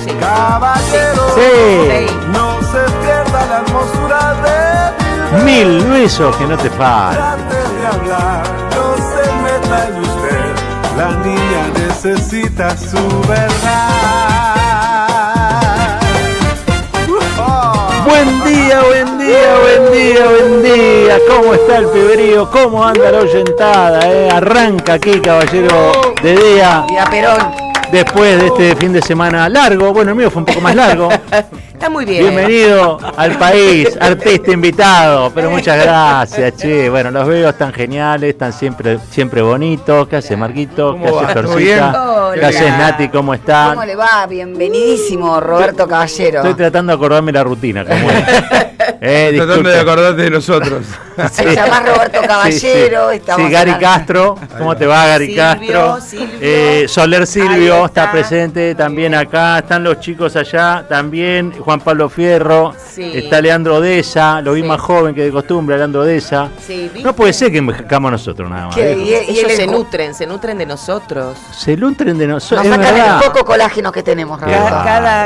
Sí. Caballero, Sí. no se pierda la hermosura de Mil besos que no te falten. trate de hablar, no se meta en usted. La niña necesita su verdad. Buen día, buen día, buen día, buen día. ¿Cómo está el piberío? ¿Cómo anda la oyentada? Arranca aquí, caballero de día. Viva Perón. Después de este fin de semana largo, bueno, el mío fue un poco más largo. Está muy bien. Bienvenido al país, artista invitado, pero muchas gracias, che. Bueno, los veo, están geniales, están siempre bonitos. ¿Qué hace Marquito? ¿Qué hace Florcita? ¿Qué haces Nati? ¿Cómo está? ¿Cómo le va? Bienvenidísimo, Roberto Caballero. Estoy tratando de acordarme la rutina, como es. Tratando de acordarte de nosotros. Se llama Roberto Caballero. Sí, Estamos Gary hablando. Castro, ¿cómo te va, Gary Castro? Silvio. Soler Silvio Ahí está está. presente también acá, están los chicos allá también, Juan Pablo Fierro, Sí. está Leandro Deza, lo vi Sí. más joven que de costumbre, Leandro Deza. Sí, ¿viste? No puede ser que envejamos nosotros nada más. ¿Qué? viejo. Y Ellos él se es- nutren de nosotros. Se nutren de nosotros, Nos es sacan verdad. el poco colágeno que tenemos, Qué Roberto. va.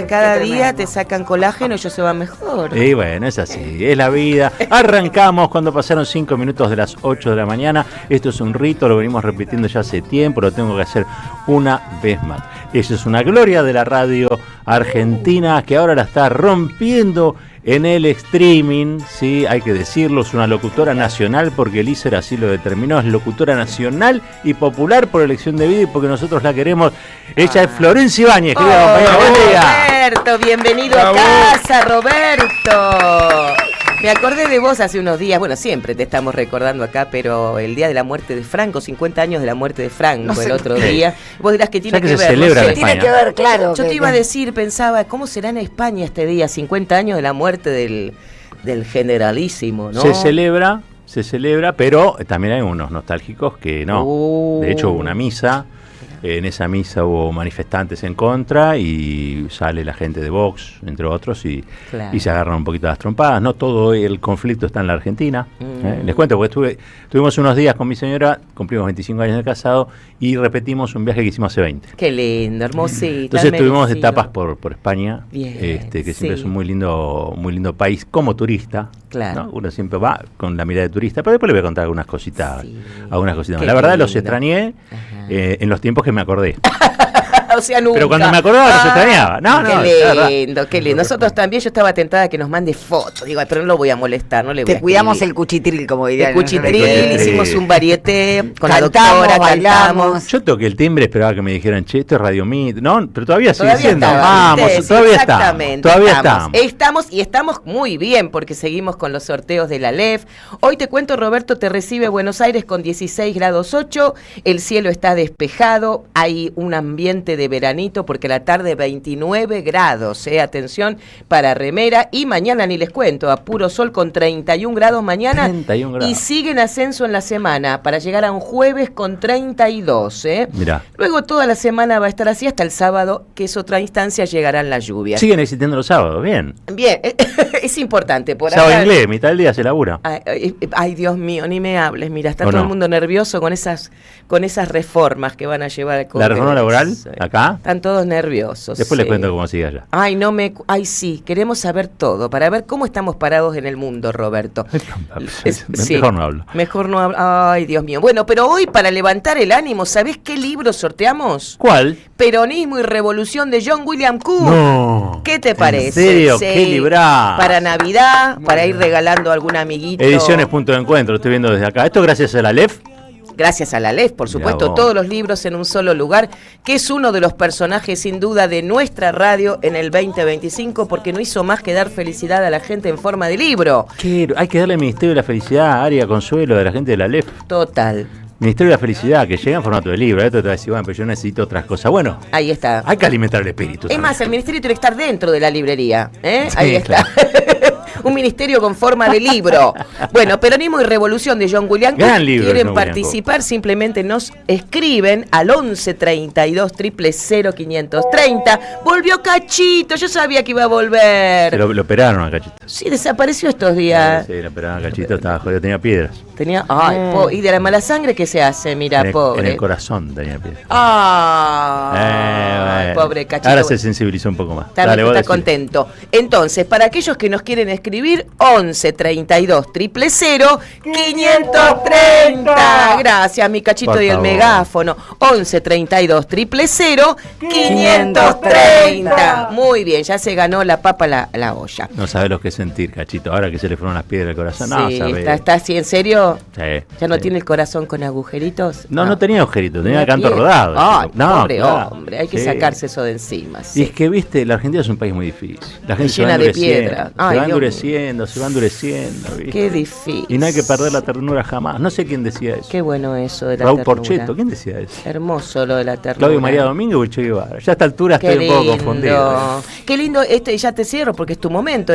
Cada Qué día tremendo. te sacan colágeno y ellos se van mejor. Y bueno, es así, es la vida. Arrancamos cuando pasaron 5 minutos de las 8 de la mañana. Esto es un rito, lo venimos repitiendo ya hace tiempo, lo tengo que hacer una vez más. Eso es una gloria de la radio argentina que ahora la está rompiendo en el streaming, sí, hay que decirlo, es una locutora nacional porque el ISER así lo determinó, es locutora nacional y popular por elección de vida y porque nosotros la queremos. Ella es Florencia Ibáñez, querida compañera, buen día. Roberto, bienvenido Bravo. a casa, Roberto. Me acordé de vos hace unos días, bueno, siempre te estamos recordando acá, pero el día de la muerte de Franco, 50 años de la muerte de Franco, No sé el otro qué. día. Vos dirás que tiene Ya que que se ver, celebra no en sé. España. Tiene que ver, claro. Yo te iba a decir, pensaba, ¿cómo será en España este día? 50 años de la muerte del generalísimo, ¿no? Se celebra, pero también hay unos nostálgicos que no. De hecho, hubo una misa, en esa misa hubo manifestantes en contra y sale la gente de Vox, entre otros, y se agarran un poquito las trompadas. No todo el conflicto está en la Argentina. Les cuento, porque tuvimos unos días con mi señora, cumplimos 25 años de casado y repetimos un viaje que hicimos hace 20. Qué lindo, hermosito. Entonces tuvimos merecido. etapas por España, Bien, que siempre sí. es un muy lindo país como turista. Claro. ¿no? Uno siempre va con la mirada de turista, pero después le voy a contar algunas cositas. Sí. Más. Qué La verdad los lindo. extrañé Ajá. en los tiempos que me acordé. O sea, nunca. Pero cuando me acordaba los extrañaba. No, la verdad. Qué lindo, qué lindo. Nosotros también, yo estaba tentada a que nos mande fotos. Digo, ay, pero no lo voy a molestar, no le voy a Te cuidamos escribir. el cuchitril, como dirían. El cuchitril, Cuchitril. hicimos un varieté con la Cantamos, doctora, bailamos. cantamos. Yo toqué el timbre, esperaba que me dijeran, che, esto es Radio Mit. No, pero todavía sigue Todavía siendo. estaba, Vamos, ¿viste? Sí, todavía exactamente, estamos. Estamos y estamos muy bien porque seguimos con los sorteos de la LEF. Hoy te cuento, Roberto, te recibe Buenos Aires con 16 grados 8. El cielo está despejado. Hay un ambiente de veranito porque la tarde 29 grados. Atención para remera. Y mañana ni les cuento, a puro sol con 31 grados mañana. 31 grados. Y sigue en ascenso en la semana para llegar a un jueves con 32. Mirá. Luego toda la semana va a estar así hasta el sábado, que es otra instancia, llegarán las lluvias. Siguen existiendo los sábados, bien. Bien, es importante. Por Sábado acá- inglés, mitad del día se labura. Ay, Dios mío, ni me hables. Mira, está ¿O todo no? el mundo nervioso con esas reformas que van a llevar al ¿La Congreso. reforma laboral? ¿Acá? Están todos nerviosos. Después les sí. cuento cómo sigue allá. Ay, sí, queremos saber todo, para ver cómo estamos parados en el mundo, Roberto. Sí. Mejor no hablo. Mejor no hablo. Ay, Dios mío. Bueno, pero hoy para levantar el ánimo, ¿sabés qué libro sorteamos? ¿Cuál? Peronismo y Revolución de John William Cook. No. ¿Qué te parece? ¿En serio? Sí. ¡Qué librazo! Para Navidad, para ir regalando a algún amiguito. Ediciones Punto de Encuentro, estoy viendo desde acá. Esto gracias a la LEF. Gracias a la LEF, por Mirá supuesto, vos. todos los libros en un solo lugar, que es uno de los personajes sin duda de nuestra radio en el 2025, porque no hizo más que dar felicidad a la gente en forma de libro. Hay que darle al Ministerio de la Felicidad, área consuelo de la gente de la LEF. Total. Ministerio de la Felicidad, que llega en formato de libro. Esto te va a decir, bueno, pero yo necesito otras cosas. Bueno, Ahí está. hay que alimentar el espíritu. Es ¿sabes? más, el ministerio tiene que estar dentro de la librería. ¿Eh? Sí, Ahí está. Un ministerio con forma de libro. Bueno, Peronismo y Revolución de John William Cook. Gran libro de Quieren John William participar, simplemente nos escriben al 11 32 000 530. Volvió Cachito, yo sabía que iba a volver. Se lo operaron a Cachito. Sí, desapareció estos días. Sí, lo operaron a Cachito, estaba jodido, tenía piedras. Tenía, y de la mala sangre, ¿qué se hace? Mira, pobre. En el corazón tenía piedra. Pobre cachito. Ahora se sensibilizó un poco más. También está contento. Entonces, para aquellos que nos quieren escribir, 11 32 000 530. Gracias, mi cachito. Por y el favor. megáfono. 11 32 000 530. Muy bien, ya se ganó la papa la olla. No sabe lo que es sentir, cachito. Ahora que se le fueron las piedras al corazón. No, Sí, sabe. está así, ¿en serio? Sí, ¿Ya no sí. tiene el corazón con agujeritos? No tenía agujeritos, tenía el canto piel. rodado. Ay, No, pobre claro, hombre, hay que sí. sacarse eso de encima. Y Sí. es que, viste, la Argentina es un país muy difícil. La gente se va Llena de endureciendo. piedra. Se Ay, va Dios endureciendo, se va endureciendo. ¿viste? Qué difícil. Y no hay que perder la ternura jamás. No sé quién decía eso. Qué bueno eso de la Raúl ternura. Porchetto, ¿quién decía eso? Hermoso lo de la ternura. Claudio María Domínguez o el Che Guevara. Ya a esta altura Qué estoy un poco lindo. confundido. Qué lindo, ya te cierro porque es tu momento.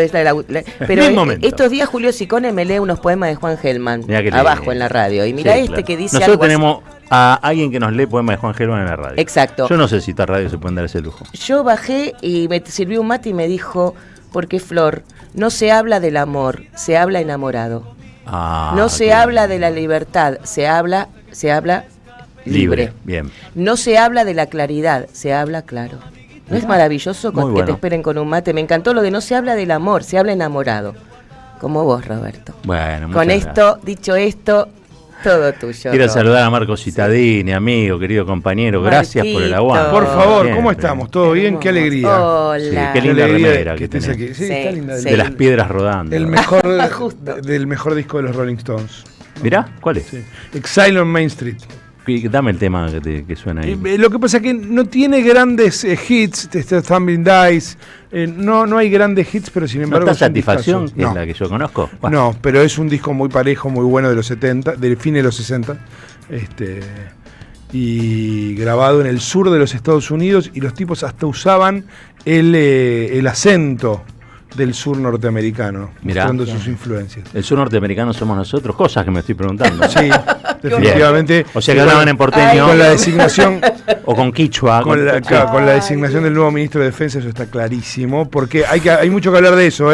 Pero mi momento. estos días Julio Sicone me lee unos poemas de Juan Gelman Mirá qué abajo lindo. en la radio. Y mira Sí, este claro. que dice Nosotros algo así. tenemos a alguien que nos lee poemas de Juan Gelman en la radio. Exacto. Yo no sé si esta radio se pueden dar ese lujo. Yo bajé y me sirvió un mate y me dijo, porque Flor, no se habla del amor, se habla enamorado. No se qué habla de lindo. la libertad, se habla libre. Bien. No se habla de la claridad, se habla claro. ¿No es maravilloso Muy que bueno. te esperen con un mate? Me encantó lo de no se habla del amor, se habla enamorado. Como vos, Roberto. Bueno, Con muchas esto, dicho esto, todo tuyo. Quiero Roberto. saludar a Marco Cittadini, amigo, querido compañero. Gracias por el Marquito. aguante. Por favor, ¿cómo Siempre. estamos? ¿Todo bien? Qué alegría. Hola. Sí, qué linda alegría remera que estés tenés. aquí. Sí, Sí, está linda. sí. De las piedras rodando. El mejor Justo. del mejor disco de los Rolling Stones. Mirá, ¿cuál es? Sí. Exile on Main Street. Dame el tema que suena ahí. Lo que pasa es que no tiene grandes hits, Thumbing Dice, no hay grandes hits, pero sin ¿No embargo... está son Satisfacción, discazos. que es No. la que yo conozco? No, pero es un disco muy parejo, muy bueno de los 70, del fin de los 60, y grabado en el sur de los Estados Unidos, y los tipos hasta usaban el acento del sur norteamericano, Mirá. mostrando sus influencias. El sur norteamericano somos nosotros, cosas que me estoy preguntando. Sí, definitivamente. O sea que Y hablaban en porteño con la designación... o con quichua. Con la designación del nuevo ministro de Defensa eso está clarísimo, porque hay mucho que hablar de eso.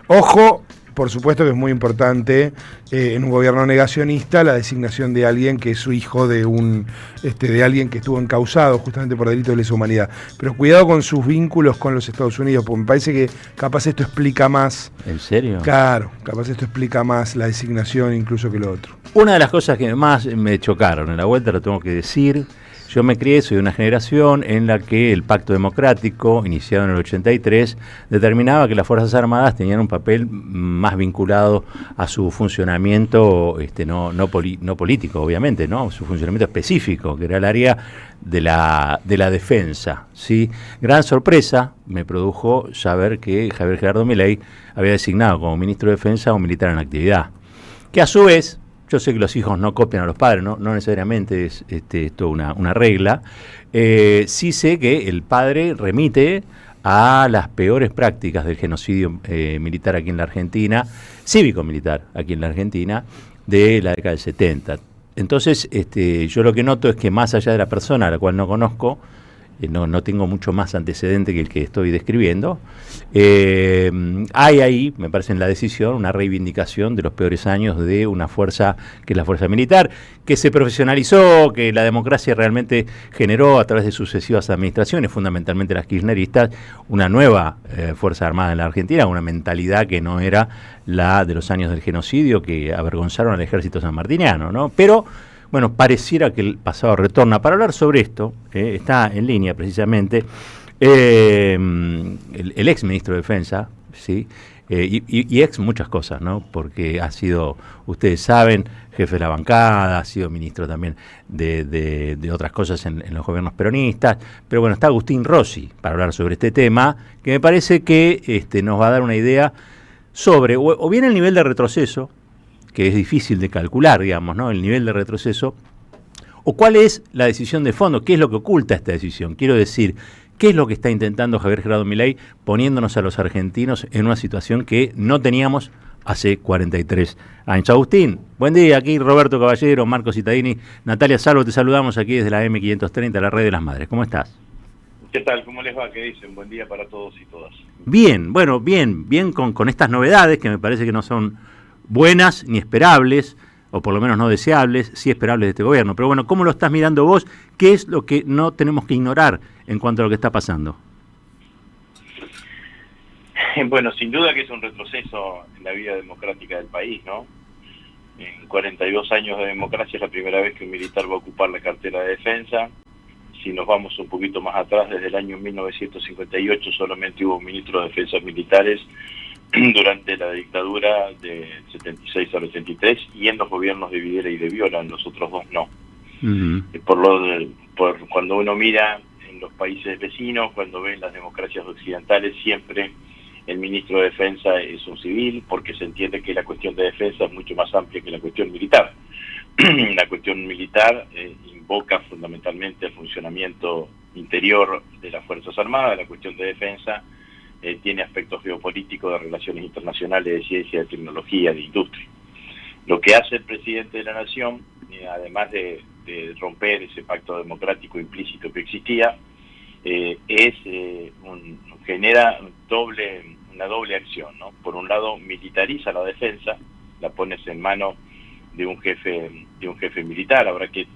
Ojo, por supuesto que es muy importante en un gobierno negacionista la designación de alguien que es su hijo de alguien que estuvo encausado justamente por delitos de lesa humanidad. Pero cuidado con sus vínculos con los Estados Unidos, porque me parece que capaz esto explica más. ¿En serio? Claro, capaz esto explica más la designación incluso que lo otro. Una de las cosas que más me chocaron en la vuelta, lo tengo que decir, yo me crié, soy de una generación en la que el Pacto Democrático, iniciado en el 83, determinaba que las Fuerzas Armadas tenían un papel más vinculado a su funcionamiento no político, obviamente, ¿no? Su funcionamiento específico, que era el área de la defensa, ¿sí? Gran sorpresa me produjo saber que Javier Gerardo Milei había designado como ministro de Defensa a un militar en actividad, que a su vez... Yo sé que los hijos no copian a los padres, no necesariamente es esto una regla. Sí sé que el padre remite a las peores prácticas del genocidio militar aquí en la Argentina, cívico-militar aquí en la Argentina, de la década del 70. Entonces, yo lo que noto es que más allá de la persona a la cual no conozco, no tengo mucho más antecedente que el que estoy describiendo, hay ahí, me parece en la decisión, una reivindicación de los peores años de una fuerza que es la fuerza militar, que se profesionalizó, que la democracia realmente generó a través de sucesivas administraciones, fundamentalmente las kirchneristas, una nueva fuerza armada en la Argentina, una mentalidad que no era la de los años del genocidio que avergonzaron al ejército sanmartiniano, ¿no? Pero bueno, pareciera que el pasado retorna. Para hablar sobre esto, está en línea precisamente el ex ministro de Defensa, ¿sí? Y ex muchas cosas, ¿no? Porque ha sido, ustedes saben, jefe de la bancada, ha sido ministro también de otras cosas en los gobiernos peronistas. Pero bueno, está Agustín Rossi para hablar sobre este tema, que me parece que nos va a dar una idea sobre, o bien el nivel de retroceso, que es difícil de calcular, digamos, ¿no? El nivel de retroceso, o cuál es la decisión de fondo, qué es lo que oculta esta decisión. Quiero decir, qué es lo que está intentando Javier Gerardo Milei poniéndonos a los argentinos en una situación que no teníamos hace 43 años. Agustín, buen día, aquí Roberto Caballero, Marco Cittadini, Natalia Salvo, te saludamos aquí desde la M530, la Red de las Madres. ¿Cómo estás? ¿Qué tal? ¿Cómo les va? ¿Qué dicen? Buen día para todos y todas. Bien, bueno, bien con estas novedades que me parece que no son buenas ni esperables. o por lo menos no deseables, sí esperables de este gobierno. Pero bueno, ¿cómo lo estás mirando vos? ¿Qué es lo que no tenemos que ignorar en cuanto a lo que está pasando? Bueno, sin duda que es un retroceso en la vida democrática del país, ¿no? En 42 años de democracia es la primera vez que un militar va a ocupar la cartera de defensa. Si nos vamos un poquito más atrás, desde el año 1958 solamente hubo ministros de defensa militares durante la dictadura de 76 al 83 y en los gobiernos de Videla y de Viola, en los otros dos no. Por cuando uno mira en los países vecinos, cuando ve en las democracias occidentales, siempre el ministro de defensa es un civil, porque se entiende que la cuestión de defensa es mucho más amplia que la cuestión militar. La cuestión militar invoca fundamentalmente el funcionamiento interior de las Fuerzas Armadas. La cuestión de defensa tiene aspectos geopolíticos, de relaciones internacionales, de ciencia, de tecnología, de industria. Lo que hace el presidente de la Nación, además de romper ese pacto democrático implícito que existía, genera una doble acción, ¿no? Por un lado, militariza la defensa, la pones en manos de un jefe militar. Habrá qué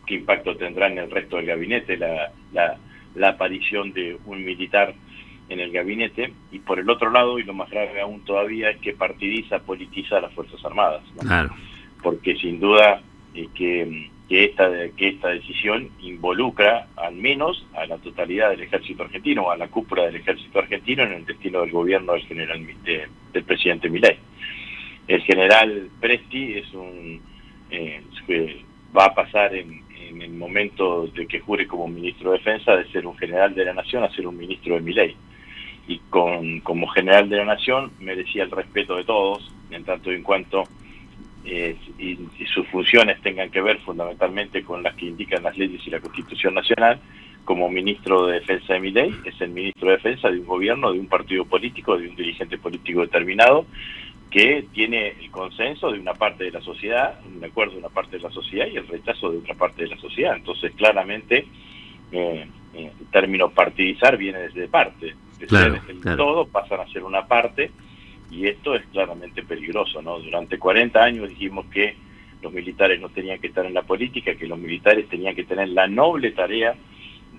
impacto tendrá en el resto del gabinete la aparición de un militar en el gabinete. Y por el otro lado, y lo más grave aún todavía, es que politiza a las Fuerzas Armadas, ¿no? Claro. Porque sin duda que esta decisión involucra al menos a la totalidad del ejército argentino, o a la cúpula del ejército argentino, en el destino del gobierno del presidente Milei. El general Presti va a pasar en el momento de que jure como ministro de Defensa de ser un general de la Nación a ser un ministro de Milei. Y como general de la Nación merecía el respeto de todos, en tanto y en cuanto y sus funciones tengan que ver fundamentalmente con las que indican las leyes y la Constitución Nacional. Como ministro de Defensa de Milei, es el ministro de Defensa de un gobierno, de un partido político, de un dirigente político determinado, que tiene el consenso de una parte de la sociedad, un acuerdo de una parte de la sociedad y el rechazo de otra parte de la sociedad. Entonces, claramente, el término partidizar viene desde parte. De ser el todo pasan a ser una parte, y esto es claramente peligroso, ¿no? Durante 40 años dijimos que los militares no tenían que estar en la política, que los militares tenían que tener la noble tarea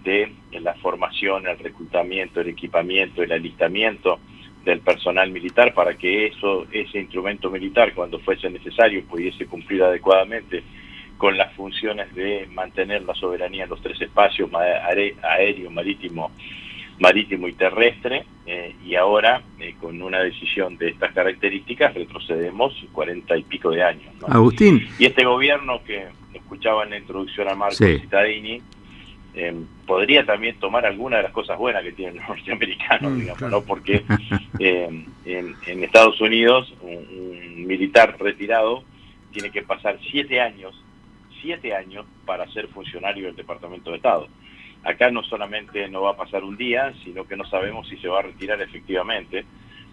de la formación, el reclutamiento, el equipamiento, el alistamiento del personal militar, para que ese instrumento militar, cuando fuese necesario, pudiese cumplir adecuadamente con las funciones de mantener la soberanía en los tres espacios, aéreo, marítimo y terrestre, y ahora con una decisión de estas características retrocedemos 40 y pico de años, ¿no? Agustín. Y este gobierno, que escuchaba en la introducción a Marco Cittadini, podría también tomar alguna de las cosas buenas que tienen los norteamericanos, digamos, ¿no? Porque en Estados Unidos un militar retirado tiene que pasar 7 años para ser funcionario del Departamento de Estado. Acá no solamente no va a pasar un día, sino que no sabemos si se va a retirar efectivamente,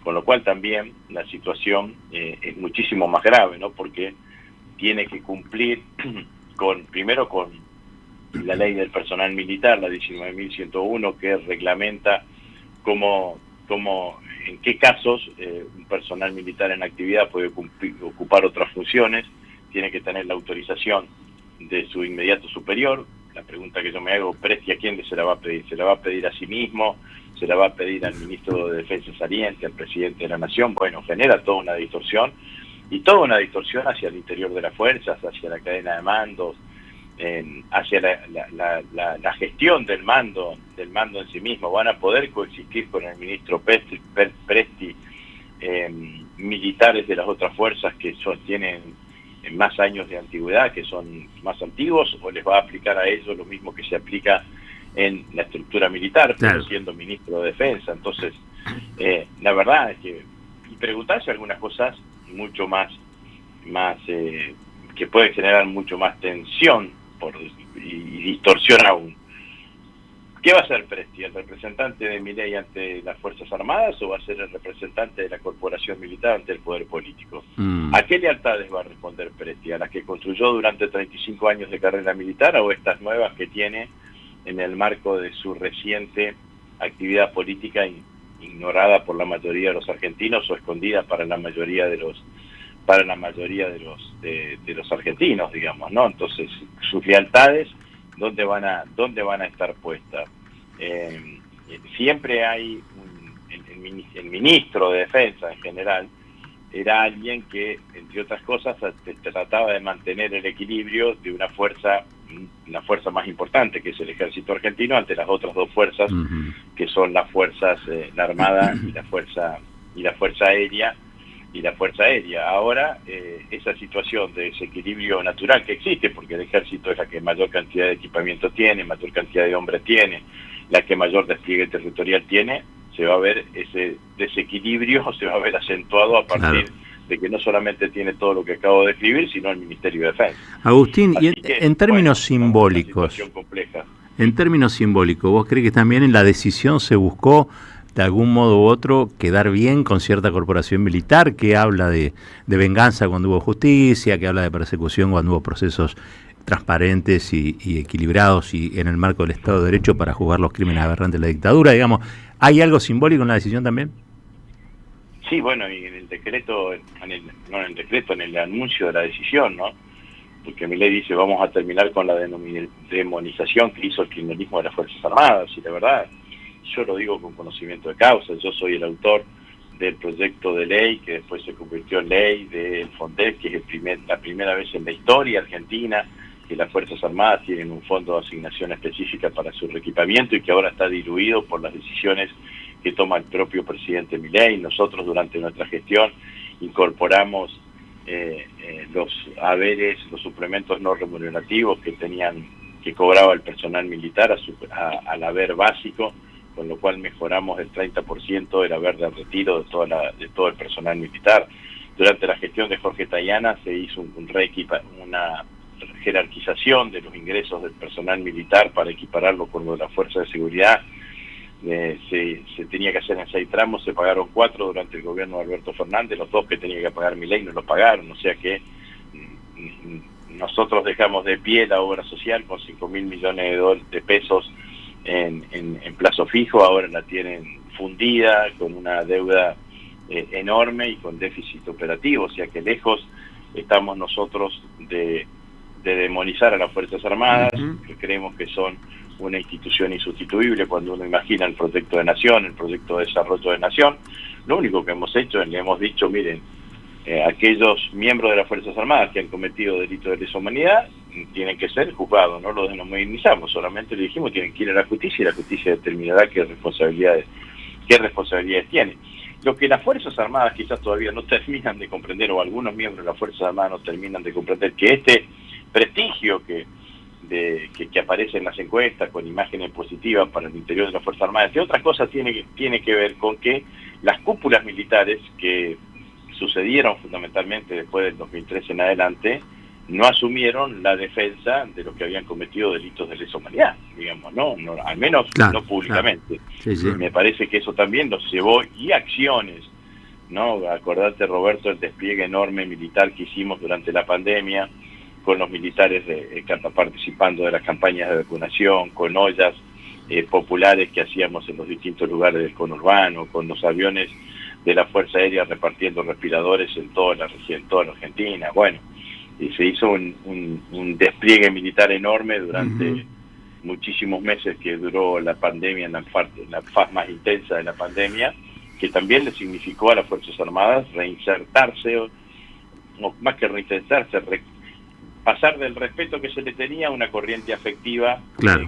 con lo cual también la situación es muchísimo más grave, ¿no? Porque tiene que cumplir primero con la ley del personal militar, la 19.101, que reglamenta en qué casos un personal militar en actividad puede ocupar otras funciones. Tiene que tener la autorización de su inmediato superior. La pregunta que yo me hago, Presti, ¿a quién se la va a pedir? ¿Se la va a pedir a sí mismo? ¿Se la va a pedir al ministro de Defensa saliente, al presidente de la Nación? Bueno, genera toda una distorsión, y toda una distorsión hacia el interior de las fuerzas, hacia la cadena de mandos, hacia la gestión del mando en sí mismo. Van a poder coexistir con el ministro Presti militares de las otras fuerzas que tienen más años de antigüedad, que son más antiguos, o les va a aplicar a ellos lo mismo que se aplica en la estructura militar, pero siendo ministro de Defensa? Entonces, la verdad es que, y preguntarse algunas cosas mucho más que pueden generar mucho más tensión y distorsión aún. ¿Qué va a hacer Presti? ¿El representante de Milei ante las Fuerzas Armadas, o va a ser el representante de la corporación militar ante el poder político? ¿A qué lealtades va a responder Presti? ¿A las que construyó durante 35 años de carrera militar, o estas nuevas que tiene en el marco de su reciente actividad política ignorada por la mayoría de los argentinos, o escondida para la mayoría de para la mayoría de los argentinos, digamos, ¿no? Entonces, sus lealtades, ¿dónde van a estar puestas? Siempre hay el ministro de Defensa en general era alguien que, entre otras cosas, trataba de mantener el equilibrio de una fuerza más importante, que es el ejército argentino, ante las otras dos fuerzas, que son las fuerzas, la Armada y la Fuerza Aérea. Ahora, esa situación de desequilibrio natural que existe, porque el ejército es la que mayor cantidad de equipamiento tiene, mayor cantidad de hombres tiene, la que mayor despliegue territorial tiene, se va a ver ese desequilibrio, se va a ver acentuado a partir de que no solamente tiene todo lo que acabo de describir, sino el Ministerio de Defensa. Agustín, Así y que, en términos simbólicos, una situación compleja. en términos simbólicos, ¿vos crees que también en la decisión se buscó de algún modo u otro quedar bien con cierta corporación militar que habla de venganza cuando hubo justicia, que habla de persecución cuando hubo procesos transparentes y equilibrados y en el marco del Estado de Derecho para juzgar los crímenes aberrantes de la dictadura? Digamos, ¿hay algo simbólico en la decisión también? Sí, bueno, y en el decreto, en el anuncio de la decisión, ¿no? Porque Milei dice, vamos a terminar con la demonización que hizo el kirchnerismo de las Fuerzas Armadas, y la verdad, yo lo digo con conocimiento de causa, yo soy el autor del proyecto de ley que después se convirtió en ley del FONDEP, que es la primera vez en la historia argentina que las Fuerzas Armadas tienen un fondo de asignación específica para su reequipamiento y que ahora está diluido por las decisiones que toma el propio presidente Milei. Nosotros durante nuestra gestión incorporamos los haberes, los suplementos no remunerativos que cobraba el personal militar al haber básico, con lo cual mejoramos el 30% del haber de retiro de todo el personal militar. Durante la gestión de Jorge Tayana se hizo una jerarquización de los ingresos del personal militar para equipararlo con lo de la fuerza de seguridad. Se tenía que hacer en 6 tramos, se pagaron 4 durante el gobierno de Alberto Fernández, los 2 que tenía que pagar Milei no lo pagaron, o sea que nosotros dejamos de pie la obra social con 5.000 millones de pesos en plazo fijo, ahora la tienen fundida con una deuda enorme y con déficit operativo, o sea que lejos estamos nosotros de demonizar a las Fuerzas Armadas, que creemos que son una institución insustituible cuando uno imagina el proyecto de nación, el proyecto de desarrollo de nación. Lo único que hemos hecho, le hemos dicho, miren, aquellos miembros de las Fuerzas Armadas que han cometido delitos de lesa humanidad tienen que ser juzgados, no los denominamos, solamente le dijimos que tienen que ir a la justicia y la justicia determinará qué responsabilidades tienen. Lo que las Fuerzas Armadas quizás todavía no terminan de comprender, o algunos miembros de las Fuerzas Armadas no terminan de comprender, que este prestigio que aparece en las encuestas con imágenes positivas para el interior de las Fuerzas Armadas, que otra cosa tiene que ver con que las cúpulas militares que sucedieron fundamentalmente después del 2013 en adelante, no asumieron la defensa de los que habían cometido delitos de lesa humanidad, digamos, no al menos no públicamente. Claro. Sí. Me parece que eso también los llevó, y acciones, ¿no? Acordate, Roberto, el despliegue enorme militar que hicimos durante la pandemia, con los militares participando de las campañas de vacunación, con ollas populares que hacíamos en los distintos lugares del conurbano, con los aviones de la Fuerza Aérea repartiendo respiradores en toda la región, toda la Argentina. Bueno, y se hizo un despliegue militar enorme durante muchísimos meses que duró la pandemia, en la fase más intensa de la pandemia, que también le significó a las Fuerzas Armadas reinsertarse, o más que reinsertarse, pasar del respeto que se le tenía a una corriente afectiva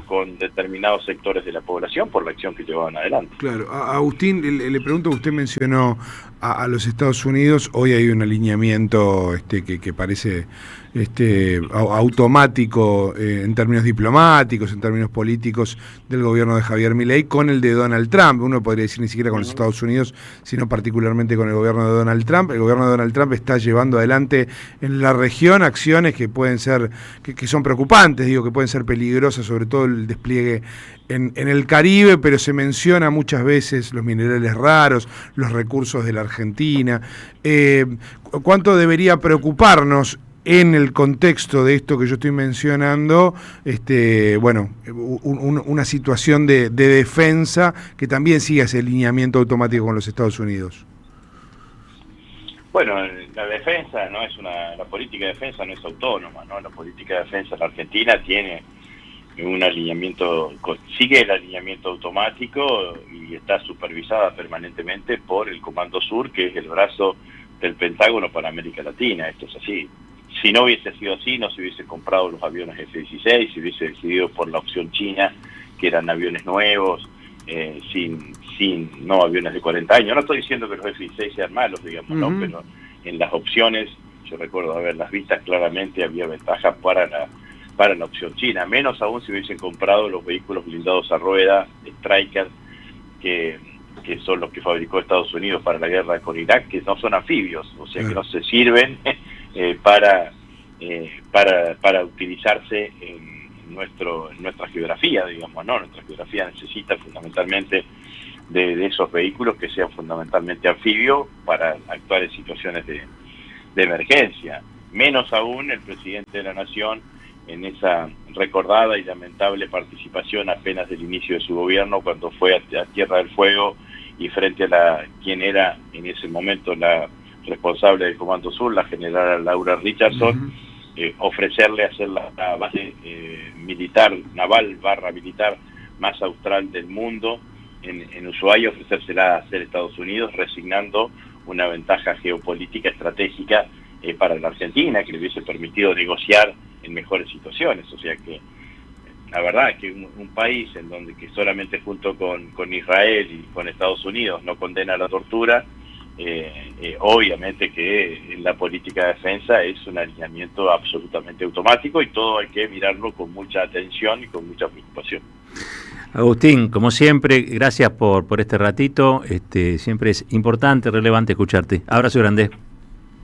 con determinados sectores de la población por la acción que llevaban adelante. Claro. Agustín, le pregunto, usted mencionó a los Estados Unidos, hoy hay un alineamiento que parece automático en términos diplomáticos, en términos políticos del gobierno de Javier Milei con el de Donald Trump. Uno podría decir ni siquiera con los Estados Unidos, sino particularmente con el gobierno de Donald Trump. El gobierno de Donald Trump está llevando adelante en la región acciones que pueden ser, que son preocupantes, que pueden ser peligrosas, sobre todo el despliegue en el Caribe, pero se menciona muchas veces los minerales raros, los recursos de la Argentina. ¿Cuánto debería preocuparnos en el contexto de esto que yo estoy mencionando, una situación de defensa que también siga ese alineamiento automático con los Estados Unidos? Bueno, la defensa no es la política de defensa no es autónoma, ¿no? La política de defensa en la Argentina tiene un alineamiento, sigue el alineamiento automático y está supervisada permanentemente por el Comando Sur, que es el brazo del Pentágono para América Latina. Esto es así. Si no hubiese sido así, no se hubiese comprado los aviones F-16, se hubiese decidido por la opción china, que eran aviones nuevos, no aviones de 40 años. No estoy diciendo que los F-16 sean malos, digamos, ¿no? Pero en las opciones, yo recuerdo haberlas vistas claramente, había ventaja para la opción china, menos aún si hubiesen comprado los vehículos blindados a rueda, Stryker, que son los que fabricó Estados Unidos para la guerra con Irak, que no son anfibios, o sea que no se sirven para utilizarse en nuestra geografía, digamos, ¿no? Nuestra geografía necesita fundamentalmente de esos vehículos que sean fundamentalmente anfibios para actuar en situaciones de emergencia. Menos aún el presidente de la Nación en esa recordada y lamentable participación apenas del inicio de su gobierno, cuando fue a Tierra del Fuego y frente a quien era en ese momento la responsable del Comando Sur, la general Laura Richardson, ofrecerle hacer la base naval militar más austral del mundo en Ushuaia, ofrecérsela a hacer Estados Unidos, resignando una ventaja geopolítica estratégica para la Argentina, que le hubiese permitido negociar en mejores situaciones. O sea que la verdad es que un país en donde que solamente junto con Israel y con Estados Unidos no condena la tortura, obviamente que en la política de defensa es un alineamiento absolutamente automático y todo hay que mirarlo con mucha atención y con mucha preocupación. Agustín, como siempre, gracias por este ratito. Siempre es importante, relevante escucharte. Abrazo grande.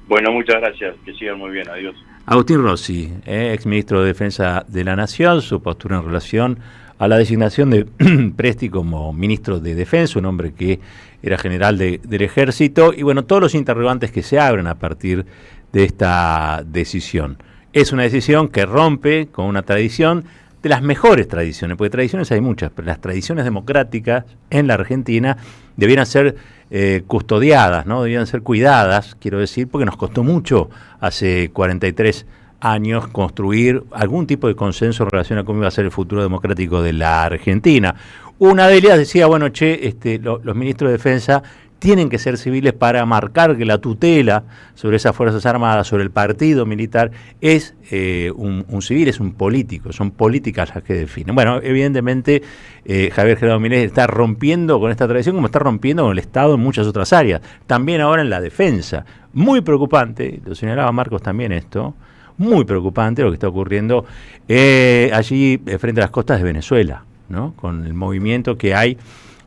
Bueno, muchas gracias. Que sigan muy bien. Adiós. Agustín Rossi, ex ministro de Defensa de la Nación, su postura en relación a la designación de Presti como ministro de Defensa, un hombre que era general del Ejército, y bueno, todos los interrogantes que se abren a partir de esta decisión. Es una decisión que rompe con una tradición de las mejores tradiciones, porque tradiciones hay muchas, pero las tradiciones democráticas en la Argentina debieran ser custodiadas, ¿no? Debieran ser cuidadas, quiero decir, porque nos costó mucho hace 43 años construir algún tipo de consenso en relación a cómo iba a ser el futuro democrático de la Argentina. Una de ellas decía, bueno, los ministros de Defensa tienen que ser civiles para marcar que la tutela sobre esas Fuerzas Armadas, sobre el partido militar, es un civil, es un político, son políticas las que definen. Bueno, evidentemente Javier Gerardo Milei está rompiendo con esta tradición como está rompiendo con el Estado en muchas otras áreas, también ahora en la defensa. Muy preocupante, lo señalaba Marcos también esto, muy preocupante lo que está ocurriendo allí frente a las costas de Venezuela, ¿no? Con el movimiento que hay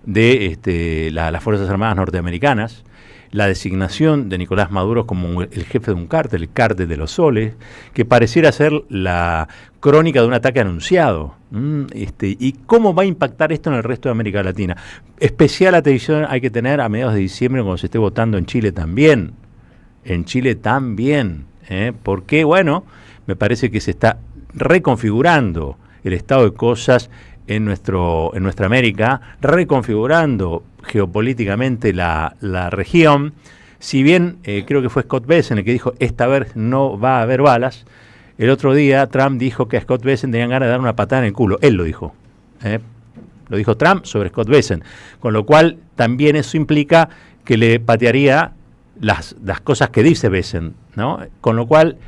de las Fuerzas Armadas norteamericanas, la designación de Nicolás Maduro como el jefe de un cártel, el cártel de los soles, que pareciera ser la crónica de un ataque anunciado. ¿Y cómo va a impactar esto en el resto de América Latina? Especial atención hay que tener a mediados de diciembre cuando se esté votando en Chile también. En Chile también. Porque, bueno, me parece que se está reconfigurando el estado de cosas en nuestra América, reconfigurando geopolíticamente la región. Si bien creo que fue Scott Bessent el que dijo esta vez no va a haber balas, el otro día Trump dijo que a Scott Bessent tenían ganas de dar una patada en el culo. Él lo dijo. Lo dijo Trump sobre Scott Bessent. Con lo cual también eso implica que le patearía las cosas que dice Bessent, ¿no? Con lo cual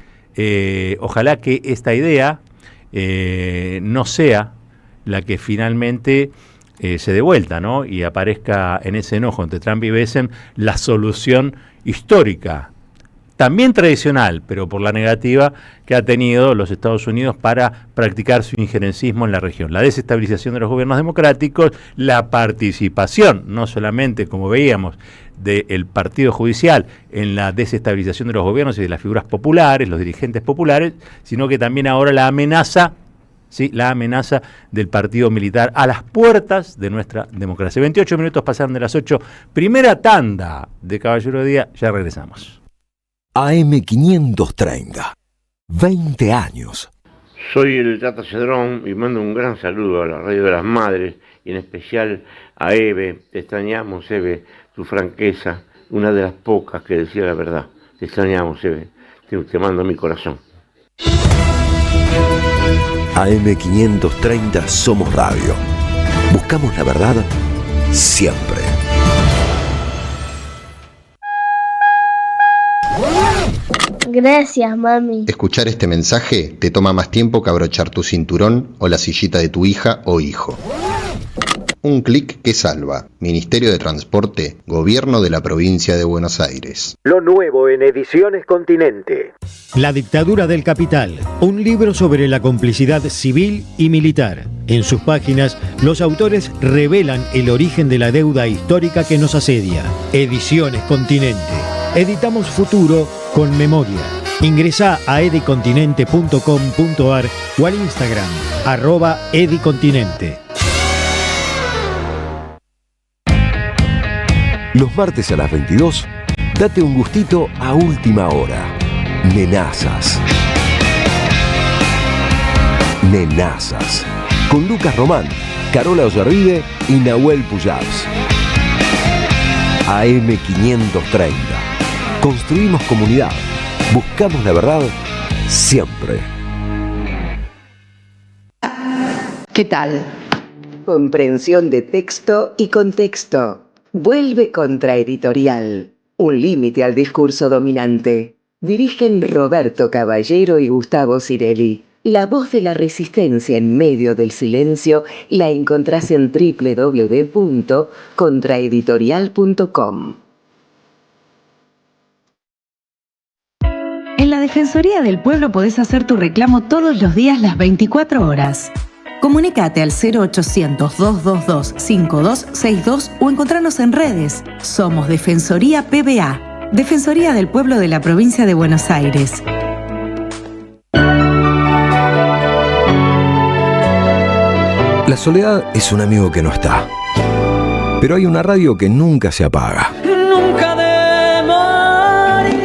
ojalá que esta idea no sea la que finalmente se dé vuelta, ¿no? Y aparezca en ese enojo entre Trump y Bessent la solución histórica, también tradicional, pero por la negativa que ha tenido los Estados Unidos para practicar su injerencismo en la región. La desestabilización de los gobiernos democráticos, la participación, no solamente, como veíamos, del partido judicial en la desestabilización de los gobiernos y de las figuras populares, los dirigentes populares, sino que también ahora la amenaza del partido militar a las puertas de nuestra democracia. 28 minutos pasaron de las 8. Primera tanda de Caballero de Día, ya regresamos. AM530, 20 años. Soy el Tata Cedrón y mando un gran saludo a la Radio de las Madres y en especial a Eve. Te extrañamos, Eve, tu franqueza, una de las pocas que decía la verdad. Te extrañamos, Eve. Te mando mi corazón. AM530 Somos Radio. Buscamos la verdad siempre. Gracias, mami. Escuchar este mensaje te toma más tiempo que abrochar tu cinturón o la sillita de tu hija o hijo. Un clic que salva. Ministerio de Transporte, Gobierno de la Provincia de Buenos Aires. Lo nuevo en Ediciones Continente. La dictadura del capital, un libro sobre la complicidad civil y militar. En sus páginas, los autores revelan el origen de la deuda histórica que nos asedia. Ediciones Continente. Editamos futuro con memoria. Ingresá a edicontinente.com.ar o al Instagram, @edicontinente. Los martes a las 22, date un gustito a última hora. Nenazas. Nenazas. Con Lucas Román, Carola Ollarvide y Nahuel Pujals. AM530. Construimos comunidad. Buscamos la verdad siempre. ¿Qué tal? Comprensión de texto y contexto. Vuelve Contraeditorial. Un límite al discurso dominante. Dirigen Roberto Caballero y Gustavo Cirelli. La voz de la resistencia en medio del silencio la encontrás en www.contraeditorial.com. En la Defensoría del Pueblo podés hacer tu reclamo todos los días las 24 horas. Comunicate al 0800-222-5262 o encontrarnos en redes. Somos Defensoría PBA, Defensoría del Pueblo de la Provincia de Buenos Aires. La soledad es un amigo que no está. Pero hay una radio que nunca se apaga. Nunca de morir.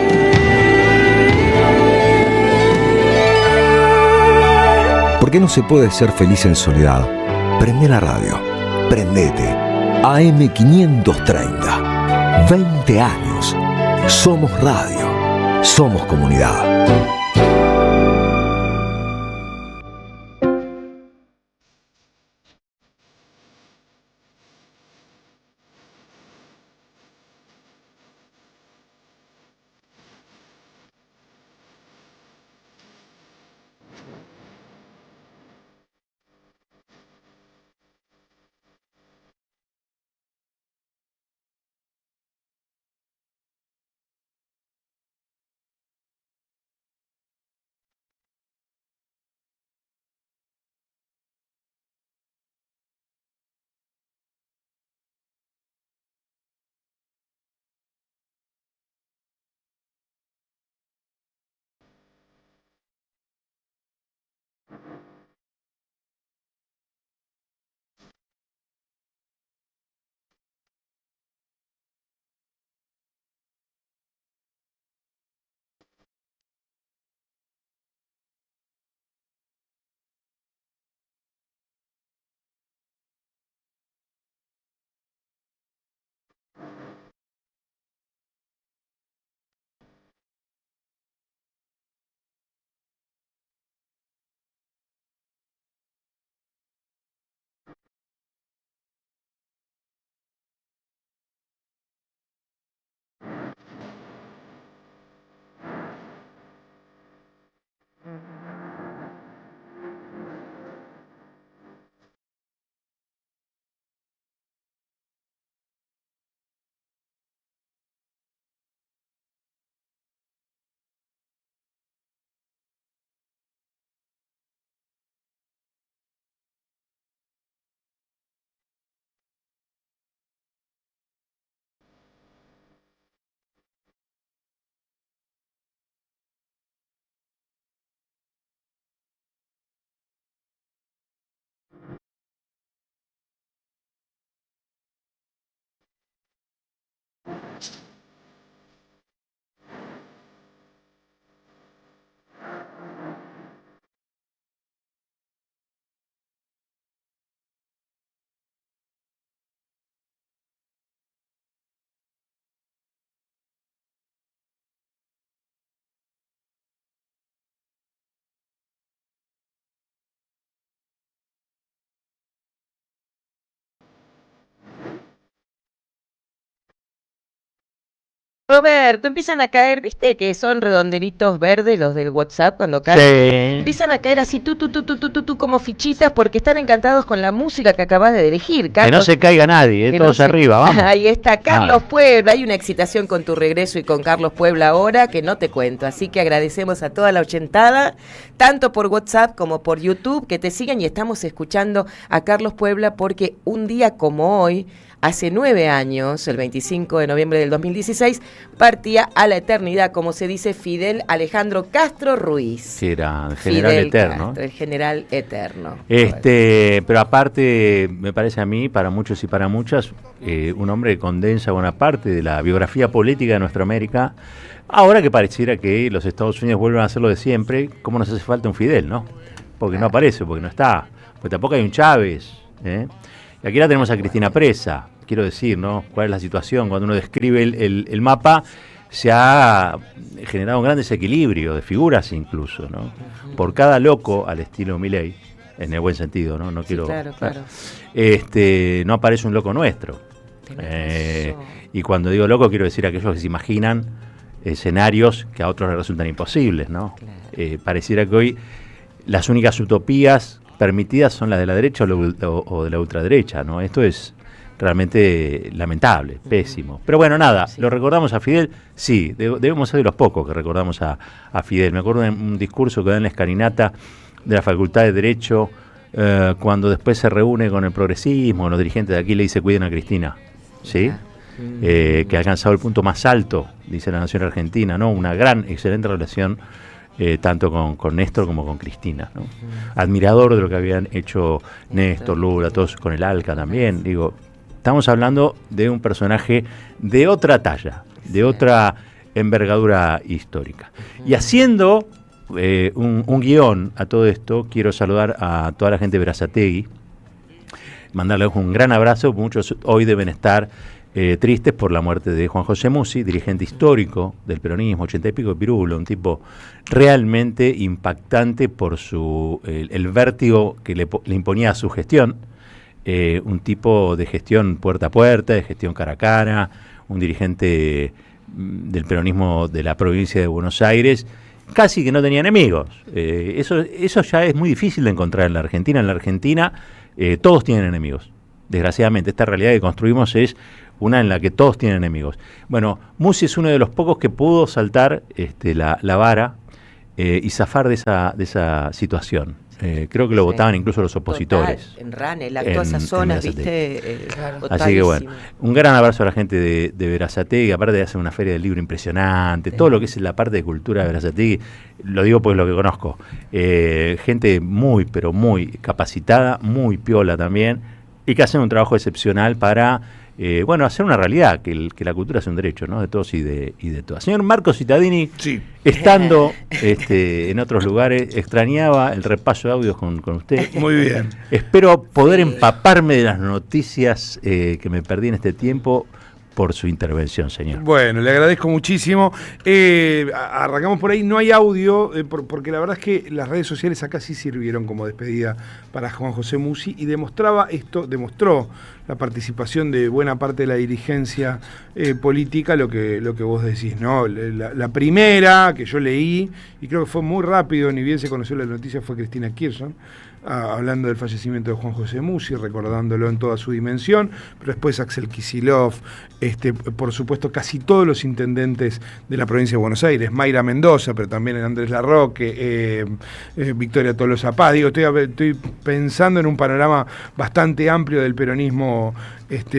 ¿Por qué no se puede ser feliz en soledad? Prende la radio. Prendete. AM530. 20 años. Somos radio. Somos comunidad. Roberto, empiezan a caer, viste que son redondelitos verdes los del WhatsApp cuando caen. Sí. Empiezan a caer así tú como fichitas porque están encantados con la música que acabas de elegir, Carlos. Que no se caiga nadie, Que todos no se- arriba, vamos. Ahí está Carlos Puebla. Hay una excitación con tu regreso y con Carlos Puebla ahora que no te cuento. Así que agradecemos a toda la ochentada, tanto por WhatsApp como por YouTube, que te sigan y estamos escuchando a Carlos Puebla porque un día como hoy, hace 9 años, el 25 de noviembre del 2016, partía a la eternidad, como se dice, Fidel Alejandro Castro Ruiz. Que era el general Fidel eterno. Castro, el general eterno. Pero aparte, me parece a mí, para muchos y para muchas, un hombre que condensa buena parte de la biografía política de nuestra América. Ahora que pareciera que los Estados Unidos vuelven a hacer lo de siempre, ¿cómo nos hace falta un Fidel, no? Porque no aparece, porque no está. Porque tampoco hay un Chávez, ¿eh? Y aquí la tenemos a Cristina presa. Quiero decir, ¿no? ¿Cuál es la situación? Cuando uno describe el mapa, se ha generado un gran desequilibrio de figuras incluso, ¿no? Por cada loco al estilo Milei, en el buen sentido, ¿no? No quiero. Claro. No aparece un loco nuestro. Y cuando digo loco, quiero decir aquellos que se imaginan escenarios que a otros les resultan imposibles, ¿no? Pareciera que hoy las únicas utopías permitidas son las de la derecha o de la ultraderecha, ¿no? Esto es realmente lamentable, pésimo. Pero bueno, nada, ¿lo recordamos a Fidel? Sí, debemos ser de los pocos que recordamos a Fidel. Me acuerdo de un discurso que da en la escalinata de la Facultad de Derecho, cuando después se reúne con el progresismo, los dirigentes de aquí le dice cuiden a Cristina, ¿sí? Que ha alcanzado el punto más alto, dice la nación argentina, ¿no? Una gran, excelente relación tanto con Néstor como con Cristina, ¿no? Admirador de lo que habían hecho Néstor, Lula, todos con el ALCA también. Digo, estamos hablando de un personaje de otra talla, de otra envergadura histórica. Y haciendo un guión a todo esto, quiero saludar a toda la gente de Berazategui, mandarles un gran abrazo. Muchos hoy deben estar tristes por la muerte de Juan José Musi, dirigente histórico del peronismo, 80 y pico de pirulo, un tipo realmente impactante por el vértigo que le imponía a su gestión, un tipo de gestión puerta a puerta, de gestión cara a cara, un dirigente del peronismo de la provincia de Buenos Aires, casi que no tenía enemigos. Eso ya es muy difícil de encontrar en la Argentina. En la Argentina todos tienen enemigos. Desgraciadamente, esta realidad que construimos es una en la que todos tienen enemigos. Bueno, Musi es uno de los pocos que pudo saltar la vara y zafar de esa situación. Creo que lo votaban incluso los opositores. Total, en Ranel, todas esas zonas, ¿viste? Así que bueno, un gran abrazo a la gente de Berazategui, aparte de hacer una feria del libro impresionante, todo lo que es la parte de cultura de Berazategui, lo digo pues lo que conozco. Gente muy, pero muy capacitada, muy piola también, y que hacen un trabajo excepcional para hacer una realidad, que la cultura es un derecho, ¿no? De todos y de todas. Señor Marco Cittadini, sí, estando en otros lugares, extrañaba el repaso de audios con usted. Muy bien. Espero poder empaparme de las noticias que me perdí en este tiempo por su intervención, señor. Bueno, le agradezco muchísimo. Arrancamos por ahí, no hay audio, porque la verdad es que las redes sociales acá sí sirvieron como despedida para Juan José Musi y demostró la participación de buena parte de la dirigencia política, lo que vos decís, ¿no? La primera que yo leí, y creo que fue muy rápido, ni bien se conoció la noticia, fue Cristina Kirchner, hablando del fallecimiento de Juan José Musi, recordándolo en toda su dimensión, pero después Axel Kicillof, por supuesto casi todos los intendentes de la provincia de Buenos Aires, Mayra Mendoza, pero también Andrés Larroque, Victoria Tolosa Paz. Digo, estoy pensando en un panorama bastante amplio del peronismo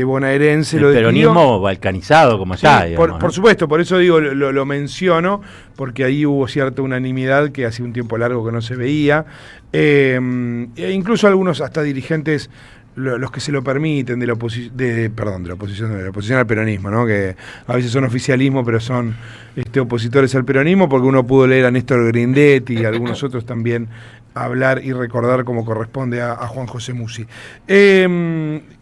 bonaerense. El peronismo balcanizado, como allá, sí, digamos, por supuesto, por eso digo, lo menciono, porque ahí hubo cierta unanimidad que hace un tiempo largo que no se veía. E incluso algunos hasta dirigentes, los que se lo permiten de la oposición al peronismo, ¿no? Que a veces son oficialismo, pero son opositores al peronismo, porque uno pudo leer a Néstor Grindetti y algunos otros también hablar y recordar como corresponde a Juan José Musi.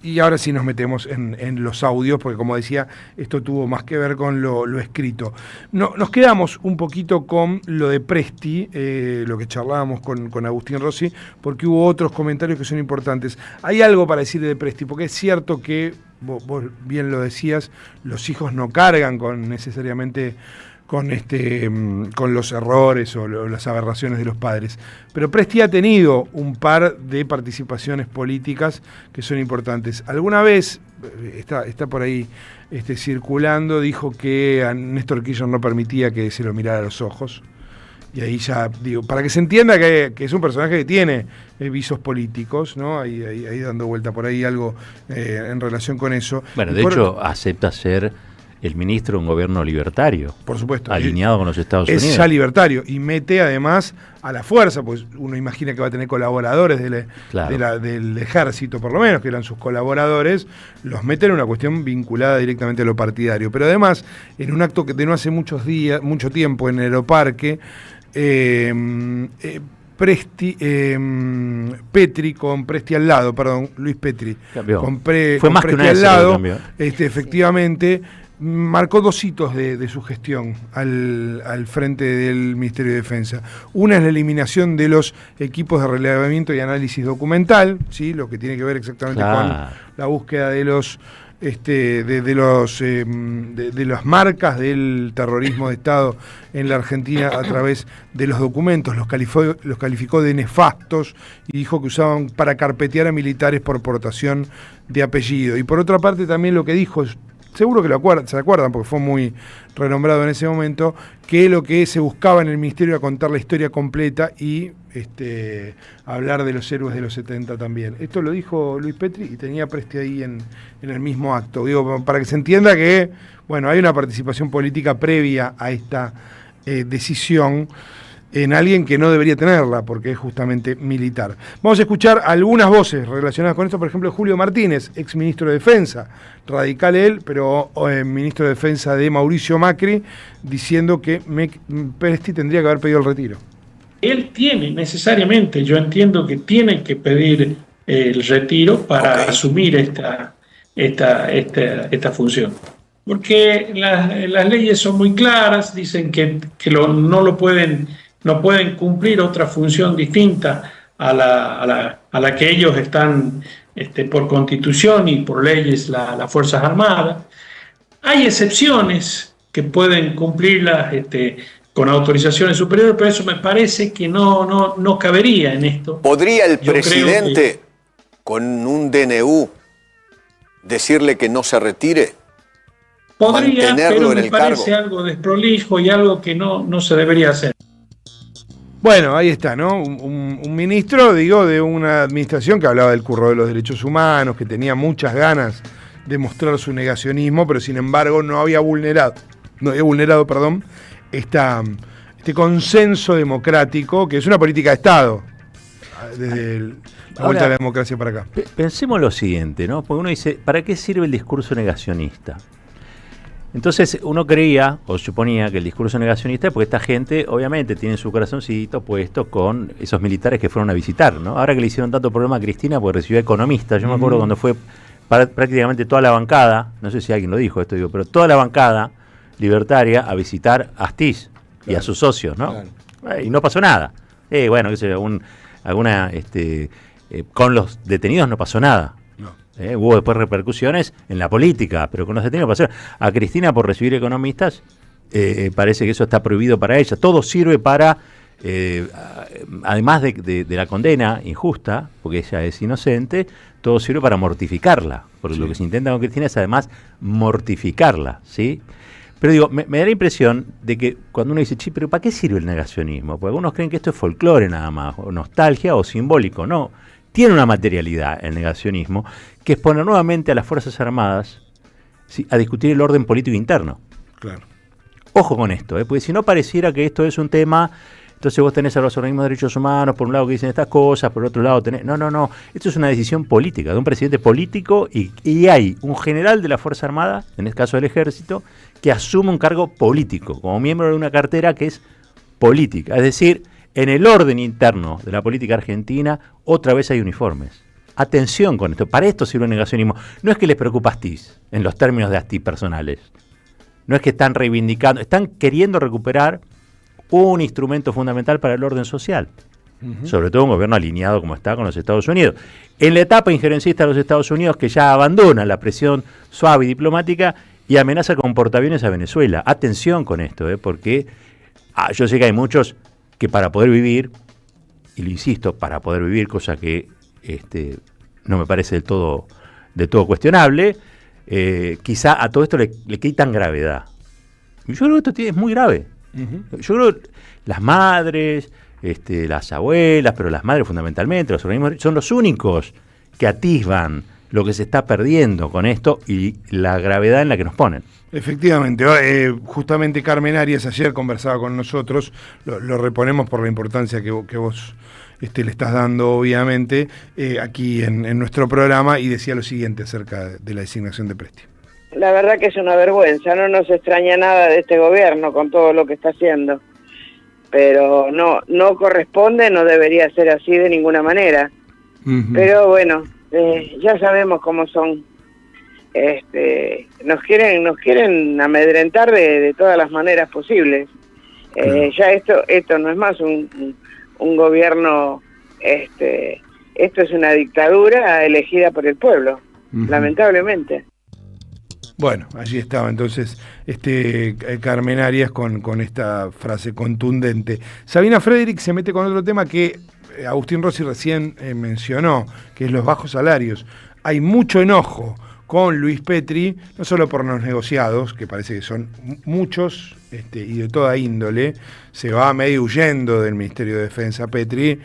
Y ahora sí nos metemos en los audios, porque como decía, esto tuvo más que ver con lo escrito. No, nos quedamos un poquito con lo de Presti, lo que charlábamos con Agustín Rossi, porque hubo otros comentarios que son importantes. Hay algo para decir de Presti, porque es cierto que, vos bien lo decías, los hijos no cargan necesariamente con los errores o las aberraciones de los padres. Pero Presti ha tenido un par de participaciones políticas que son importantes. Alguna vez, está por ahí circulando, dijo que a Néstor Kirchner no permitía que se lo mirara a los ojos. Y ahí ya, digo, para que se entienda que es un personaje que tiene visos políticos, ¿no? Ahí dando vuelta por ahí algo en relación con eso. Bueno, de hecho, acepta ser el ministro de un gobierno libertario. Por supuesto. Alineado con los Estados Unidos. Es ya libertario y mete además a la fuerza, pues uno imagina que va a tener colaboradores del ejército, por lo menos, que eran sus colaboradores, los mete en una cuestión vinculada directamente a lo partidario. Pero además, en un acto que de no hace mucho tiempo en Aeroparque, Petri con Presti al lado, Luis Petri. Cambió. Fue más Presti que una al lado, cambió. Efectivamente, marcó dos hitos de su gestión al frente del Ministerio de Defensa. Una es la eliminación de los equipos de relevamiento y análisis documental, ¿sí? Lo que tiene que ver exactamente con la búsqueda de las marcas del terrorismo de Estado en la Argentina a través de los documentos. Los calificó de nefastos y dijo que usaban para carpetear a militares por portación de apellido. Y por otra parte también lo que dijo, seguro que se acuerdan porque fue muy renombrado en ese momento, que lo que se buscaba en el ministerio era contar la historia completa y hablar de los héroes de los 70 también. Esto lo dijo Luis Petri y tenía Presti ahí en el mismo acto. Digo, para que se entienda que, bueno, hay una participación política previa a esta decisión en alguien que no debería tenerla, porque es justamente militar. Vamos a escuchar algunas voces relacionadas con esto, por ejemplo, Julio Martínez, ex ministro de Defensa, radical él, pero ministro de Defensa de Mauricio Macri, diciendo que Presti tendría que haber pedido el retiro. Él tiene necesariamente, yo entiendo que tiene que pedir el retiro para asumir esta función. Porque las leyes son muy claras, dicen que no pueden cumplir otra función distinta a la que ellos están por constitución y por leyes las Fuerzas Armadas. Hay excepciones que pueden cumplirlas con autorizaciones superiores, pero eso me parece que no cabería en esto. ¿Podría el presidente, con un DNU, decirle que no se retire? Podría, pero me parece cargo. algo desprolijo y algo que no se debería hacer. Bueno, ahí está, ¿no? Un ministro, de una administración que hablaba del curro de los derechos humanos, que tenía muchas ganas de mostrar su negacionismo, pero sin embargo no había vulnerado, este consenso democrático, que es una política de Estado, desde la vuelta de la democracia para acá. Pensemos lo siguiente, ¿no? Porque uno dice, ¿para qué sirve el discurso negacionista? Entonces uno creía o suponía que el discurso negacionista es porque esta gente obviamente tiene su corazoncito puesto con esos militares que fueron a visitar, ¿no? Ahora que le hicieron tanto problema a Cristina porque recibió economistas, yo me acuerdo cuando fue prácticamente toda la bancada, no sé si alguien lo dijo esto, pero toda la bancada libertaria a visitar a Astiz y a sus socios, ¿no? Claro. Y no pasó nada. Bueno, qué sé yo, con los detenidos no pasó nada. Hubo después repercusiones en la política, pero con los detenidos pasó. A Cristina, por recibir economistas, parece que eso está prohibido para ella. Todo sirve para, además de la condena injusta, porque ella es inocente, todo sirve para mortificarla. Porque lo que se intenta con Cristina es además mortificarla, ¿sí? Pero digo, me da la impresión de que cuando uno dice, pero ¿para qué sirve el negacionismo? Porque algunos creen que esto es folclore nada más, o nostalgia o simbólico. No, tiene una materialidad el negacionismo, que es poner nuevamente a las Fuerzas Armadas, ¿sí?, a discutir el orden político interno. Claro. Ojo con esto, porque si no pareciera que esto es un tema, entonces vos tenés a los organismos de derechos humanos, por un lado que dicen estas cosas, por otro lado tenés... No, esto es una decisión política, de un presidente político, y hay un general de la Fuerza Armada, en este caso del Ejército, que asume un cargo político, como miembro de una cartera que es política, es decir, En el orden interno de la política argentina, otra vez hay uniformes. Atención con esto, para esto sirve el negacionismo. No es que les preocupa Astiz, en los términos de Astiz personales. No es que están reivindicando, están queriendo recuperar un instrumento fundamental para el orden social. Sobre todo un gobierno alineado como está con los Estados Unidos. En la etapa injerencista de los Estados Unidos, que ya abandona la presión suave y diplomática y amenaza con portaaviones a Venezuela. Atención con esto, porque yo sé que hay muchos que para poder vivir, y lo insisto, para poder vivir, cosa que no me parece del todo cuestionable, quizá a todo esto le quitan gravedad. Y yo creo que esto es muy grave. Yo creo que las madres, las abuelas, pero las madres fundamentalmente, los organismos, son los únicos que atisban lo que se está perdiendo con esto y la gravedad en la que nos ponen. Efectivamente, justamente Carmen Arias ayer conversaba con nosotros, lo reponemos por la importancia que vos le estás dando, obviamente, aquí en nuestro programa, y decía lo siguiente acerca de la designación de Presti. La verdad que es una vergüenza, no nos extraña nada de este gobierno con todo lo que está haciendo, pero no corresponde, no debería ser así de ninguna manera. Pero bueno, ya sabemos cómo son. Nos quieren amedrentar de todas las maneras posibles. Ya esto no es más un gobierno, esto es una dictadura elegida por el pueblo, lamentablemente. Bueno, allí estaba entonces Carmen Arias con esta frase contundente. Sabina Frederick se mete con otro tema que Agustín Rossi recién mencionó, que es los bajos salarios. Hay mucho enojo con Luis Petri, no solo por los negociados, que parece que son muchos y de toda índole. Se va medio huyendo del Ministerio de Defensa Petri,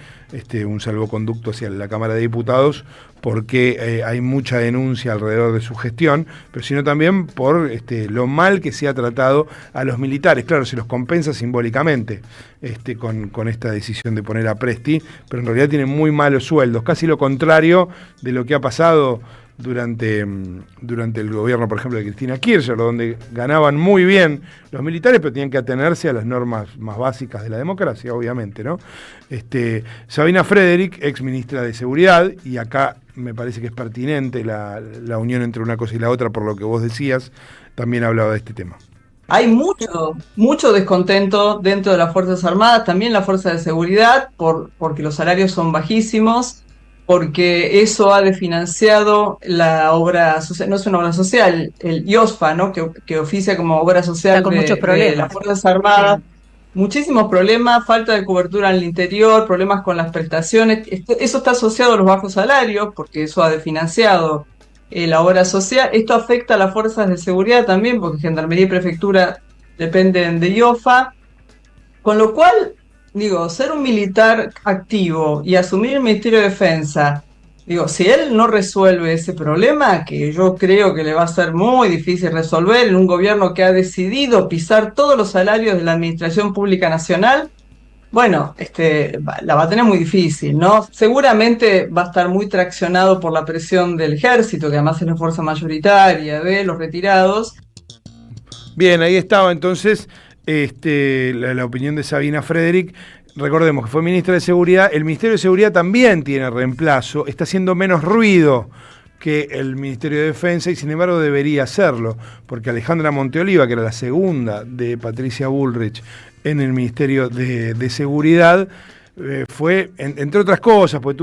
un salvoconducto hacia la Cámara de Diputados, porque hay mucha denuncia alrededor de su gestión, pero sino también por lo mal que se ha tratado a los militares. Claro, se los compensa simbólicamente con esta decisión de poner a Presti, pero en realidad tienen muy malos sueldos, casi lo contrario de lo que ha pasado durante el gobierno, por ejemplo, de Cristina Kirchner, donde ganaban muy bien los militares, pero tenían que atenerse a las normas más básicas de la democracia, obviamente, ¿no? Sabina Frederick, ex ministra de Seguridad, y acá me parece que es pertinente la unión entre una cosa y la otra, por lo que vos decías, también hablaba de este tema. Hay mucho descontento dentro de las Fuerzas Armadas, también la Fuerza de Seguridad, porque los salarios son bajísimos, porque eso ha desfinanciado la obra social, no es una obra social, el IOSFA, ¿no? que oficia como obra social de las Fuerzas Armadas. Muchísimos problemas, falta de cobertura en el interior, problemas con las prestaciones. Eso está asociado a los bajos salarios, porque eso ha desfinanciado la obra social. Esto afecta a las fuerzas de seguridad también, porque Gendarmería y Prefectura dependen de IOFA. Con lo cual, ser un militar activo y asumir el Ministerio de Defensa, si él no resuelve ese problema, que yo creo que le va a ser muy difícil resolver en un gobierno que ha decidido pisar todos los salarios de la Administración Pública Nacional, la va a tener muy difícil, ¿no? Seguramente va a estar muy traccionado por la presión del ejército, que además es la fuerza mayoritaria de los retirados. Bien, ahí estaba entonces la opinión de Sabina Frederick. Recordemos que fue ministra de Seguridad. El Ministerio de Seguridad también tiene reemplazo, está haciendo menos ruido que el Ministerio de Defensa y sin embargo debería hacerlo, porque Alejandra Monteoliva, que era la segunda de Patricia Bullrich en el Ministerio de Seguridad, fue, entre otras cosas, pues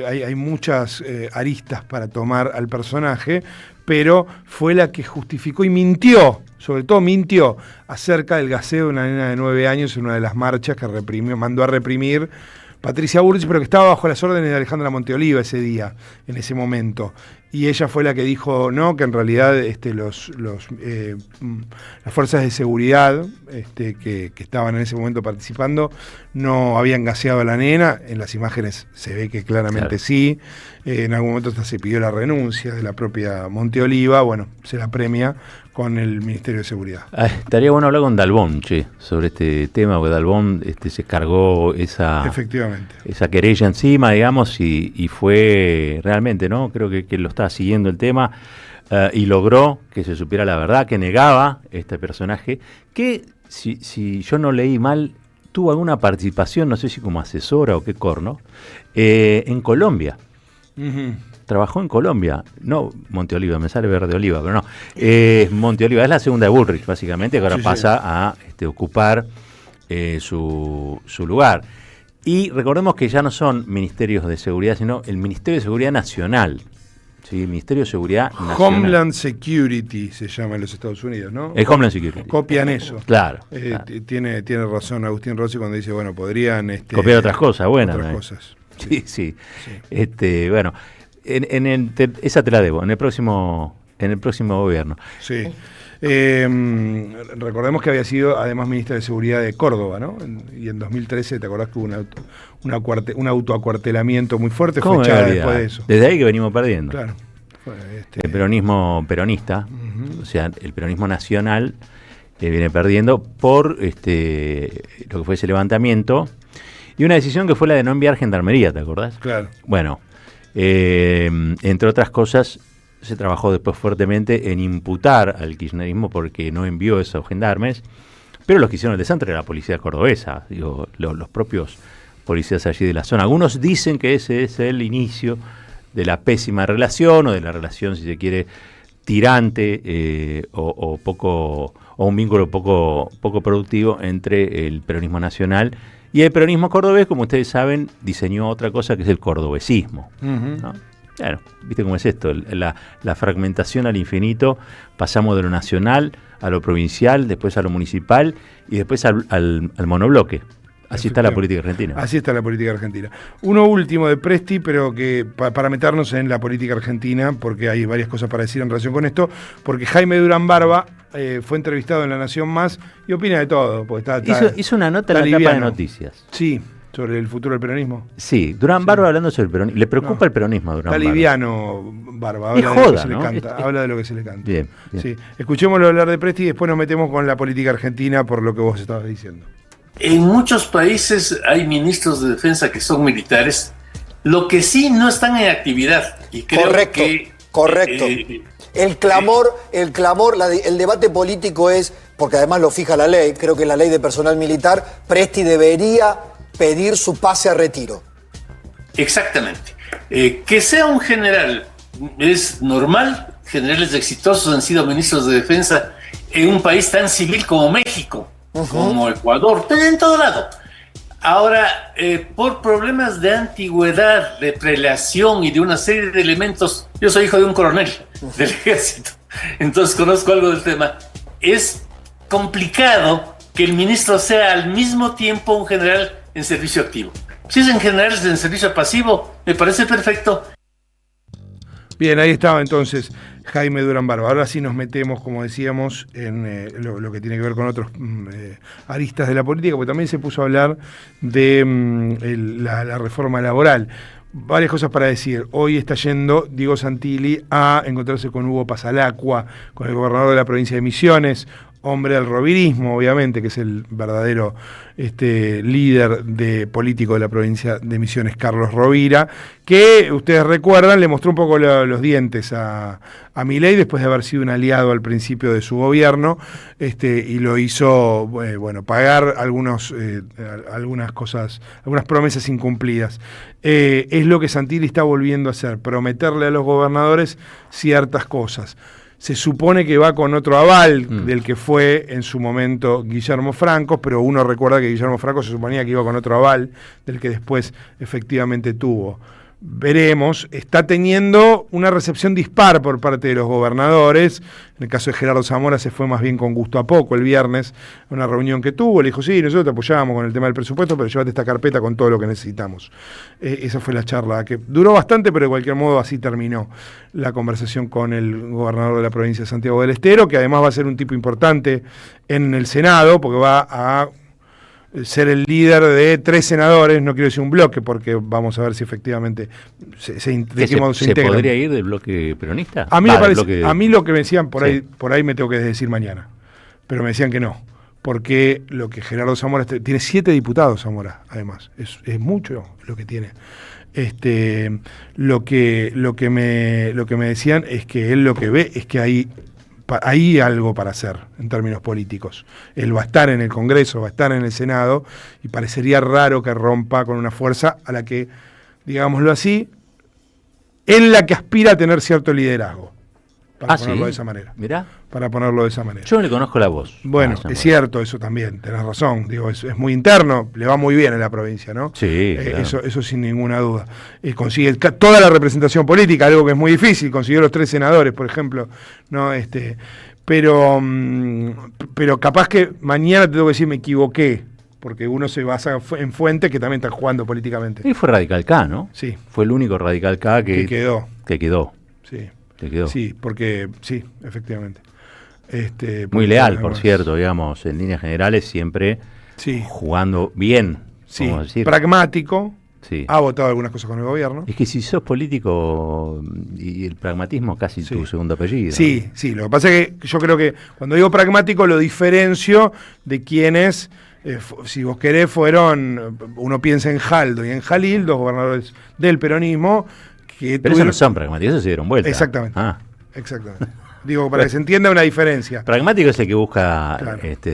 hay muchas aristas para tomar al personaje, pero fue la que justificó y mintió, sobre todo mintió, acerca del gaseo de una nena de 9 años en una de las marchas que mandó a reprimir Patricia Bullrich, pero que estaba bajo las órdenes de Alejandra Monteoliva ese día, en ese momento. Y ella fue la que dijo que en realidad las fuerzas de seguridad que estaban en ese momento participando no habían gaseado a la nena. En las imágenes se ve que claramente sí. En algún momento hasta se pidió la renuncia de la propia Monteoliva. Bueno, se la premia con el Ministerio de Seguridad. Estaría bueno hablar con Dalbón, sobre este tema, porque Dalbón se cargó esa querella encima, digamos, y fue realmente, ¿no? Creo que lo está siguiendo el tema y logró que se supiera la verdad, que negaba este personaje, que si yo no leí mal, tuvo alguna participación, no sé si como asesora o qué corno, en Colombia. Trabajó en Colombia, no Monte Oliva, me sale Verde Oliva, pero no, Monte Oliva es la segunda de Bullrich, básicamente, que ahora pasa a ocupar su lugar. Y recordemos que ya no son ministerios de seguridad, sino el Ministerio de Seguridad Nacional. Sí, Ministerio de Seguridad Nacional. Homeland Security se llama en los Estados Unidos, ¿no? El Homeland Security. Copian eso. Claro. Tiene razón Agustín Rossi cuando dice, bueno, podrían... copiar otras cosas, buenas. Otras cosas. Sí. Bueno, esa te la debo, en el próximo gobierno. Sí. Recordemos que había sido además ministra de Seguridad de Córdoba, ¿no? Y en 2013, ¿te acordás que hubo un autoacuartelamiento muy fuerte? Fue echada después de eso. Desde ahí que venimos perdiendo. Claro. El peronismo peronista, o sea, el peronismo nacional viene perdiendo por lo que fue ese levantamiento y una decisión que fue la de no enviar gendarmería, ¿te acordás? Claro. Bueno, entre otras cosas, se trabajó después fuertemente en imputar al kirchnerismo porque no envió esos gendarmes, pero los que hicieron el desastre era la policía cordobesa, los propios policías allí de la zona. Algunos dicen que ese es el inicio de la pésima relación, o de la relación, si se quiere, tirante o un vínculo poco productivo entre el peronismo nacional y el peronismo cordobés. Como ustedes saben, diseñó otra cosa que es el cordobesismo, ¿no? Claro, ¿viste cómo es esto? La fragmentación al infinito, pasamos de lo nacional a lo provincial, después a lo municipal y después al monobloque. Así está la política argentina. Así está la política argentina. Uno último de Presti, pero que para meternos en la política argentina, porque hay varias cosas para decir en relación con esto, porque Jaime Durán Barba fue entrevistado en La Nación Más y opina de todo. Porque hizo una nota en la tapa de noticias. Sí. ¿Sobre el futuro del peronismo? Sí, Durán Barba hablando sobre el peronismo. ¿Le preocupa el peronismo a Durán Barba? Está liviano Barba, habla de lo que se le canta. Habla de lo que se le canta. Bien. Sí. Escuchémoslo hablar de Presti y después nos metemos con la política argentina por lo que vos estabas diciendo. En muchos países hay ministros de defensa que son militares, lo que sí no están en actividad. Y creo Correcto. El clamor, el debate político es, porque además lo fija la ley, creo que la ley de personal militar, Presti debería pedir su pase a retiro. Exactamente. Que sea un general es normal. Generales exitosos han sido ministros de defensa en un país tan civil como México, como Ecuador, en todo lado. Ahora, por problemas de antigüedad, de prelación y de una serie de elementos, yo soy hijo de un coronel del ejército, entonces conozco algo del tema. Es complicado que el ministro sea al mismo tiempo un general en servicio activo. Si es en generales en servicio pasivo, me parece perfecto. Bien, ahí estaba entonces Jaime Durán Barba. Ahora sí nos metemos, como decíamos, en lo que tiene que ver con otros aristas de la política, porque también se puso a hablar de la reforma laboral. Varias cosas para decir. Hoy está yendo Diego Santilli a encontrarse con Hugo Pasalacqua, con el gobernador de la provincia de Misiones, hombre del rovirismo, obviamente, que es el verdadero líder político de la provincia de Misiones, Carlos Rovira, que ustedes recuerdan, le mostró un poco los dientes a Milei después de haber sido un aliado al principio de su gobierno, y lo hizo, pagar algunas cosas, algunas promesas incumplidas. Es lo que Santilli está volviendo a hacer, prometerle a los gobernadores ciertas cosas. Se supone que va con otro aval del que fue en su momento Guillermo Franco, pero uno recuerda que Guillermo Franco se suponía que iba con otro aval del que después efectivamente tuvo. Veremos, está teniendo una recepción dispar por parte de los gobernadores. En el caso de Gerardo Zamora se fue más bien con gusto a poco el viernes, a una reunión que tuvo, le dijo, sí, nosotros te apoyamos con el tema del presupuesto, pero llévate esta carpeta con todo lo que necesitamos. Esa fue la charla, que duró bastante, pero de cualquier modo así terminó la conversación con el gobernador de la provincia de Santiago del Estero, que además va a ser un tipo importante en el Senado, porque va a ser el líder de 3 senadores, no quiero decir un bloque, porque vamos a ver si efectivamente se integran. ¿Se podría ir del bloque peronista? A mí, a mí lo que me decían, por ahí me tengo que decir mañana, pero me decían que no, porque lo que Gerardo Zamora tiene 7 diputados, Zamora, además, es mucho lo que tiene. Lo que me decían es que él lo que ve es que hay hay algo para hacer en términos políticos. Él va a estar en el Congreso, va a estar en el Senado, y parecería raro que rompa con una fuerza a la que, digámoslo así, en la que aspira a tener cierto liderazgo. Para ponerlo de esa manera. Mirá. Para ponerlo de esa manera. Yo no le conozco la voz. Bueno, es cierto eso también, tenés razón. Digo, es muy interno, le va muy bien en la provincia, ¿no? Sí, claro. Eso sin ninguna duda. Consigue toda la representación política, algo que es muy difícil. Consiguió los 3 senadores, por ejemplo, ¿no? Pero capaz que mañana te tengo que decir me equivoqué, porque uno se basa en fuentes que también están jugando políticamente. Y fue Radical K, ¿no? Sí. Fue el único Radical K que quedó. Que quedó. Sí. Que quedó. Sí, porque sí, efectivamente. Muy leal, por cierto, digamos, en líneas generales siempre jugando bien. Sí, vamos a decir. Pragmático. Sí. Ha votado algunas cosas con el gobierno. Es que si sos político y el pragmatismo casi tu segundo apellido. Sí, sí. Lo que pasa es que yo creo que cuando digo pragmático lo diferencio de quienes, si vos querés, uno piensa en Jaldo y en Jalil, 2 gobernadores del peronismo. Pero esos no son pragmáticos, esos se dieron vuelta. Exactamente. Exactamente. Digo, para que se entienda una diferencia. Pragmático es el que busca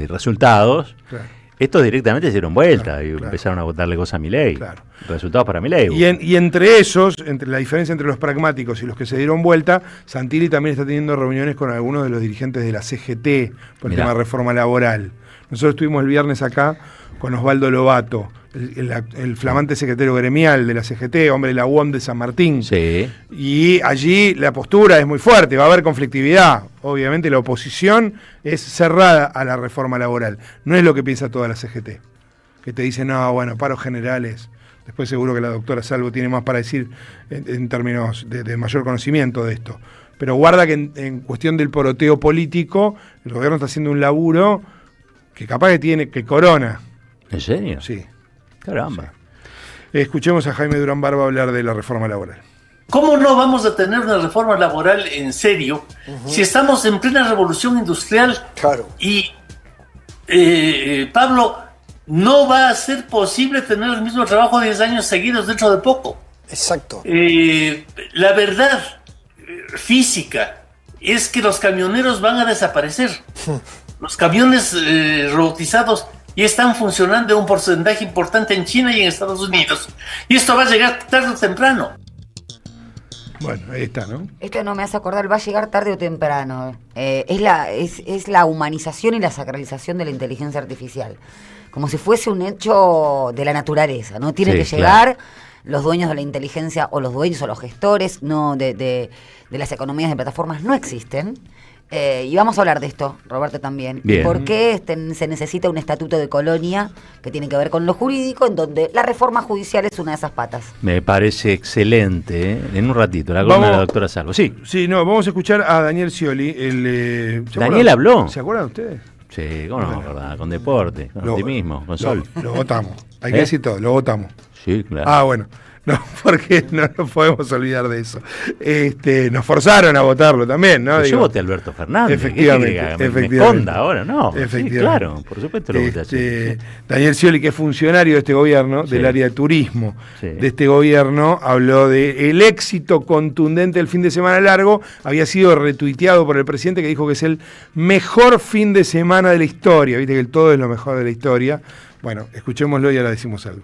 resultados. Claro. Estos directamente se dieron vuelta y empezaron a votarle cosas a Milei. Claro. Resultados para Milei. Y entre esos, la diferencia entre los pragmáticos y los que se dieron vuelta, Santilli también está teniendo reuniones con algunos de los dirigentes de la CGT por el tema de reforma laboral. Nosotros estuvimos el viernes acá con Osvaldo Lobato, el flamante secretario gremial de la CGT, hombre de la UOM de San Martín. Sí. Y allí la postura es muy fuerte, va a haber conflictividad. Obviamente la oposición es cerrada a la reforma laboral. No es lo que piensa toda la CGT, que te dice, no, bueno, paros generales. Después seguro que la doctora Salvo tiene más para decir en términos de mayor conocimiento de esto. Pero guarda que en cuestión del poroteo político, el gobierno está haciendo un laburo que capaz que corona. ¿En serio? Sí. Caramba. Sí. Escuchemos a Jaime Durán Barba hablar de la reforma laboral. ¿Cómo no vamos a tener una reforma laboral en serio si estamos en plena revolución industrial? Claro. Y, Pablo, no va a ser posible tener el mismo trabajo 10 años seguidos dentro de poco. Exacto. La verdad física es que los camioneros van a desaparecer. Los camiones robotizados ya están funcionando en un porcentaje importante en China y en Estados Unidos. Y esto va a llegar tarde o temprano. Bueno, ahí está, ¿no? Esto no me hace acordar, va a llegar tarde o temprano. Es la humanización y la sacralización de la inteligencia artificial. Como si fuese un hecho de la naturaleza, ¿no? Tiene que llegar los dueños de la inteligencia, o los dueños o los gestores de las economías de plataformas no existen. Y vamos a hablar de esto, Roberto, también. Bien. ¿Por qué se necesita un estatuto de colonia que tiene que ver con lo jurídico, en donde la reforma judicial es una de esas patas? Me parece excelente, ¿eh? En un ratito, la columna de la doctora Salvo. Sí. Sí, no, vamos a escuchar a Daniel Scioli. ¿Daniel habló? ¿Se acuerdan ustedes? Sí, ¿cómo no me acordaba? Con deporte, con optimismo, con sol. Lo votamos. Hay que decir todo, lo votamos. Sí, claro. Ah, bueno. No, porque no nos podemos olvidar de eso. Nos forzaron a votarlo también, ¿no? Yo voté a Alberto Fernández. Efectivamente. ¿Me esconda ahora? No. Efectivamente. Sí, claro, por supuesto lo voté así. Daniel Scioli, que es funcionario de este gobierno, del área de turismo de este gobierno, habló de el éxito contundente del fin de semana largo. Había sido retuiteado por el presidente, que dijo que es el mejor fin de semana de la historia. Viste que todo es lo mejor de la historia. Bueno, escuchémoslo y ahora decimos algo.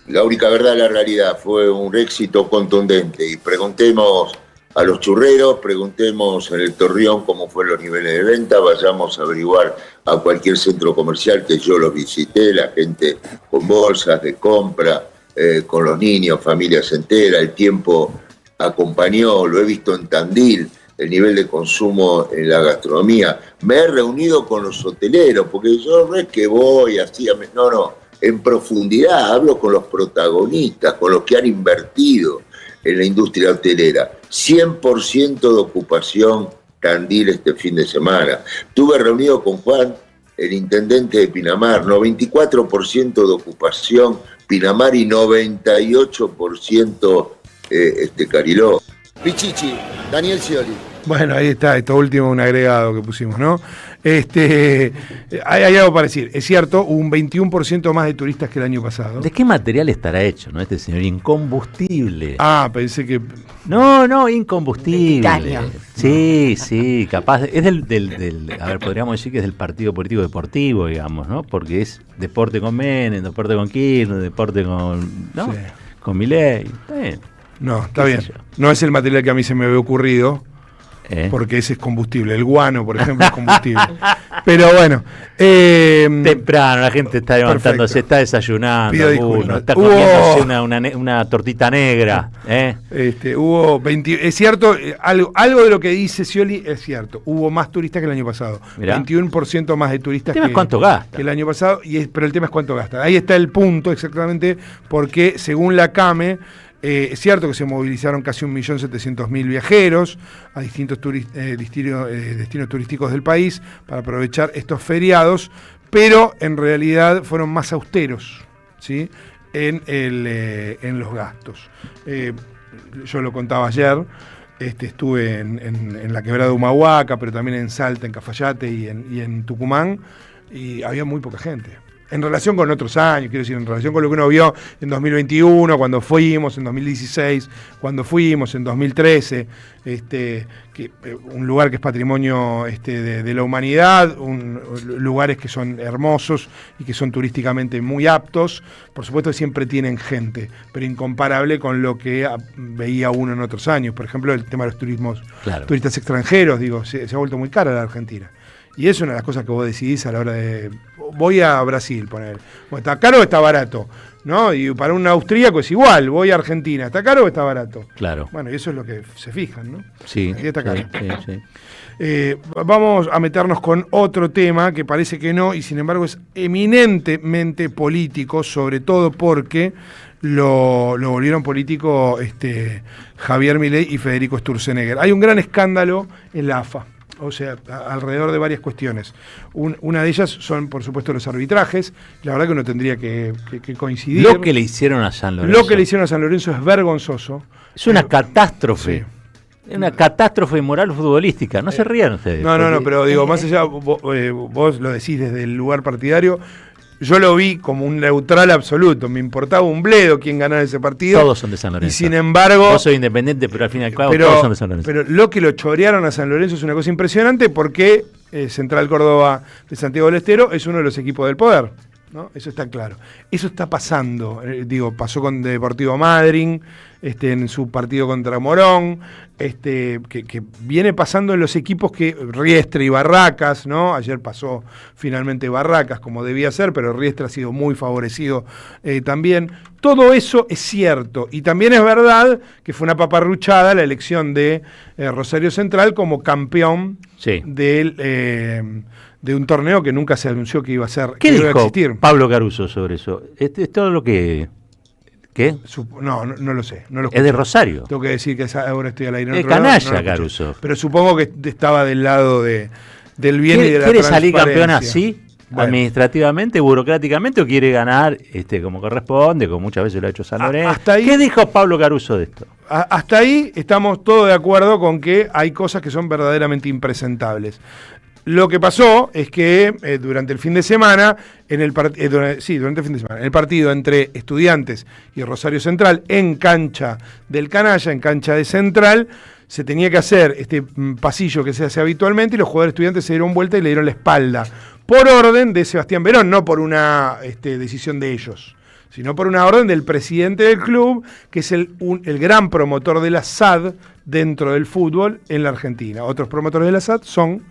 La única verdad, la realidad, fue un éxito contundente. Y preguntemos a los churreros, preguntemos en el Torreón cómo fueron los niveles de venta, vayamos a averiguar a cualquier centro comercial que yo los visité, la gente con bolsas de compra, con los niños, familias enteras, el tiempo acompañó, lo he visto en Tandil, el nivel de consumo en la gastronomía. Me he reunido con los hoteleros, porque yo no es que voy así, no. En profundidad, hablo con los protagonistas, con los que han invertido en la industria hotelera. 100% de ocupación Tandil este fin de semana. Estuve reunido con Juan, el intendente de Pinamar, 94% de ocupación Pinamar y 98% Cariló. Pichichi, Daniel Scioli. Bueno, ahí está, esto último un agregado que pusimos, ¿no? Hay algo para decir. Es cierto, hubo un 21% más de turistas que el año pasado. ¿De qué material estará hecho, no? Este señor, incombustible. Ah, pensé que... No, incombustible. Italia. Sí, capaz. Es a ver, podríamos decir que es del partido político deportivo, digamos, ¿no? Porque es deporte con Menem, deporte con Kirchner, deporte con... ¿no? Sí. Con Milei. No, está bien. No es el material que a mí se me había ocurrido. Porque ese es combustible. El guano, por ejemplo, es combustible. Pero bueno. Temprano, la gente está levantándose, perfecto. está desayunando, Pido disculpas. está comiéndose una tortita negra. Hubo es cierto, algo de lo que dice Scioli es cierto. Hubo más turistas que el año pasado. Mirá. 21% más de turistas El tema es cuánto gasta. que el año pasado. Pero el tema es cuánto gasta. Ahí está el punto exactamente, porque según la CAME, es cierto que se movilizaron casi 1.700.000 viajeros a distintos destinos turísticos del país para aprovechar estos feriados, pero en realidad fueron más austeros, ¿sí? en los gastos. Yo lo contaba ayer, estuve en la quebrada de Humahuaca, pero también en Salta, en Cafayate y en Tucumán, y había muy poca gente. En relación con otros años, quiero decir, en relación con lo que uno vio en 2021, cuando fuimos, en 2016, cuando fuimos, en 2013, un lugar que es patrimonio de la humanidad, lugares que son hermosos y que son turísticamente muy aptos, por supuesto que siempre tienen gente, pero incomparable con lo que veía uno en otros años. Por ejemplo, el tema de los turistas extranjeros, se ha vuelto muy cara la Argentina. Y es una de las cosas que vos decidís a la hora de... Voy a Brasil, poner. Bueno, ¿está caro o está barato? ¿No? Y para un austríaco es igual. Voy a Argentina. ¿Está caro o está barato? Claro. Bueno, y eso es lo que se fijan, ¿no? Sí. Aquí está caro. Sí. Vamos a meternos con otro tema que parece que no, y sin embargo es eminentemente político, sobre todo porque lo volvieron político Javier Milei y Federico Sturzenegger. Hay un gran escándalo en la AFA. O sea, alrededor de varias cuestiones. Una de ellas son, por supuesto, los arbitrajes. La verdad que uno tendría que coincidir. Lo que le hicieron a San Lorenzo. Lo que le hicieron a San Lorenzo es vergonzoso. Es una catástrofe. Sí. Una catástrofe moral futbolística. No se rían ustedes. No, pero digo, más allá, vos lo decís desde el lugar partidario. Yo lo vi como un neutral absoluto. Me importaba un bledo quién ganara ese partido. Todos son de San Lorenzo. Y sin embargo... Vos sos independiente, pero al fin y al cabo todos son de San Lorenzo. Pero lo que lo chorearon a San Lorenzo es una cosa impresionante porque Central Córdoba de Santiago del Estero es uno de los equipos del poder, ¿no? Eso está claro. Eso está pasando. Pasó con Deportivo Madryn, en su partido contra Morón, que viene pasando en los equipos que Riestra y Barracas, ¿no? Ayer pasó finalmente Barracas como debía ser, pero Riestra ha sido muy favorecido también. Todo eso es cierto, y también es verdad que fue una paparruchada la elección de Rosario Central como campeón de un torneo que nunca se anunció que iba a ser. ¿Qué que dijo iba a existir. Pablo Caruso sobre eso? Es todo lo que... ¿Qué? No lo sé. No lo es de Rosario. Tengo que decir que ahora estoy al aire. Es canalla, Caruso. Pero supongo que estaba del lado del bien y de la ¿Quiere transparencia. salir campeón así? Bueno. Administrativamente, burocráticamente, o quiere ganar como corresponde, como muchas veces lo ha hecho San Lorenzo. Hasta ahí, ¿qué dijo Pablo Caruso de esto? Hasta ahí estamos todos de acuerdo con que hay cosas que son verdaderamente impresentables. Lo que pasó es que durante el fin de semana, en el partido entre Estudiantes y Rosario Central, en cancha del Canalla, en cancha de Central, se tenía que hacer este pasillo que se hace habitualmente y los jugadores Estudiantes se dieron vuelta y le dieron la espalda. Por orden de Sebastián Verón, no por una decisión de ellos, sino por una orden del presidente del club, que es el gran promotor de la SAD dentro del fútbol en la Argentina. Otros promotores de la SAD son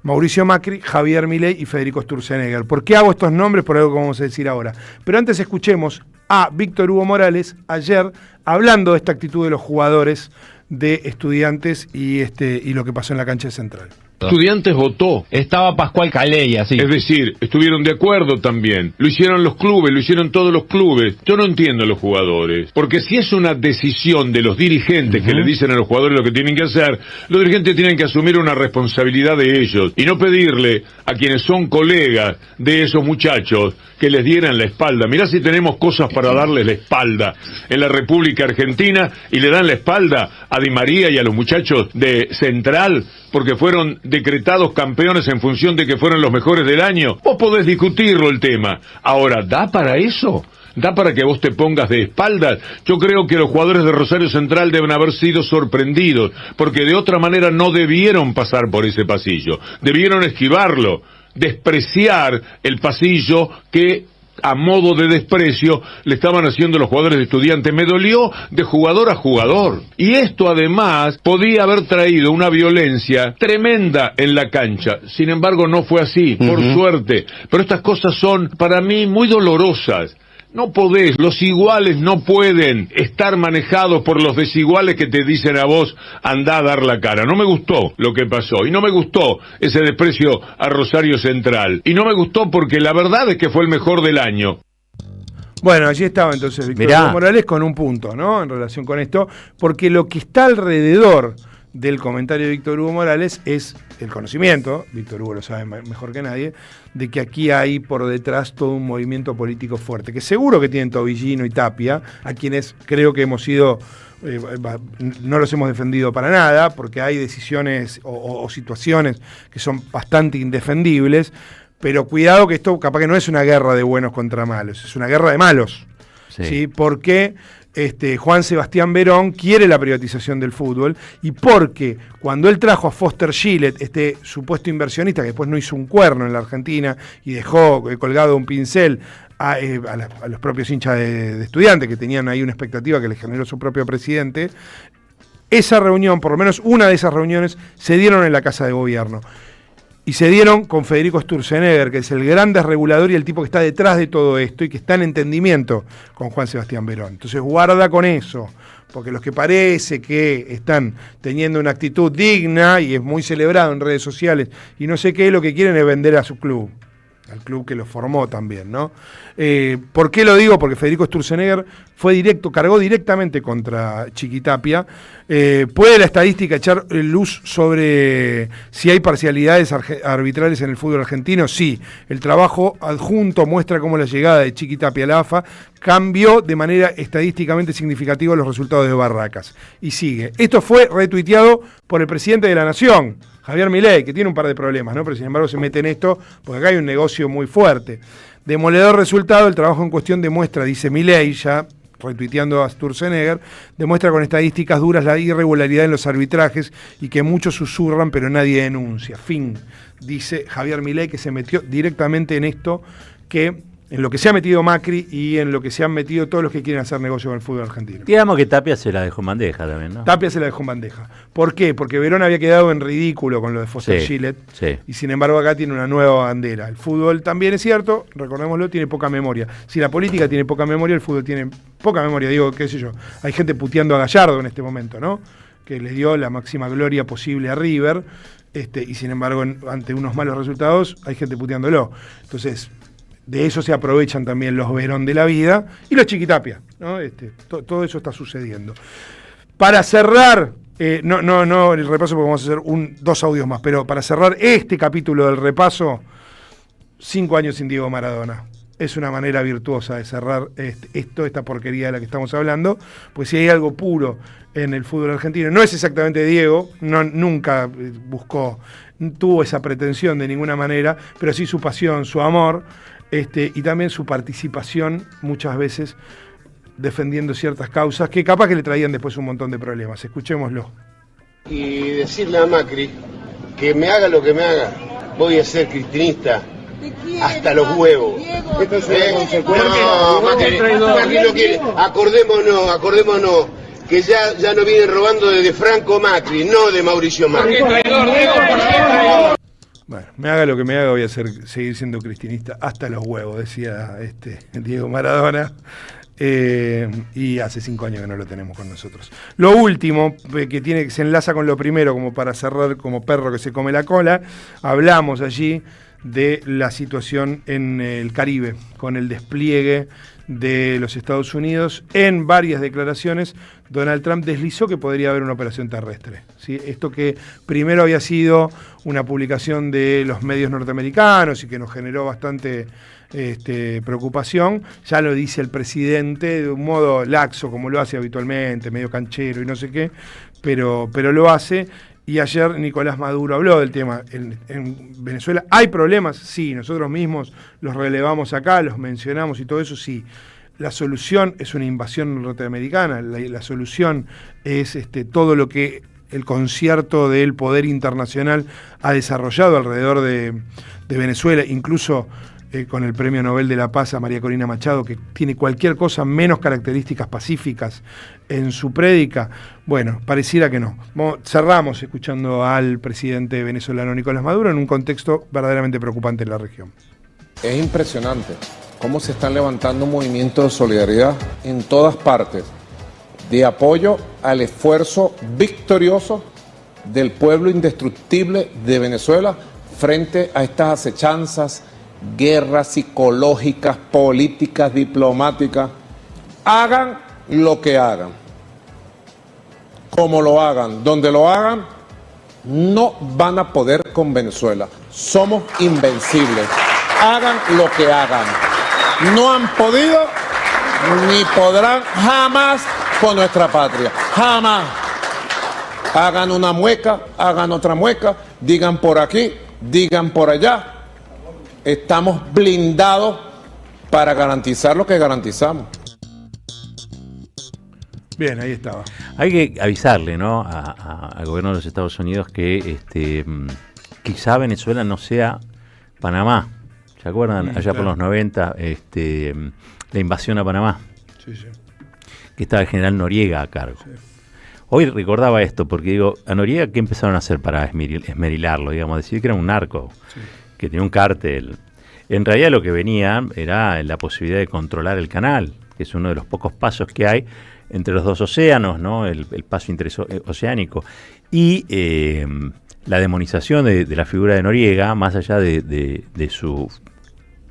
Mauricio Macri, Javier Milei y Federico Sturzenegger. ¿Por qué hago estos nombres? Por algo que vamos a decir ahora. Pero antes escuchemos a Víctor Hugo Morales ayer hablando de esta actitud de los jugadores de Estudiantes y lo que pasó en la cancha de Central. Estudiantes votó, estaba Pascual Calella, sí. Es decir, estuvieron de acuerdo también. Lo hicieron los clubes, lo hicieron todos los clubes. Yo no entiendo a los jugadores, porque si es una decisión de los dirigentes que le dicen a los jugadores lo que tienen que hacer, los dirigentes tienen que asumir una responsabilidad de ellos y no pedirle a quienes son colegas de esos muchachos que les dieran la espalda. Mirá si tenemos cosas para darles la espalda en la República Argentina y le dan la espalda a Di María y a los muchachos de Central porque fueron decretados campeones en función de que fueron los mejores del año, vos podés discutirlo el tema. Ahora, ¿da para eso? ¿Da para que vos te pongas de espaldas? Yo creo que los jugadores de Rosario Central deben haber sido sorprendidos, porque de otra manera no debieron pasar por ese pasillo, debieron esquivarlo, despreciar el pasillo que a modo de desprecio le estaban haciendo los jugadores de Estudiantes. Me dolió de jugador a jugador. Y esto además podía haber traído una violencia tremenda en la cancha. Sin embargo, no fue así, por suerte. Pero estas cosas son para mí muy dolorosas. No podés, los iguales no pueden estar manejados por los desiguales que te dicen a vos, andá a dar la cara. No me gustó lo que pasó, y no me gustó ese desprecio a Rosario Central, y no me gustó porque la verdad es que fue el mejor del año. Bueno, allí estaba entonces Víctor Hugo Morales con un punto, ¿no? En relación con esto, porque lo que está alrededor del comentario de Víctor Hugo Morales es el conocimiento, Víctor Hugo lo sabe mejor que nadie, de que aquí hay por detrás todo un movimiento político fuerte, que seguro que tienen Tobillino y Tapia, a quienes creo que hemos sido, no los hemos defendido para nada, porque hay decisiones o situaciones que son bastante indefendibles, pero cuidado que esto capaz que no es una guerra de buenos contra malos, es una guerra de malos, ¿sí? Porque Juan Sebastián Verón quiere la privatización del fútbol, y porque cuando él trajo a Foster Gillett, este supuesto inversionista que después no hizo un cuerno en la Argentina y dejó colgado un pincel a los propios hinchas de Estudiantes, que tenían ahí una expectativa que le generó su propio presidente, esa reunión, por lo menos una de esas reuniones, se dieron en la Casa de Gobierno. Y se dieron con Federico Sturzenegger, que es el gran desregulador y el tipo que está detrás de todo esto y que está en entendimiento con Juan Sebastián Verón. Entonces guarda con eso, porque los que parece que están teniendo una actitud digna y es muy celebrado en redes sociales y no sé qué, lo que quieren es vender a su club, al club que lo formó también, ¿no? ¿Por qué lo digo? Porque Federico Sturzenegger cargó directamente contra Chiquitapia. ¿Puede la estadística echar luz sobre si hay parcialidades arbitrales en el fútbol argentino? Sí. El trabajo adjunto muestra cómo la llegada de Chiquitapia a la AFA cambió de manera estadísticamente significativa los resultados de Barracas. Y sigue. Esto fue retuiteado por el presidente de la Nación, Javier Milei, que tiene un par de problemas, ¿no? Pero sin embargo se mete en esto porque acá hay un negocio muy fuerte. Demoledor resultado, el trabajo en cuestión demuestra, dice Milei, ya retuiteando a Sturzenegger, demuestra con estadísticas duras la irregularidad en los arbitrajes y que muchos susurran pero nadie denuncia. Fin, dice Javier Milei, que se metió directamente en esto, en lo que se ha metido Macri y en lo que se han metido todos los que quieren hacer negocio con el fútbol argentino. Digamos que Tapia se la dejó en bandeja también, ¿no? Tapia se la dejó en bandeja. ¿Por qué? Porque Verón había quedado en ridículo con lo de Foster Gillett, y sin embargo acá tiene una nueva bandera. El fútbol también es cierto, recordémoslo, tiene poca memoria. Si la política tiene poca memoria, el fútbol tiene poca memoria. Digo, qué sé yo, hay gente puteando a Gallardo en este momento, ¿no? Que le dio la máxima gloria posible a River, y sin embargo ante unos malos resultados hay gente puteándolo. Entonces, de eso se aprovechan también los Verón de la vida y los Chiquitapia, ¿no? Todo eso está sucediendo. Para cerrar, no el repaso porque vamos a hacer 2 audios más, pero para cerrar este capítulo del repaso, 5 años sin Diego Maradona. Es una manera virtuosa de cerrar esta porquería de la que estamos hablando, pues si hay algo puro en el fútbol argentino, no es exactamente Diego, nunca tuvo esa pretensión de ninguna manera, pero sí su pasión, su amor, y también su participación muchas veces defendiendo ciertas causas que capaz que le traían después un montón de problemas. Escuchémoslo. Y decirle a Macri que me haga lo que me haga, voy a ser cristinista hasta los huevos. No, Macri no quiere. Acordémonos que ya no vienen robando de Franco Macri, no de Mauricio Macri. Bueno, me haga lo que me haga, voy a seguir siendo cristinista hasta los huevos, decía Diego Maradona. Y hace 5 años que no lo tenemos con nosotros. Lo último, que se enlaza con lo primero, como para cerrar como perro que se come la cola, hablamos allí de la situación en el Caribe, con el despliegue de los Estados Unidos. En varias declaraciones, Donald Trump deslizó que podría haber una operación terrestre, ¿sí? Esto que primero había sido una publicación de los medios norteamericanos y que nos generó bastante preocupación, ya lo dice el presidente de un modo laxo, como lo hace habitualmente, medio canchero y no sé qué, pero lo hace, Y ayer Nicolás Maduro habló del tema. En Venezuela hay problemas, sí, nosotros mismos los relevamos acá, los mencionamos y todo eso, sí. La solución es una invasión norteamericana, la solución es todo lo que el concierto del poder internacional ha desarrollado alrededor de Venezuela, incluso con el Premio Nobel de la Paz a María Corina Machado, que tiene cualquier cosa menos características pacíficas en su prédica. Bueno, pareciera que no. Cerramos escuchando al presidente venezolano Nicolás Maduro en un contexto verdaderamente preocupante en la región. Es impresionante cómo se están levantando movimientos de solidaridad en todas partes, de apoyo al esfuerzo victorioso del pueblo indestructible de Venezuela frente a estas acechanzas, guerras psicológicas, políticas, diplomáticas. Hagan lo que hagan, como lo hagan, donde lo hagan, no van a poder con Venezuela. Somos invencibles. Hagan lo que hagan. No han podido ni podrán jamás con nuestra patria. Jamás. Hagan una mueca, hagan otra mueca, digan por aquí, digan por allá. Estamos blindados para garantizar lo que garantizamos. Bien, ahí estaba. Hay que avisarle, ¿no?, al gobierno de los Estados Unidos que quizá Venezuela no sea Panamá. ¿Se acuerdan? Allá claro. Por los 90, la invasión a Panamá. Sí, sí. Que estaba el general Noriega a cargo. Sí. Hoy recordaba esto, porque digo, a Noriega, ¿qué empezaron a hacer para esmerilarlo? Digamos, decir que era un narco. Sí. Que tenía un cártel. En realidad lo que venía era la posibilidad de controlar el canal, que es uno de los pocos pasos que hay entre los dos océanos, ¿no? El paso interoceánico. Y la demonización de la figura de Noriega, más allá de su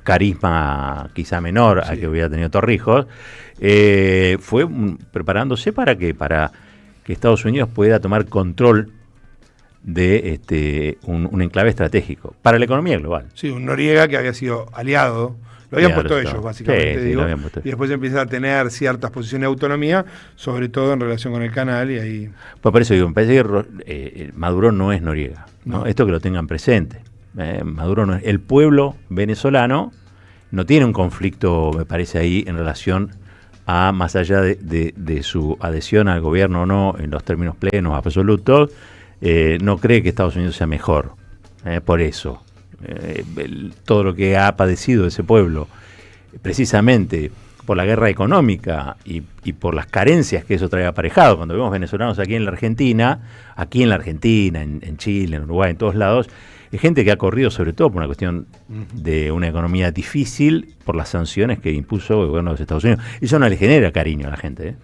carisma quizá menor sí. al que hubiera tenido Torrijos, fue preparándose para que Estados Unidos pueda tomar control de un enclave estratégico para la economía global. Sí, un Noriega que había sido aliado, lo habían puesto ellos básicamente, sí, digo, y después empieza a tener ciertas posiciones de autonomía, sobre todo en relación con el canal y ahí... Pues por eso digo, me parece que Maduro no es Noriega, ¿no? Esto que lo tengan presente. Maduro no es... El pueblo venezolano no tiene un conflicto, me parece, ahí en relación a, más allá de su adhesión al gobierno o no, en los términos plenos, absolutos, no cree que Estados Unidos sea mejor, por eso. Todo lo que ha padecido ese pueblo, precisamente por la guerra económica y por las carencias que eso trae aparejado. Cuando vemos venezolanos aquí en la Argentina, en Chile, en Uruguay, en todos lados, hay gente que ha corrido sobre todo por una cuestión de una economía difícil, por las sanciones que impuso el gobierno de los Estados Unidos. Eso no le genera cariño a la gente, ¿eh?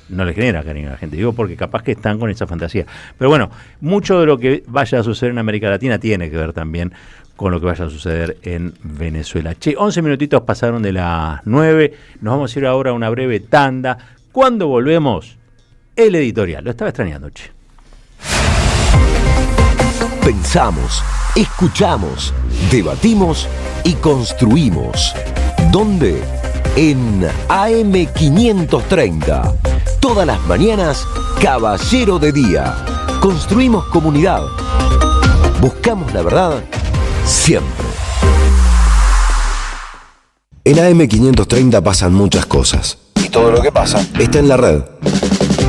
No le genera cariño a la gente, digo, porque capaz que están con esa fantasía. Pero bueno, mucho de lo que vaya a suceder en América Latina tiene que ver también con lo que vaya a suceder en Venezuela. 11 minutitos pasaron de las 9, nos vamos a ir ahora a una breve tanda. Cuando volvemos, el editorial. Lo estaba extrañando, che. Pensamos, escuchamos, debatimos y construimos. ¿Dónde? En AM530. Todas las mañanas, Caballero de Día. Construimos comunidad. Buscamos la verdad siempre. En AM530 pasan muchas cosas. Y todo lo que pasa está en la red.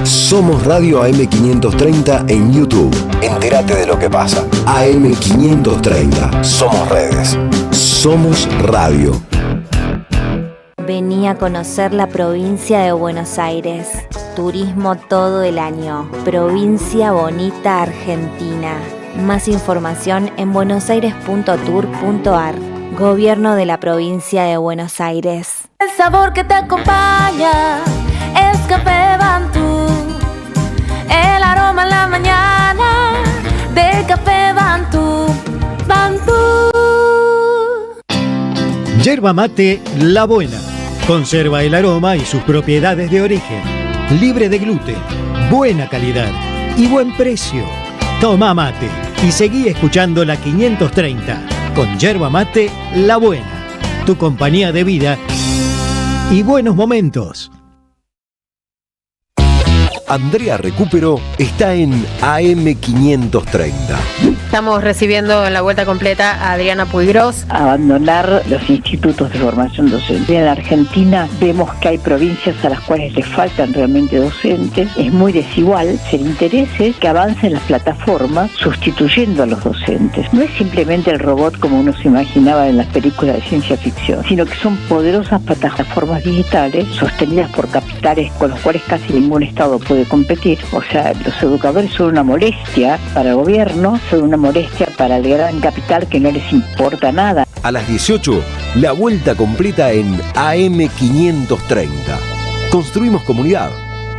Somos Radio AM530 en YouTube. Entérate de lo que pasa. AM530. Somos redes. Somos radio. Vení a conocer la provincia de Buenos Aires. Turismo todo el año. Provincia bonita Argentina. Más información en buenosaires.tour.ar. Gobierno de la provincia de Buenos Aires. El sabor que te acompaña es Café Bantú. El aroma en la mañana del Café Bantú. Bantú. Yerba mate La Buena. Conserva el aroma y sus propiedades de origen. Libre de gluten, buena calidad y buen precio. Toma mate y seguí escuchando la 530 con Yerba Mate La Buena. Tu compañía de vida y buenos momentos. Andrea Recupero está en AM530. Estamos recibiendo en la vuelta completa a Adriana Puigros. Abandonar los institutos de formación docente. En la Argentina vemos que hay provincias a las cuales les faltan realmente docentes. Es muy desigual. El interés es que avancen las plataformas sustituyendo a los docentes. No es simplemente el robot como uno se imaginaba en las películas de ciencia ficción, sino que son poderosas plataformas digitales sostenidas por capitales con los cuales casi ningún Estado puede competir. O sea, los educadores son una molestia para el gobierno, son una molestia para el gran capital que no les importa nada. A las 18, la vuelta completa en AM530. Construimos comunidad.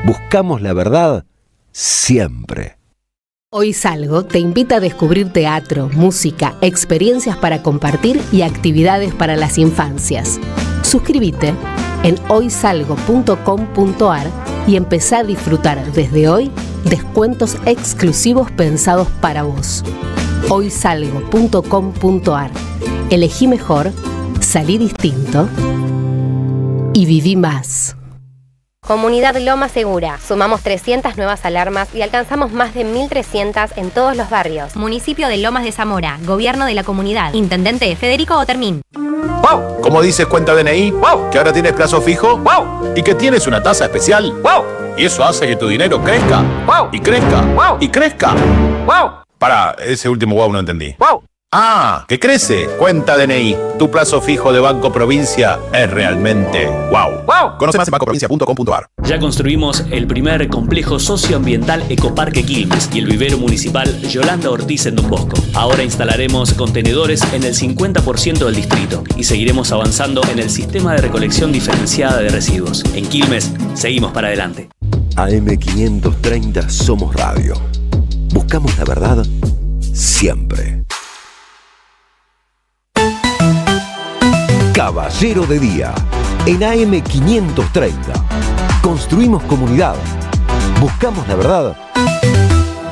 Buscamos la verdad siempre. Hoy Salgo te invita a descubrir teatro, música, experiencias para compartir y actividades para las infancias. Suscríbete en hoysalgo.com.ar y empezá a disfrutar desde hoy descuentos exclusivos pensados para vos. hoysalgo.com.ar. Elegí mejor, salí distinto y viví más. Comunidad Loma Segura. Sumamos 300 nuevas alarmas y alcanzamos más de 1.300 en todos los barrios. Municipio de Lomas de Zamora. Gobierno de la comunidad. Intendente Federico Otermín. ¡Wow! ¿Cómo dices cuenta DNI? ¡Wow! ¿Que ahora tienes plazo fijo? ¡Wow! ¿Y que tienes una tasa especial? ¡Wow! Y eso hace que tu dinero crezca. ¡Wow! Y crezca. ¡Wow! Y crezca. ¡Wow! Pará, ese último wow no entendí. ¡Wow! ¡Ah! ¡Que crece! Cuenta DNI. Tu plazo fijo de Banco Provincia es realmente wow. ¡Wow! Conoce más en bancoprovincia.com.ar. Ya construimos el primer complejo socioambiental Ecoparque Quilmes y el vivero municipal Yolanda Ortiz en Don Bosco. Ahora instalaremos contenedores en el 50% del distrito y seguiremos avanzando en el sistema de recolección diferenciada de residuos. En Quilmes, seguimos para adelante. AM530 Somos Radio. Buscamos la verdad siempre. Caballero de Día, en AM530. Construimos comunidad. Buscamos la verdad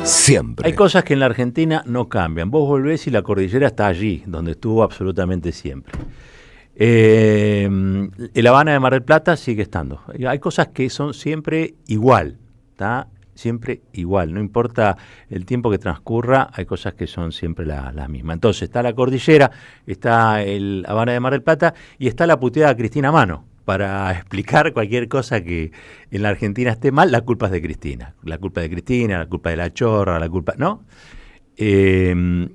siempre. Hay cosas que en la Argentina no cambian. Vos volvés y la cordillera está allí, donde estuvo absolutamente siempre. La Habana de Mar del Plata sigue estando. Hay cosas que son siempre igual, ¿tá? Siempre igual, no importa el tiempo que transcurra, hay cosas que son siempre las mismas. Entonces está la cordillera, está el Habana de Mar del Plata y está la puteada Cristina Mano. Para explicar cualquier cosa que en la Argentina esté mal, la culpa es de Cristina. La culpa de Cristina, la culpa de la chorra, la culpa... ¿no? Vi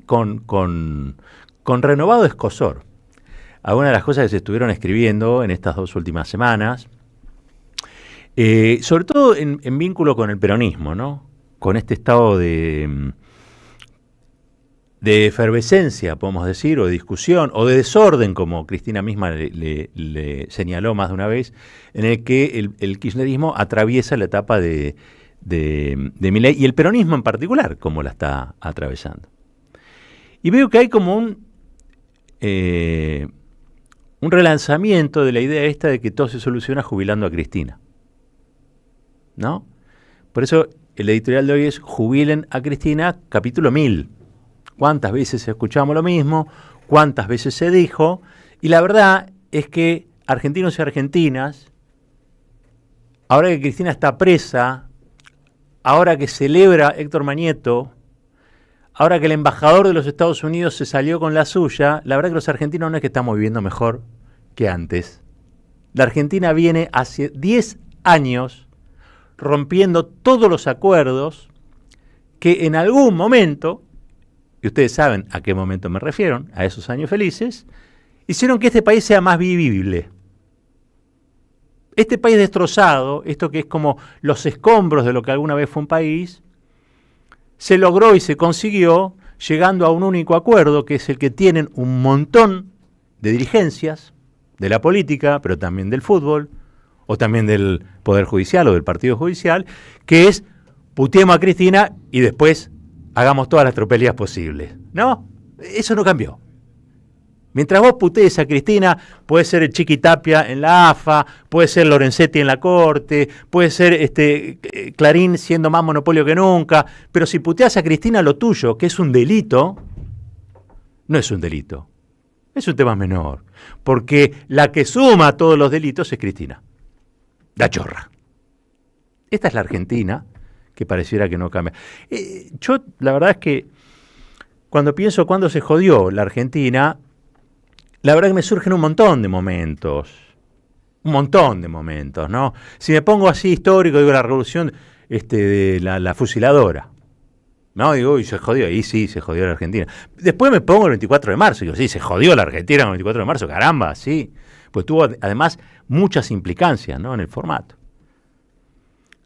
con renovado escozor algunas de las cosas que se estuvieron escribiendo en estas 2 últimas semanas. Sobre todo en vínculo con el peronismo, ¿no? Con este estado de efervescencia, podemos decir, o de discusión, o de desorden, como Cristina misma le señaló más de una vez, en el que el kirchnerismo atraviesa la etapa de Milei, y el peronismo en particular, como la está atravesando. Y veo que hay como un relanzamiento de la idea esta de que todo se soluciona jubilando a Cristina, ¿no? Por eso el editorial de hoy es Jubilen a Cristina, capítulo 1000. ¿Cuántas veces escuchamos lo mismo? ¿Cuántas veces se dijo? Y la verdad es que argentinos y argentinas, ahora que Cristina está presa, ahora que celebra Héctor Mañeto, ahora que el embajador de los Estados Unidos se salió con la suya, la verdad que los argentinos no es que estamos viviendo mejor que antes. La Argentina viene hace 10 años rompiendo todos los acuerdos que en algún momento, y ustedes saben a qué momento me refiero, a esos años felices, hicieron que este país sea más vivible. Este país destrozado, esto que es como los escombros de lo que alguna vez fue un país, se logró y se consiguió llegando a un único acuerdo, que es el que tienen un montón de dirigencias de la política, pero también del fútbol, o también del Poder Judicial o del Partido Judicial, que es puteemos a Cristina y después hagamos todas las tropelías posibles. No, eso no cambió. Mientras vos putees a Cristina, puede ser el Chiqui Tapia en la AFA, puede ser Lorenzetti en la Corte, puede ser Clarín siendo más monopolio que nunca, pero si puteas a Cristina, lo tuyo, que es un delito, no es un delito, es un tema menor, porque la que suma todos los delitos es Cristina, la chorra. Esta es la Argentina, que pareciera que no cambia. Yo, la verdad es que, cuando pienso cuándo se jodió la Argentina, la verdad que me surgen un montón de momentos, ¿no? Si me pongo así histórico, digo la revolución de la fusiladora, ¿no? Digo, y se jodió, y sí, se jodió la Argentina. Después me pongo el 24 de marzo, y digo, sí, se jodió la Argentina el 24 de marzo, caramba, sí. Pues tuvo además muchas implicancias, ¿no? En el formato.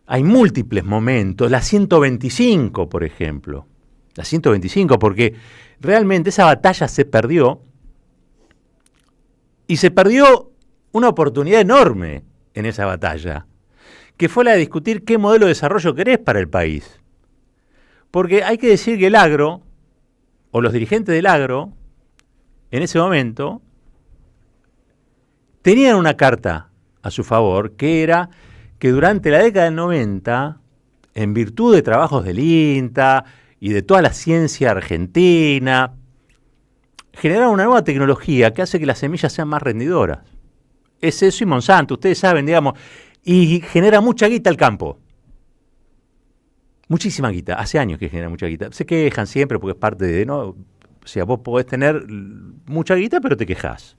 Hay múltiples momentos, la 125, por ejemplo. La 125, porque realmente esa batalla se perdió, y se perdió una oportunidad enorme en esa batalla, que fue la de discutir qué modelo de desarrollo querés para el país. Porque hay que decir que el agro, o los dirigentes del agro, en ese momento, tenían una carta a su favor, que era que durante la década del 90, en virtud de trabajos del INTA y de toda la ciencia argentina, generaron una nueva tecnología que hace que las semillas sean más rendidoras. Es eso y Monsanto, ustedes saben, digamos, y genera mucha guita al campo. Muchísima guita, hace años que genera mucha guita. Se quejan siempre porque es parte de, ¿no? O sea, vos podés tener mucha guita, pero te quejás.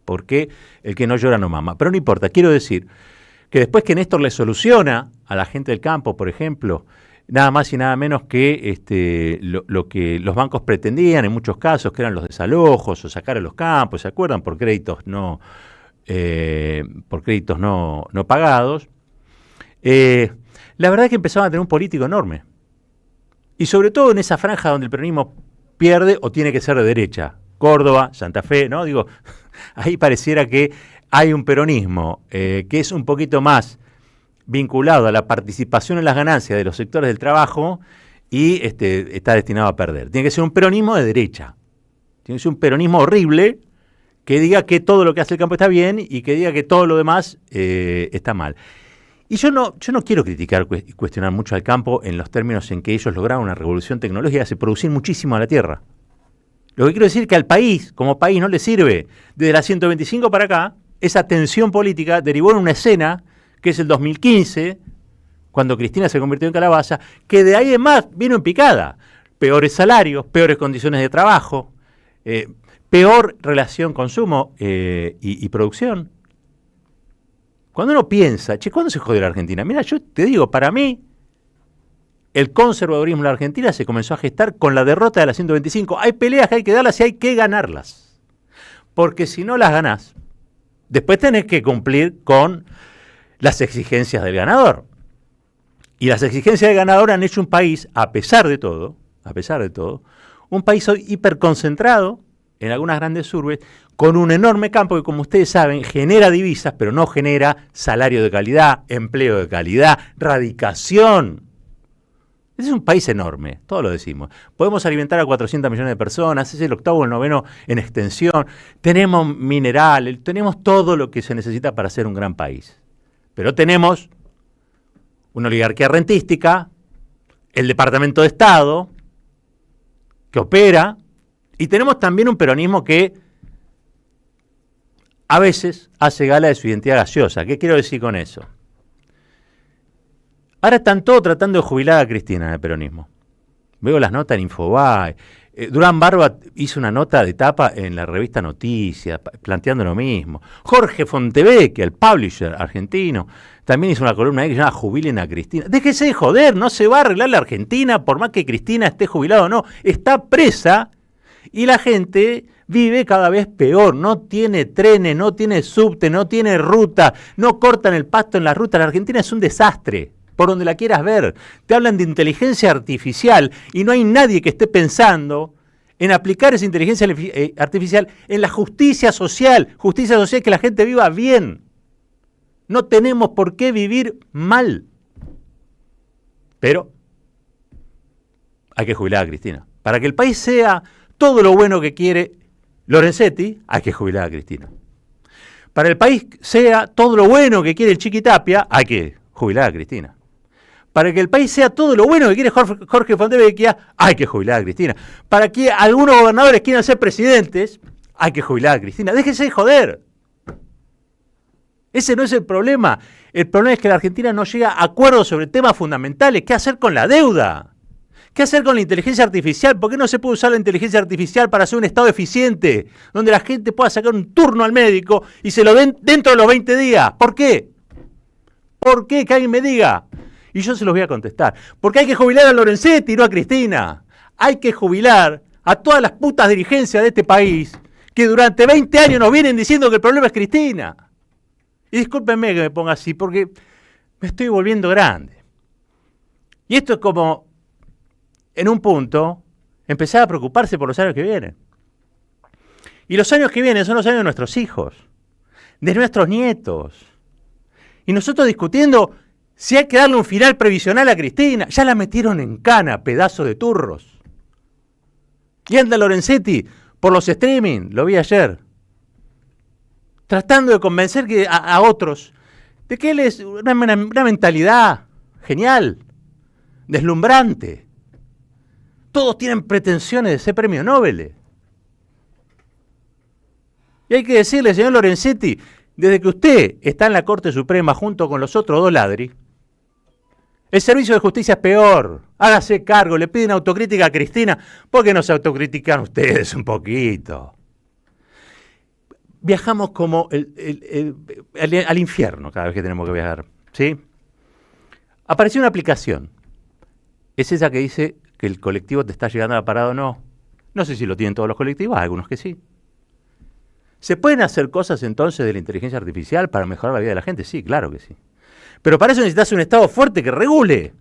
Porque el que no llora no mama. Pero no importa, quiero decir que después que Néstor le soluciona a la gente del campo, por ejemplo, nada más y nada menos que lo que los bancos pretendían en muchos casos, que eran los desalojos o sacar a los campos, ¿se acuerdan? Por créditos no pagados. La verdad es que empezaban a tener un político enorme. Y sobre todo en esa franja donde el peronismo pierde o tiene que ser de derecha. Córdoba, Santa Fe, ¿no? Digo, ahí pareciera que hay un peronismo que es un poquito más vinculado a la participación en las ganancias de los sectores del trabajo y está destinado a perder. Tiene que ser un peronismo de derecha. Tiene que ser un peronismo horrible que diga que todo lo que hace el campo está bien y que diga que todo lo demás está mal. Y yo no quiero criticar y cuestionar mucho al campo en los términos en que ellos lograron una revolución tecnológica, hace producir muchísimo a la tierra. Lo que quiero decir es que al país, como país, no le sirve. Desde la 125 para acá, esa tensión política derivó en una escena, que es el 2015, cuando Cristina se convirtió en calabaza, que de ahí en más vino en picada. Peores salarios, peores condiciones de trabajo, peor relación consumo y producción. Cuando uno piensa, ¿cuándo se jodió la Argentina? Mira, yo te digo, para mí, el conservadurismo en la Argentina se comenzó a gestar con la derrota de la 125. Hay peleas que hay que darlas y hay que ganarlas. Porque si no las ganás, después tenés que cumplir con las exigencias del ganador. Y las exigencias del ganador han hecho un país, a pesar de todo, un país hoy hiperconcentrado en algunas grandes urbes, con un enorme campo que, como ustedes saben, genera divisas, pero no genera salario de calidad, empleo de calidad, radicación. Este es un país enorme, todos lo decimos. Podemos alimentar a 400 millones de personas, es el octavo o el noveno en extensión, tenemos mineral, tenemos todo lo que se necesita para ser un gran país. Pero tenemos una oligarquía rentística, el Departamento de Estado, que opera, y tenemos también un peronismo que a veces hace gala de su identidad gaseosa. ¿Qué quiero decir con eso? Ahora están todos tratando de jubilar a Cristina en el peronismo. Veo las notas en Infobae. Durán Barba hizo una nota de tapa en la revista Noticias, planteando lo mismo. Jorge Fontevecchia, el publisher argentino, también hizo una columna ahí que se llama Jubilen a Cristina. Déjese de joder, no se va a arreglar la Argentina por más que Cristina esté jubilada o no. Está presa y la gente vive cada vez peor. No tiene trenes, no tiene subte, no tiene ruta, no cortan el pasto en la ruta. La Argentina es un desastre. Por donde la quieras ver, te hablan de inteligencia artificial y no hay nadie que esté pensando en aplicar esa inteligencia artificial en la justicia social que la gente viva bien. No tenemos por qué vivir mal. Pero hay que jubilar a Cristina. Para que el país sea todo lo bueno que quiere Lorenzetti, hay que jubilar a Cristina. Para el país sea todo lo bueno que quiere el Chiqui Tapia, hay que jubilar a Cristina. Para que el país sea todo lo bueno que quiere Jorge Fontevecchia, hay que jubilar a Cristina. Para que algunos gobernadores quieran ser presidentes, hay que jubilar a Cristina. Déjense de joder. Ese no es el problema. El problema es que la Argentina no llega a acuerdos sobre temas fundamentales. ¿Qué hacer con la deuda? ¿Qué hacer con la inteligencia artificial? ¿Por qué no se puede usar la inteligencia artificial para hacer un Estado eficiente, donde la gente pueda sacar un turno al médico y se lo den dentro de los 20 días? ¿Por qué? ¿Por qué? Que alguien me diga. Y yo se los voy a contestar. Porque hay que jubilar a Lorenzetti y no a Cristina. Hay que jubilar a todas las putas dirigencias de este país que durante 20 años nos vienen diciendo que el problema es Cristina. Y discúlpenme que me ponga así, porque me estoy volviendo grande. Y esto es como, en un punto, empezar a preocuparse por los años que vienen. Y los años que vienen son los años de nuestros hijos, de nuestros nietos. Y nosotros discutiendo si hay que darle un final previsional a Cristina. Ya la metieron en cana, pedazo de turros. Y anda Lorenzetti por los streaming, lo vi ayer, tratando de convencer a otros de que él es una mentalidad genial, deslumbrante. Todos tienen pretensiones de ser premio Nobel. Y hay que decirle, señor Lorenzetti, desde que usted está en la Corte Suprema junto con los otros 2 ladris, el servicio de justicia es peor. Hágase cargo, le piden autocrítica a Cristina. ¿Por qué no se autocritican ustedes un poquito? Viajamos como al infierno cada vez que tenemos que viajar, ¿sí? Apareció una aplicación. Es esa que dice que el colectivo te está llegando a la parada o no. No sé si lo tienen todos los colectivos, hay algunos que sí. ¿Se pueden hacer cosas entonces de la inteligencia artificial para mejorar la vida de la gente? Sí, claro que sí. Pero para eso necesitas un Estado fuerte que regule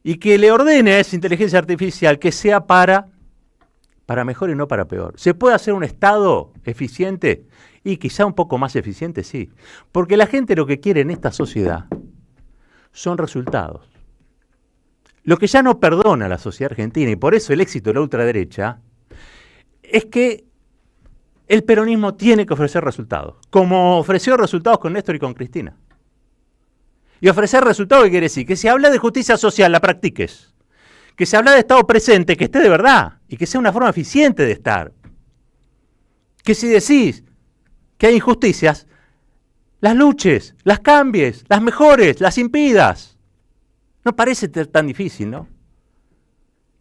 y que le ordene a esa inteligencia artificial que sea para mejor y no para peor. ¿Se puede hacer un Estado eficiente? Y quizá un poco más eficiente, sí. Porque la gente lo que quiere en esta sociedad son resultados. Lo que ya no perdona a la sociedad argentina, y por eso el éxito de la ultraderecha, es que el peronismo tiene que ofrecer resultados, como ofreció resultados con Néstor y con Cristina. Y ofrecer resultados, ¿qué quiere decir? Que si habla de justicia social, la practiques. Que si habla de Estado presente, que esté de verdad. Y que sea una forma eficiente de estar. Que si decís que hay injusticias, las luches, las cambies, las mejores, las impidas. No parece tan difícil, ¿no?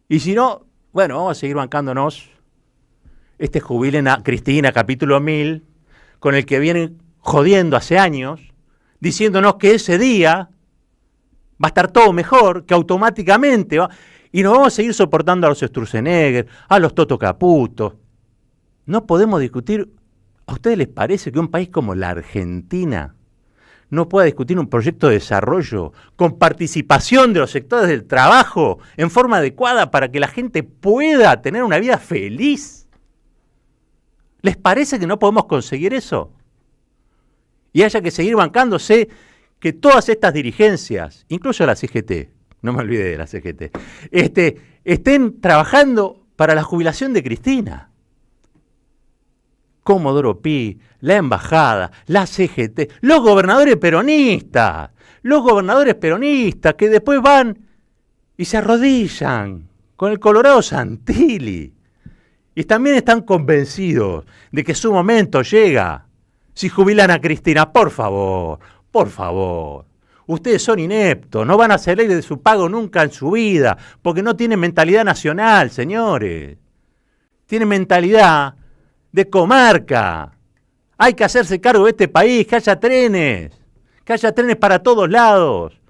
Y si no, bueno, vamos a seguir bancándonos jubilen a Cristina, capítulo 1000, con el que vienen jodiendo hace años, diciéndonos que ese día va a estar todo mejor, que automáticamente va, y nos vamos a seguir soportando a los Sturzenegger, a los Toto Caputo. No podemos discutir. ¿A ustedes les parece que un país como la Argentina no pueda discutir un proyecto de desarrollo con participación de los sectores del trabajo en forma adecuada para que la gente pueda tener una vida feliz? ¿Les parece que no podemos conseguir eso? Y haya que seguir bancándose que todas estas dirigencias, incluso la CGT, no me olvide de la CGT, estén trabajando para la jubilación de Cristina. Comodoro Pi, la embajada, la CGT, los gobernadores peronistas que después van y se arrodillan con el Colorado Santilli. Y también están convencidos de que su momento llega. Si jubilan a Cristina, por favor, ustedes son ineptos, no van a salir de su pago nunca en su vida, porque no tienen mentalidad nacional, señores. Tienen mentalidad de comarca. Hay que hacerse cargo de este país, que haya trenes para todos lados,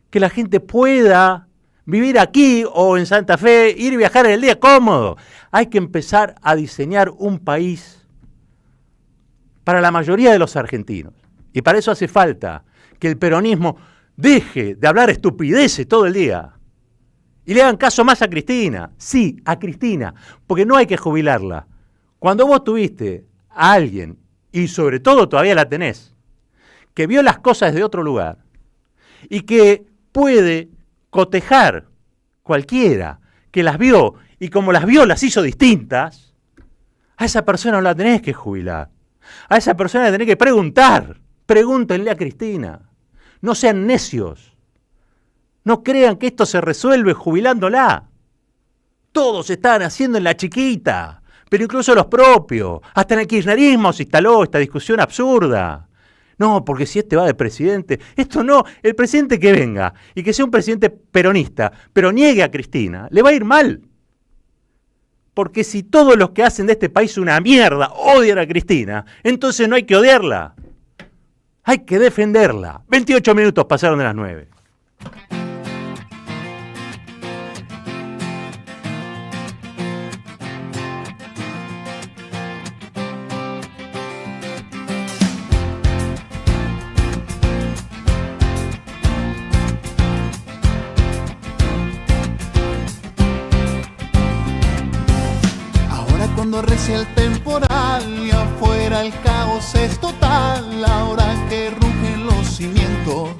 que la gente pueda vivir aquí o en Santa Fe, ir y viajar en el día cómodo. Hay que empezar a diseñar un país para la mayoría de los argentinos. Y para eso hace falta que el peronismo deje de hablar estupideces todo el día y le hagan caso más a Cristina. Sí, a Cristina, porque no hay que jubilarla. Cuando vos tuviste a alguien, y sobre todo todavía la tenés, que vio las cosas de otro lugar y que puede cotejar cualquiera que las vio y como las vio las hizo distintas, a esa persona no la tenés que jubilar. A esa persona le tenés que preguntar. Pregúntenle a Cristina. No sean necios. No crean que esto se resuelve jubilándola. Todos estaban haciendo en la chiquita, pero incluso los propios. Hasta en el kirchnerismo se instaló esta discusión absurda. No, porque si este va de presidente, esto no, el presidente que venga y que sea un presidente peronista, pero niegue a Cristina, le va a ir mal. Porque si todos los que hacen de este país una mierda odian a Cristina, entonces no hay que odiarla. Hay que defenderla. 28 minutos pasaron de las 9. Cuando recia el temporal y afuera el caos es total, ahora que rugen los cimientos,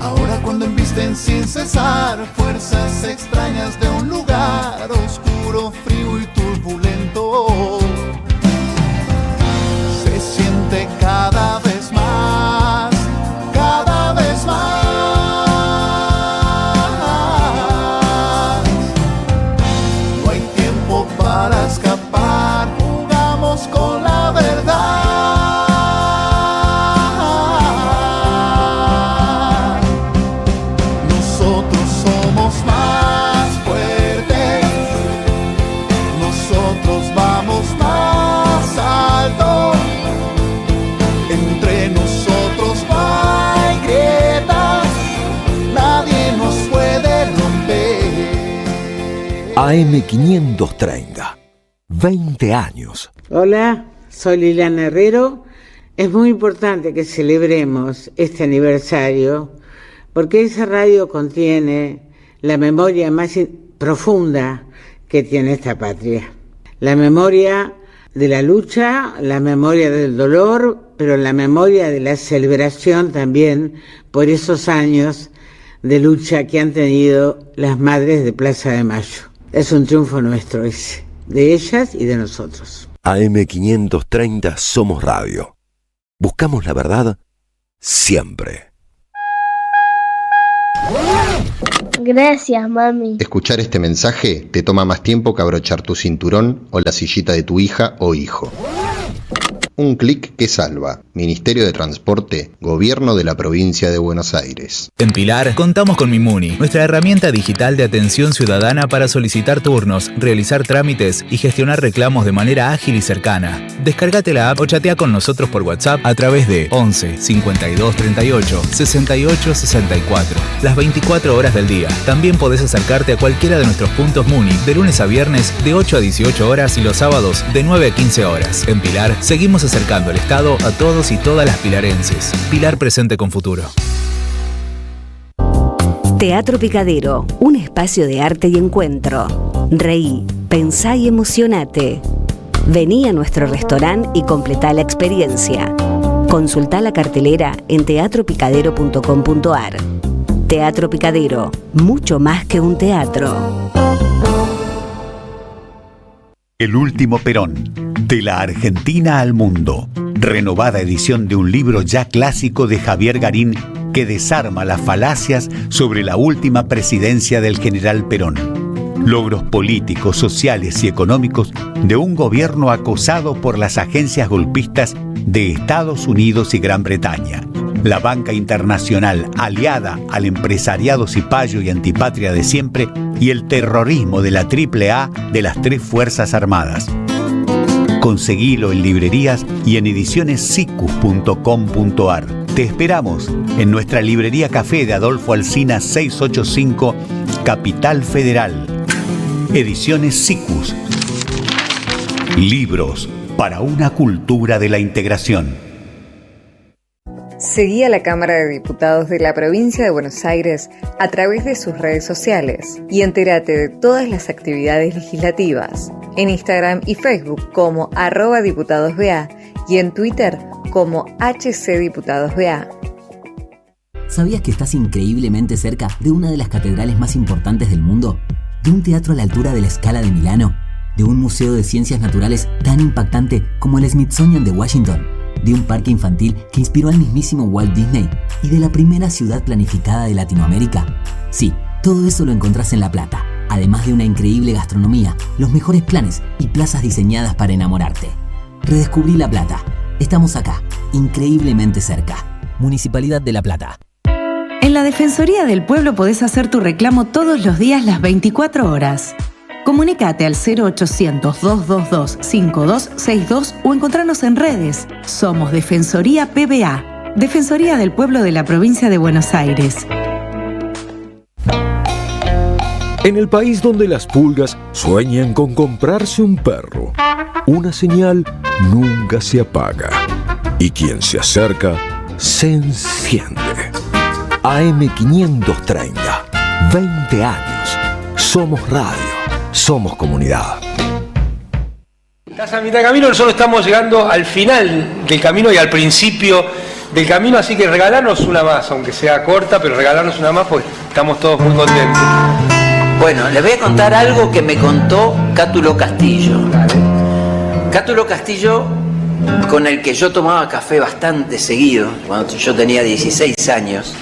ahora cuando embisten sin cesar fuerzas extrañas de un lugar oscuro, frío y turbulento, se siente cada vez más, cada vez más. Para escapar, jugamos con la verdad. Nosotros somos más fuertes, nosotros vamos más alto. Entre nosotros no hay grietas, nadie nos puede romper. AM530, 20 años. Hola, soy Liliana Herrero. Es muy importante que celebremos este aniversario porque esa radio contiene la memoria más profunda que tiene esta patria. La memoria de la lucha, la memoria del dolor, pero la memoria de la celebración también por esos años de lucha que han tenido las madres de Plaza de Mayo. Es un triunfo nuestro ese, de ellas y de nosotros. AM530 Somos Radio. Buscamos la verdad siempre. Gracias, mami. Escuchar este mensaje te toma más tiempo que abrochar tu cinturón o la sillita de tu hija o hijo. Un clic que salva. Ministerio de Transporte, Gobierno de la Provincia de Buenos Aires. En Pilar contamos con Mimuni, nuestra herramienta digital de atención ciudadana para solicitar turnos, realizar trámites y gestionar reclamos de manera ágil y cercana. Descárgate la app o chatea con nosotros por WhatsApp a través de 11 52 38 68 64. Las 24 horas del día. También podés acercarte a cualquiera de nuestros puntos Muni de lunes a viernes de 8 a 18 horas y los sábados de 9 a 15 horas. En Pilar seguimos acercando el Estado a todos y todas las pilarenses. Pilar presente con futuro. Teatro Picadero, un espacio de arte y encuentro. Reí, pensá y emocionate. Vení a nuestro restaurante y completá la experiencia. Consultá la cartelera en teatropicadero.com.ar. Teatro Picadero, mucho más que un teatro. El último Perón, de la Argentina al mundo. Renovada edición de un libro ya clásico de Javier Garín que desarma las falacias sobre la última presidencia del general Perón. Logros políticos, sociales y económicos de un gobierno acosado por las agencias golpistas de Estados Unidos y Gran Bretaña. La banca internacional aliada al empresariado cipayo y antipatria de siempre y el terrorismo de la AAA de las tres Fuerzas Armadas. Conseguilo en librerías y en edicionessicus.com.ar. Te esperamos en nuestra librería café de Adolfo Alsina 685, Capital Federal. Ediciones Sicus. Libros para una cultura de la integración. Seguí a la Cámara de Diputados de la Provincia de Buenos Aires a través de sus redes sociales y entérate de todas las actividades legislativas en Instagram y Facebook como @diputadosBA y en Twitter como HCDiputadosBA. ¿Sabías que estás increíblemente cerca de una de las catedrales más importantes del mundo? ¿De un teatro a la altura de la Scala de Milano? ¿De un museo de ciencias naturales tan impactante como el Smithsonian de Washington? ¿De un parque infantil que inspiró al mismísimo Walt Disney? ¿Y de la primera ciudad planificada de Latinoamérica? Sí, todo eso lo encontrás en La Plata, además de una increíble gastronomía, los mejores planes y plazas diseñadas para enamorarte. Redescubrí La Plata. Estamos acá, increíblemente cerca. Municipalidad de La Plata. En la Defensoría del Pueblo podés hacer tu reclamo todos los días las 24 horas. Comunicate al 0800-222-5262 o encontrarnos en redes. Somos Defensoría PBA, Defensoría del Pueblo de la Provincia de Buenos Aires. En el país donde las pulgas sueñan con comprarse un perro, una señal nunca se apaga y quien se acerca se enciende. AM530, 20 años. Somos radio, somos comunidad. Estás a mitad de camino, nosotros estamos llegando al final del camino y al principio del camino, así que regalarnos una más, aunque sea corta, pero regalarnos una más porque estamos todos muy contentos. Bueno, les voy a contar algo que me contó Cátulo Castillo. Cátulo Castillo, con el que yo tomaba café bastante seguido, cuando yo tenía 16 años,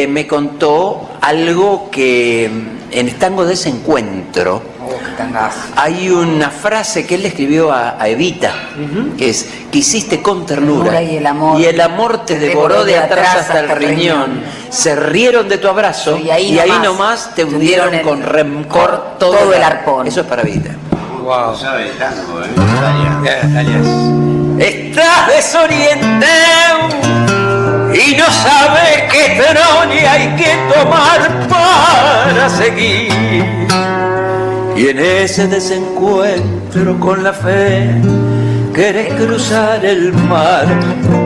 me contó algo que en Tango Desencuentro hay una frase que él le escribió a Evita, que es: quisiste con ternura y el amor te devoró de atrás hasta el riñón, se rieron de tu abrazo y ahí nomás te hundieron con rencor todo el arpón. Eso es para Evita. Wow. Sabe tango, estás desorientado y no sabes qué tronia hay que tomar para seguir. Y en ese desencuentro con la fe querés cruzar el mar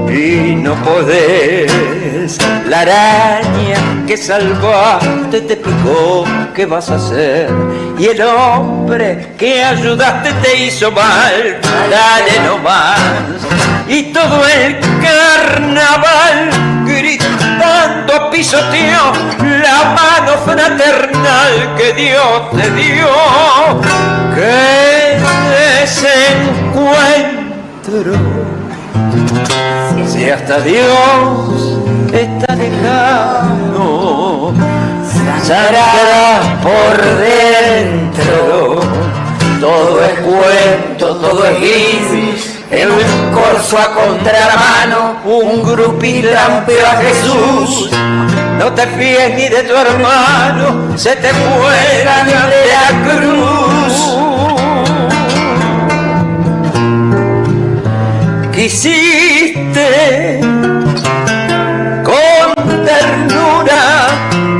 y no podés. La araña que salvaste te picó, ¿qué vas a hacer? Y el hombre que ayudaste te hizo mal, dale nomás. Y todo el carnaval gritando pisoteó la mano fraternal que Dios te dio. Que desencuentro, si hasta Dios está lejano, sangrarás por dentro. Todo es cuento, todo es gris. En un corso a contramano, un grupito trampeó a Jesús. No te fíes ni de tu hermano, se te fuera de la cruz. Quisiste con ternura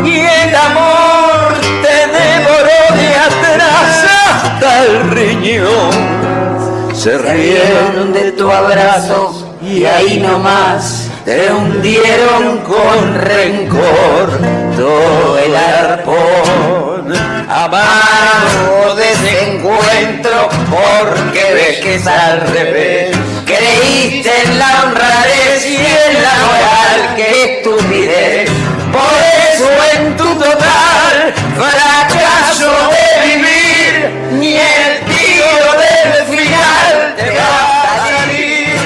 y el amor te devoró de atrás hasta el riñón. Se rieron de tu abrazo y ahí nomás te hundieron con rencor todo el arpón. Amargo desencuentro porque ves que es al revés. Creíste en la honradez y en la moral, que estupidez. Por eso en tu total fracaso de vivir, ni el tiro del final te va a salir.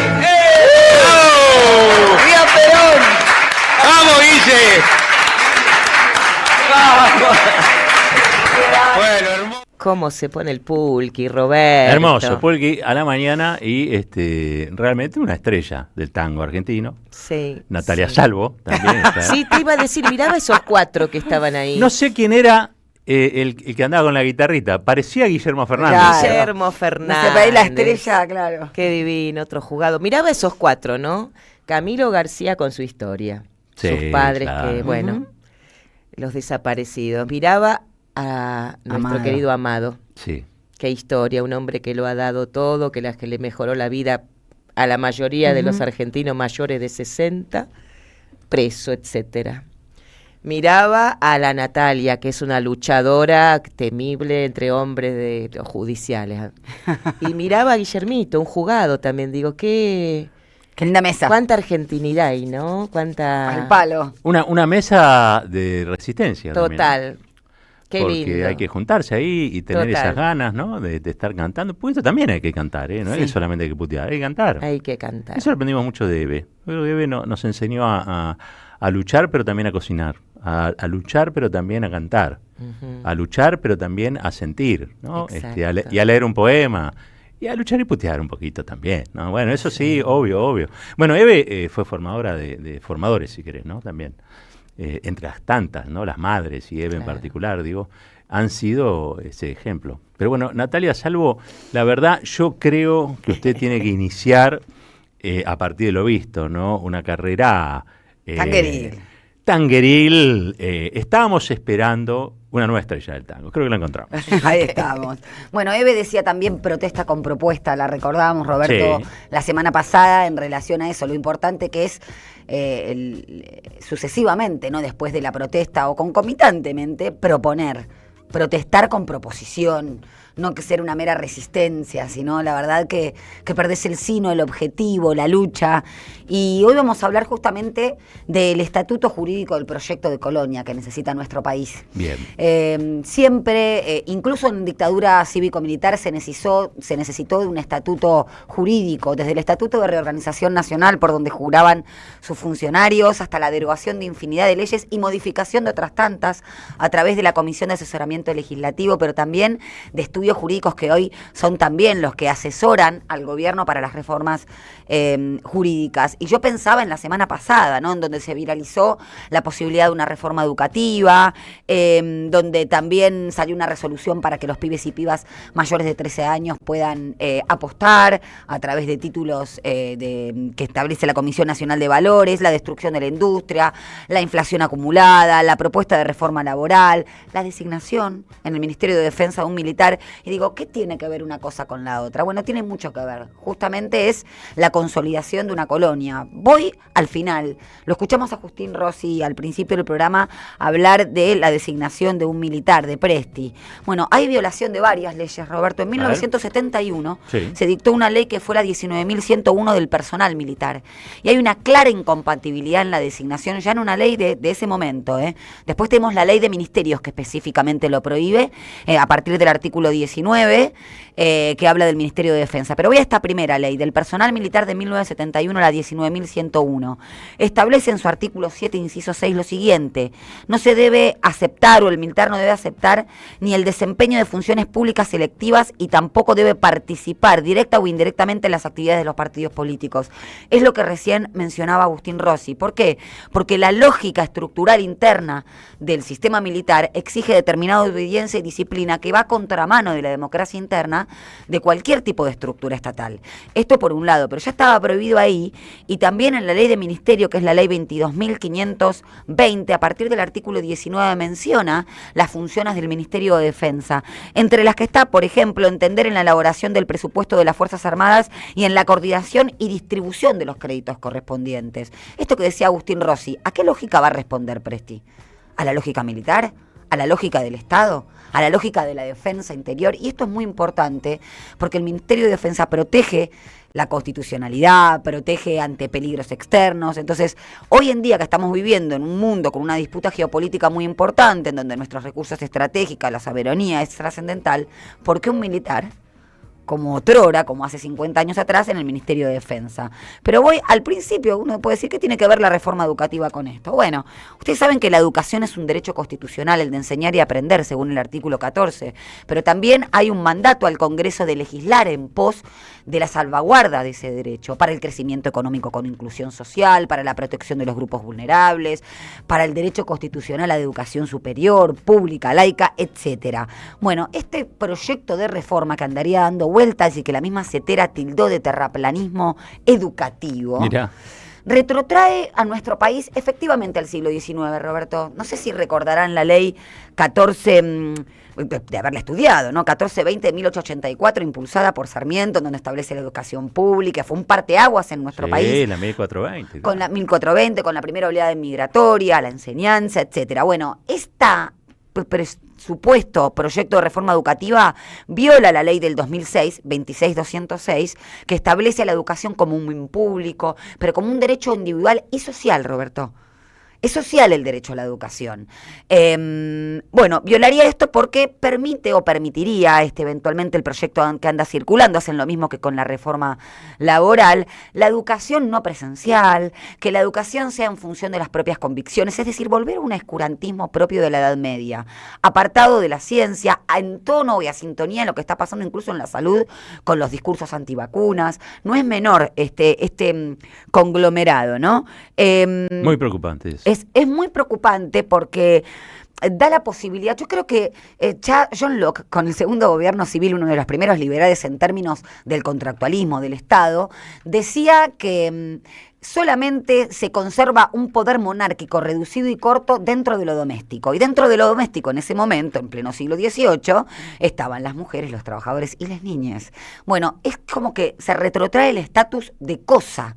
¡Viva Perón! ¡Vamos, Guille! ¡Vamos! Bueno, hermoso. ¿Cómo se pone el pulqui, Roberto? Hermoso, Pulqui a la mañana y realmente una estrella del tango argentino. Sí. Natalia Salvo también. Sí, te iba a decir, miraba esos 4 que estaban ahí. No sé quién era el que andaba con la guitarrita. Parecía Guillermo Fernández. Claro. Guillermo Fernández. Se ve la estrella, claro. Qué divino, otro jugado. Miraba esos 4, ¿no? Camilo García con su historia. Sí, sus padres claro. que, bueno, los desaparecidos. Miraba a nuestro querido Amado. Sí. Qué historia, un hombre que lo ha dado todo, que le mejoró la vida a la mayoría de los argentinos mayores de 60, preso, etcétera. Miraba a la Natalia, que es una luchadora temible entre hombres de los judiciales. Y miraba a Guillermito, un jugado también. Digo, qué linda mesa. Cuánta argentinidad hay, ¿no? Cuánta... Al palo. Una mesa de resistencia. Total. También. Qué porque lindo. hay que juntarse ahí y tener esas ganas, ¿no? De estar cantando. Pues esto también hay que cantar, ¿eh? No es solamente hay que putear, hay que cantar. Hay que cantar. Eso lo aprendimos mucho de Eve. Eve nos enseñó a luchar, pero también a cocinar. A luchar, pero también a cantar. A luchar, pero también a sentir, ¿no? Y a leer un poema. Y a luchar y putear un poquito también, ¿no? Bueno, eso sí, obvio. Bueno, Eve fue formadora de formadores, si querés, ¿no? También. Entre las tantas, ¿no? Las madres y Eve en particular, digo, han sido ese ejemplo. Pero bueno, Natalia Salvo, la verdad, yo creo que usted tiene que iniciar, a partir de lo visto, ¿no? Una carrera... tangueril. Estábamos esperando una nueva estrella del tango. Creo que la encontramos. Ahí estamos. Bueno, Eve decía también protesta con propuesta, la recordábamos, Roberto, la semana pasada en relación a eso, lo importante que es sucesivamente, ¿no? Después de la protesta o concomitantemente, protestar con proposición, no que ser una mera resistencia, sino la verdad que perdés el sino, el objetivo, la lucha. Y hoy vamos a hablar justamente del estatuto jurídico del proyecto de colonia que necesita nuestro país. Bien. Siempre, incluso en dictadura cívico-militar, se necesitó de un estatuto jurídico, desde el Estatuto de Reorganización Nacional, por donde juraban sus funcionarios, hasta la derogación de infinidad de leyes y modificación de otras tantas a través de la Comisión de Asesoramiento Legislativo, pero también de estudios jurídicos que hoy son también los que asesoran al gobierno para las reformas jurídicas. Y yo pensaba en la semana pasada, ¿no? En donde se viralizó la posibilidad de una reforma educativa, donde también salió una resolución para que los pibes y pibas mayores de 13 años puedan apostar a través de títulos que establece la Comisión Nacional de Valores, la destrucción de la industria, la inflación acumulada, la propuesta de reforma laboral, la designación en el Ministerio de Defensa de un militar. Y digo, ¿qué tiene que ver una cosa con la otra? Bueno, tiene mucho que ver. Justamente es la consolidación de una colonia. Voy al final. Lo escuchamos a Agustín Rossi al principio del programa hablar de la designación de un militar, de Presti. Bueno, hay violación de varias leyes, Roberto. En 1971 se dictó una ley que fue la 19.101 del personal militar. Y hay una clara incompatibilidad en la designación, ya en una ley de ese momento. Después tenemos la ley de ministerios que específicamente lo prohíbe, a partir del artículo 19, que habla del Ministerio de Defensa. Pero voy a esta primera ley, del personal militar de 1971, la 19.101. Establece en su artículo 7, inciso 6, lo siguiente: no se debe aceptar, o el militar no debe aceptar, ni el desempeño de funciones públicas selectivas y tampoco debe participar directa o indirectamente en las actividades de los partidos políticos. Es lo que recién mencionaba Agustín Rossi. ¿Por qué? Porque la lógica estructural interna del sistema militar exige determinada obediencia y disciplina que va a contramano de la democracia interna de cualquier tipo de estructura estatal. Esto por un lado, pero ya estaba prohibido ahí, y también en la ley de ministerio, que es la ley 22.520, a partir del artículo 19 menciona las funciones del Ministerio de Defensa, entre las que está, por ejemplo, entender en la elaboración del presupuesto de las Fuerzas Armadas y en la coordinación y distribución de los créditos correspondientes. Esto que decía Agustín Rossi, ¿a qué lógica va a responder Presti? ¿A la lógica militar? ¿A la lógica del Estado? ¿A la lógica de la defensa interior? Y esto es muy importante porque el Ministerio de Defensa protege la constitucionalidad, protege ante peligros externos. Entonces, hoy en día que estamos viviendo en un mundo con una disputa geopolítica muy importante, en donde nuestros recursos estratégicos, la soberanía es trascendental, ¿por qué un militar, como otrora, como hace 50 años atrás, en el Ministerio de Defensa? Pero voy al principio, uno puede decir, ¿qué tiene que ver la reforma educativa con esto? Bueno, ustedes saben que la educación es un derecho constitucional, el de enseñar y aprender, según el artículo 14, pero también hay un mandato al Congreso de legislar en pos de la salvaguarda de ese derecho, para el crecimiento económico con inclusión social, para la protección de los grupos vulnerables, para el derecho constitucional a la educación superior, pública, laica, etcétera. Bueno, este proyecto de reforma que andaría dando vueltas y que la misma CETERA tildó de terraplanismo educativo, Mirá, retrotrae a nuestro país efectivamente al siglo XIX, Roberto. No sé si recordarán la ley 14, de haberla estudiado, ¿no? 1420 de 1884, impulsada por Sarmiento, donde establece la educación pública. Fue un parteaguas en nuestro país. Sí, la 1420. Con la 1420, con la primera oleada migratoria, la enseñanza, etcétera. Bueno, esta supuesto proyecto de reforma educativa viola la ley del 2006, 26206, que establece a la educación como un bien público, pero como un derecho individual y social, Roberto. Es social el derecho a la educación. Bueno, violaría esto porque permite o permitiría eventualmente el proyecto que anda circulando, hacen lo mismo que con la reforma laboral, la educación no presencial, que la educación sea en función de las propias convicciones, es decir, volver a un oscurantismo propio de la Edad Media, apartado de la ciencia, en tono y a sintonía en lo que está pasando incluso en la salud con los discursos antivacunas. No es menor este conglomerado, ¿no? Muy preocupante eso. Es muy preocupante porque da la posibilidad, yo creo que John Locke, con el segundo gobierno civil, uno de los primeros liberales en términos del contractualismo del Estado, decía que solamente se conserva un poder monárquico reducido y corto dentro de lo doméstico. Y dentro de lo doméstico, en ese momento, en pleno siglo XVIII, estaban las mujeres, los trabajadores y las niñas. Bueno, es como que se retrotrae el estatus de cosa,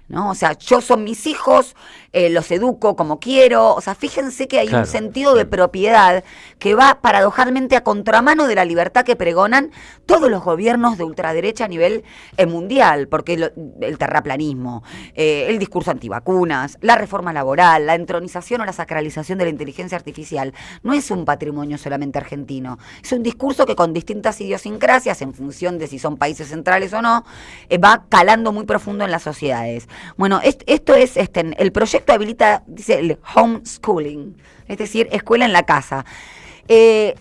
¿no? O sea, yo son mis hijos, los educo como quiero. O sea, fíjense que hay un sentido de propiedad que va paradojalmente a contramano de la libertad que pregonan todos los gobiernos de ultraderecha a nivel mundial, porque el terraplanismo, el discurso antivacunas, la reforma laboral, la entronización o la sacralización de la inteligencia artificial, no es un patrimonio solamente argentino. Es un discurso que con distintas idiosincrasias, en función de si son países centrales o no, va calando muy profundo en las sociedades. Bueno, esto es, el proyecto habilita, dice, el homeschooling, es decir, escuela en la casa.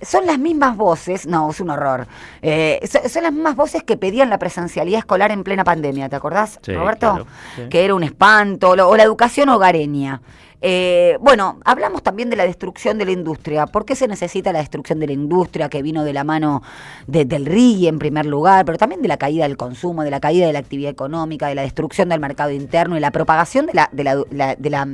Son las mismas voces, no, es un horror, son las mismas voces que pedían la presencialidad escolar en plena pandemia, ¿te acordás, sí, Roberto? Claro, sí. Que era un espanto, o la educación hogareña. Bueno, hablamos también de la destrucción de la industria. ¿Por qué se necesita la destrucción de la industria que vino de la mano del RIGI en primer lugar, pero también de la caída del consumo, de la caída de la actividad económica, de la destrucción del mercado interno y la propagación de la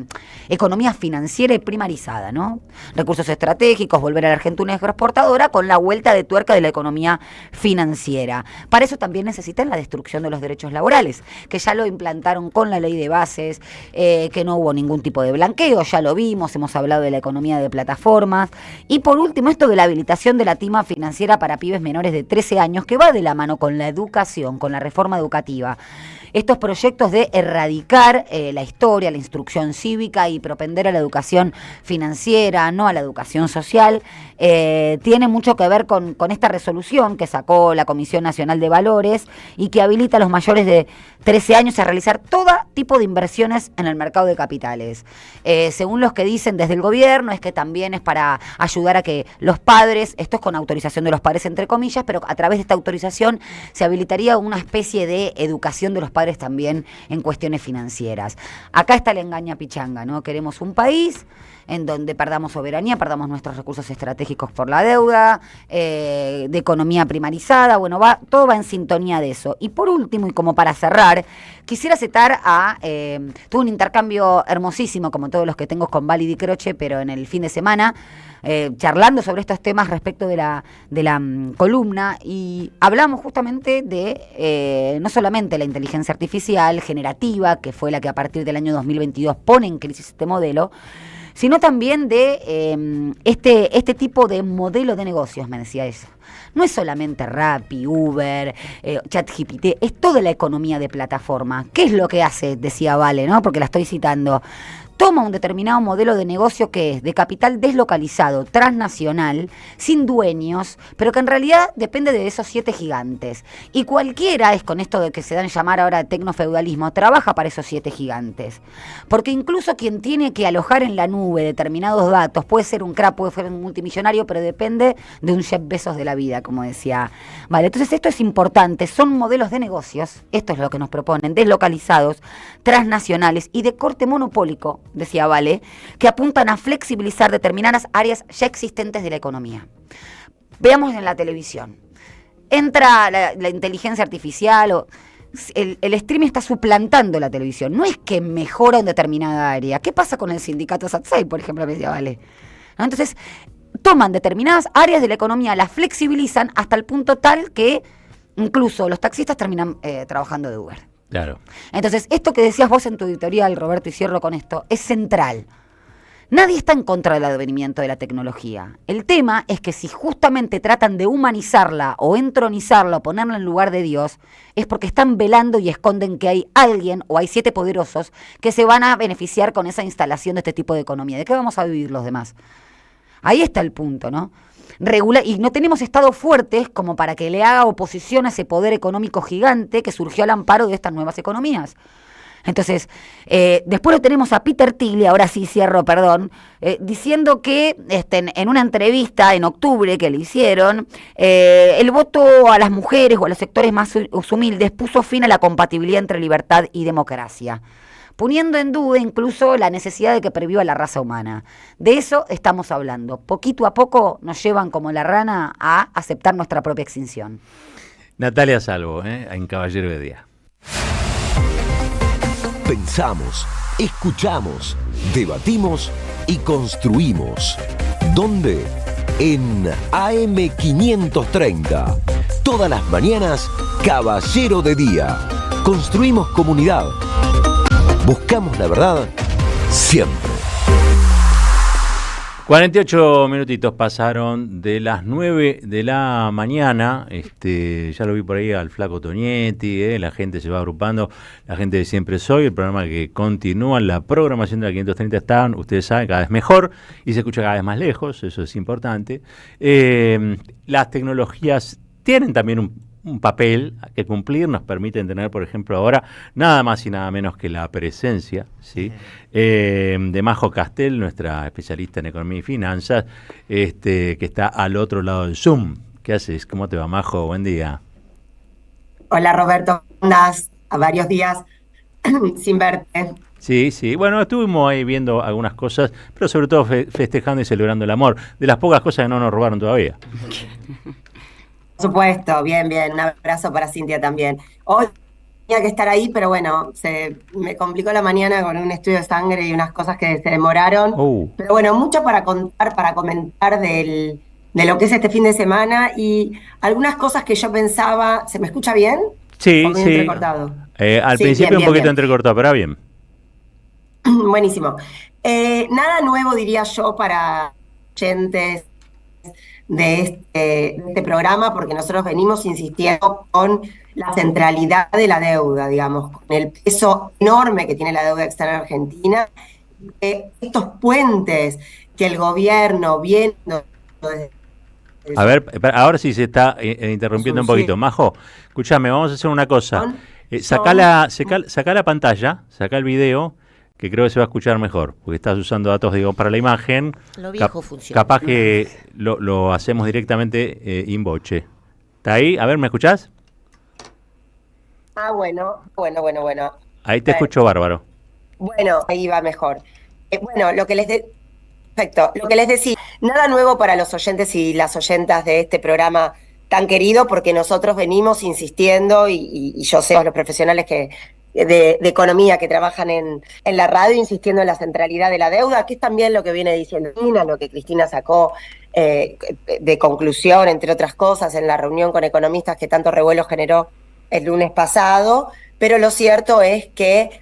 economía financiera y primarizada, ¿no? Recursos estratégicos, volver a la Argentina exportadora con la vuelta de tuerca de la economía financiera. Para eso también necesitan la destrucción de los derechos laborales, que ya lo implantaron con la ley de bases, que no hubo ningún tipo de blanqueo. Ya lo vimos, hemos hablado de la economía de plataformas. Y por último, esto de la habilitación de la tima financiera para pibes menores de 13 años, que va de la mano con la educación, con la reforma educativa. Estos proyectos de erradicar la historia, la instrucción cívica y propender a la educación financiera, no a la educación social, tiene mucho que ver con esta resolución que sacó la Comisión Nacional de Valores y que habilita a los mayores de 13 años a realizar todo tipo de inversiones en el mercado de capitales. Según los que dicen desde el gobierno, es que también es para ayudar a que los padres, esto es con autorización de los padres entre comillas, pero a través de esta autorización se habilitaría una especie de educación de los padres también en cuestiones financieras. Acá está la engaña pichanga, ¿no? Queremos un país en donde perdamos soberanía, perdamos nuestros recursos estratégicos por la deuda, de economía primarizada, bueno, todo va en sintonía de eso. Y por último, y como para cerrar, quisiera citar tuve un intercambio hermosísimo, como todos los que tengo con Vali Di Croce, pero en el fin de semana, charlando sobre estos temas respecto de la columna, y hablamos justamente de no solamente la inteligencia artificial generativa, que fue la que a partir del año 2022 pone en crisis este modelo, sino también de este tipo de modelo de negocios, me decía ella. No es solamente Rappi, Uber, ChatGPT, es toda la economía de plataforma. ¿Qué es lo que hace? Decía Vale, ¿no? Porque la estoy citando. Toma un determinado modelo de negocio que es de capital deslocalizado, transnacional, sin dueños, pero que en realidad depende de esos 7 gigantes. Y cualquiera, es con esto de que se dan llamar ahora tecnofeudalismo, trabaja para esos 7 gigantes. Porque incluso quien tiene que alojar en la nube determinados datos, puede ser un crack, puede ser un multimillonario, pero depende de un Jeff Bezos de la vida, como decía. Vale, entonces esto es importante, son modelos de negocios, esto es lo que nos proponen, deslocalizados, transnacionales y de corte monopólico, decía Vale, que apuntan a flexibilizar determinadas áreas ya existentes de la economía. Veamos en la televisión. Entra la inteligencia artificial o el streaming está suplantando la televisión. No es que mejora una determinada área. ¿Qué pasa con el sindicato SATSEI, por ejemplo, me decía Vale? ¿No? Entonces, toman determinadas áreas de la economía, las flexibilizan hasta el punto tal que incluso los taxistas terminan trabajando de Uber. Claro. Entonces, esto que decías vos en tu editorial, Roberto, y cierro con esto, es central. Nadie está en contra del advenimiento de la tecnología. El tema es que si justamente tratan de humanizarla o entronizarla o ponerla en lugar de Dios, es porque están velando y esconden que hay alguien o hay 7 poderosos que se van a beneficiar con esa instalación de este tipo de economía. ¿De qué vamos a vivir los demás? Ahí está el punto, ¿no? Y no tenemos estados fuertes como para que le haga oposición a ese poder económico gigante que surgió al amparo de estas nuevas economías. Entonces, después lo tenemos a Peter Thiel, ahora sí cierro, perdón, diciendo que en una entrevista en octubre que le hicieron, el voto a las mujeres o a los sectores más humildes puso fin a la compatibilidad entre libertad y democracia, poniendo en duda incluso la necesidad de que previva la raza humana. De eso estamos hablando. Poquito a poco nos llevan como la rana a aceptar nuestra propia extinción. Natalia Salvo, en Caballero de Día. Pensamos, escuchamos, debatimos y construimos. ¿Dónde? En AM530. Todas las mañanas, Caballero de Día. Construimos comunidad. Buscamos la verdad siempre. 48 minutitos pasaron de las 9 de la mañana. Ya lo vi por ahí al flaco Tonietti, la gente se va agrupando, la gente de Siempre Soy, el programa que continúa, la programación de la 530 está, ustedes saben, cada vez mejor y se escucha cada vez más lejos, eso es importante. Las tecnologías tienen también un papel que cumplir, nos permiten tener, por ejemplo, ahora nada más y nada menos que la presencia, ¿sí? De Majo Castel, nuestra especialista en economía y finanzas, que está al otro lado del Zoom. ¿Qué haces? ¿Cómo te va, Majo? Buen día. Hola, Roberto. ¿Cómo andás? A varios días sin verte. Sí, sí. Bueno, estuvimos ahí viendo algunas cosas, pero sobre todo festejando y celebrando el amor. De las pocas cosas que no nos robaron todavía. Por supuesto, bien, bien. Un abrazo para Cintia también. Hoy tenía que estar ahí, pero bueno, se me complicó la mañana con un estudio de sangre y unas cosas que se demoraron. Pero bueno, mucho para contar, para comentar de lo que es este fin de semana y algunas cosas que yo pensaba. ¿Se me escucha bien? Sí, sí. Entrecortado. Al principio bien, un poquito bien. entrecortado, pero bien. Buenísimo. Nada nuevo, diría yo, para oyentes de este programa, porque nosotros venimos insistiendo con la centralidad de la deuda, digamos, con el peso enorme que tiene la deuda externa argentina, estos puentes que el gobierno viene... A ver, ahora sí se está interrumpiendo un poquito. Majo, escúchame, vamos a hacer una cosa. Sacá la pantalla, sacá el video, que creo que se va a escuchar mejor, porque estás usando datos, digo, para la imagen. Lo viejo funciona. Capaz que lo hacemos directamente in voce. ¿Está ahí? A ver, ¿me escuchás? Ah, bueno. Ahí te escucho bárbaro. Bueno, ahí va mejor. Bueno, perfecto. Lo que les decía, nada nuevo para los oyentes y las oyentas de este programa tan querido, porque nosotros venimos insistiendo, y yo sé los profesionales de economía que trabajan en la radio, insistiendo en la centralidad de la deuda, que es también lo que viene diciendo Cristina, lo que Cristina sacó de conclusión, entre otras cosas, en la reunión con economistas que tanto revuelo generó el lunes pasado. Pero lo cierto es que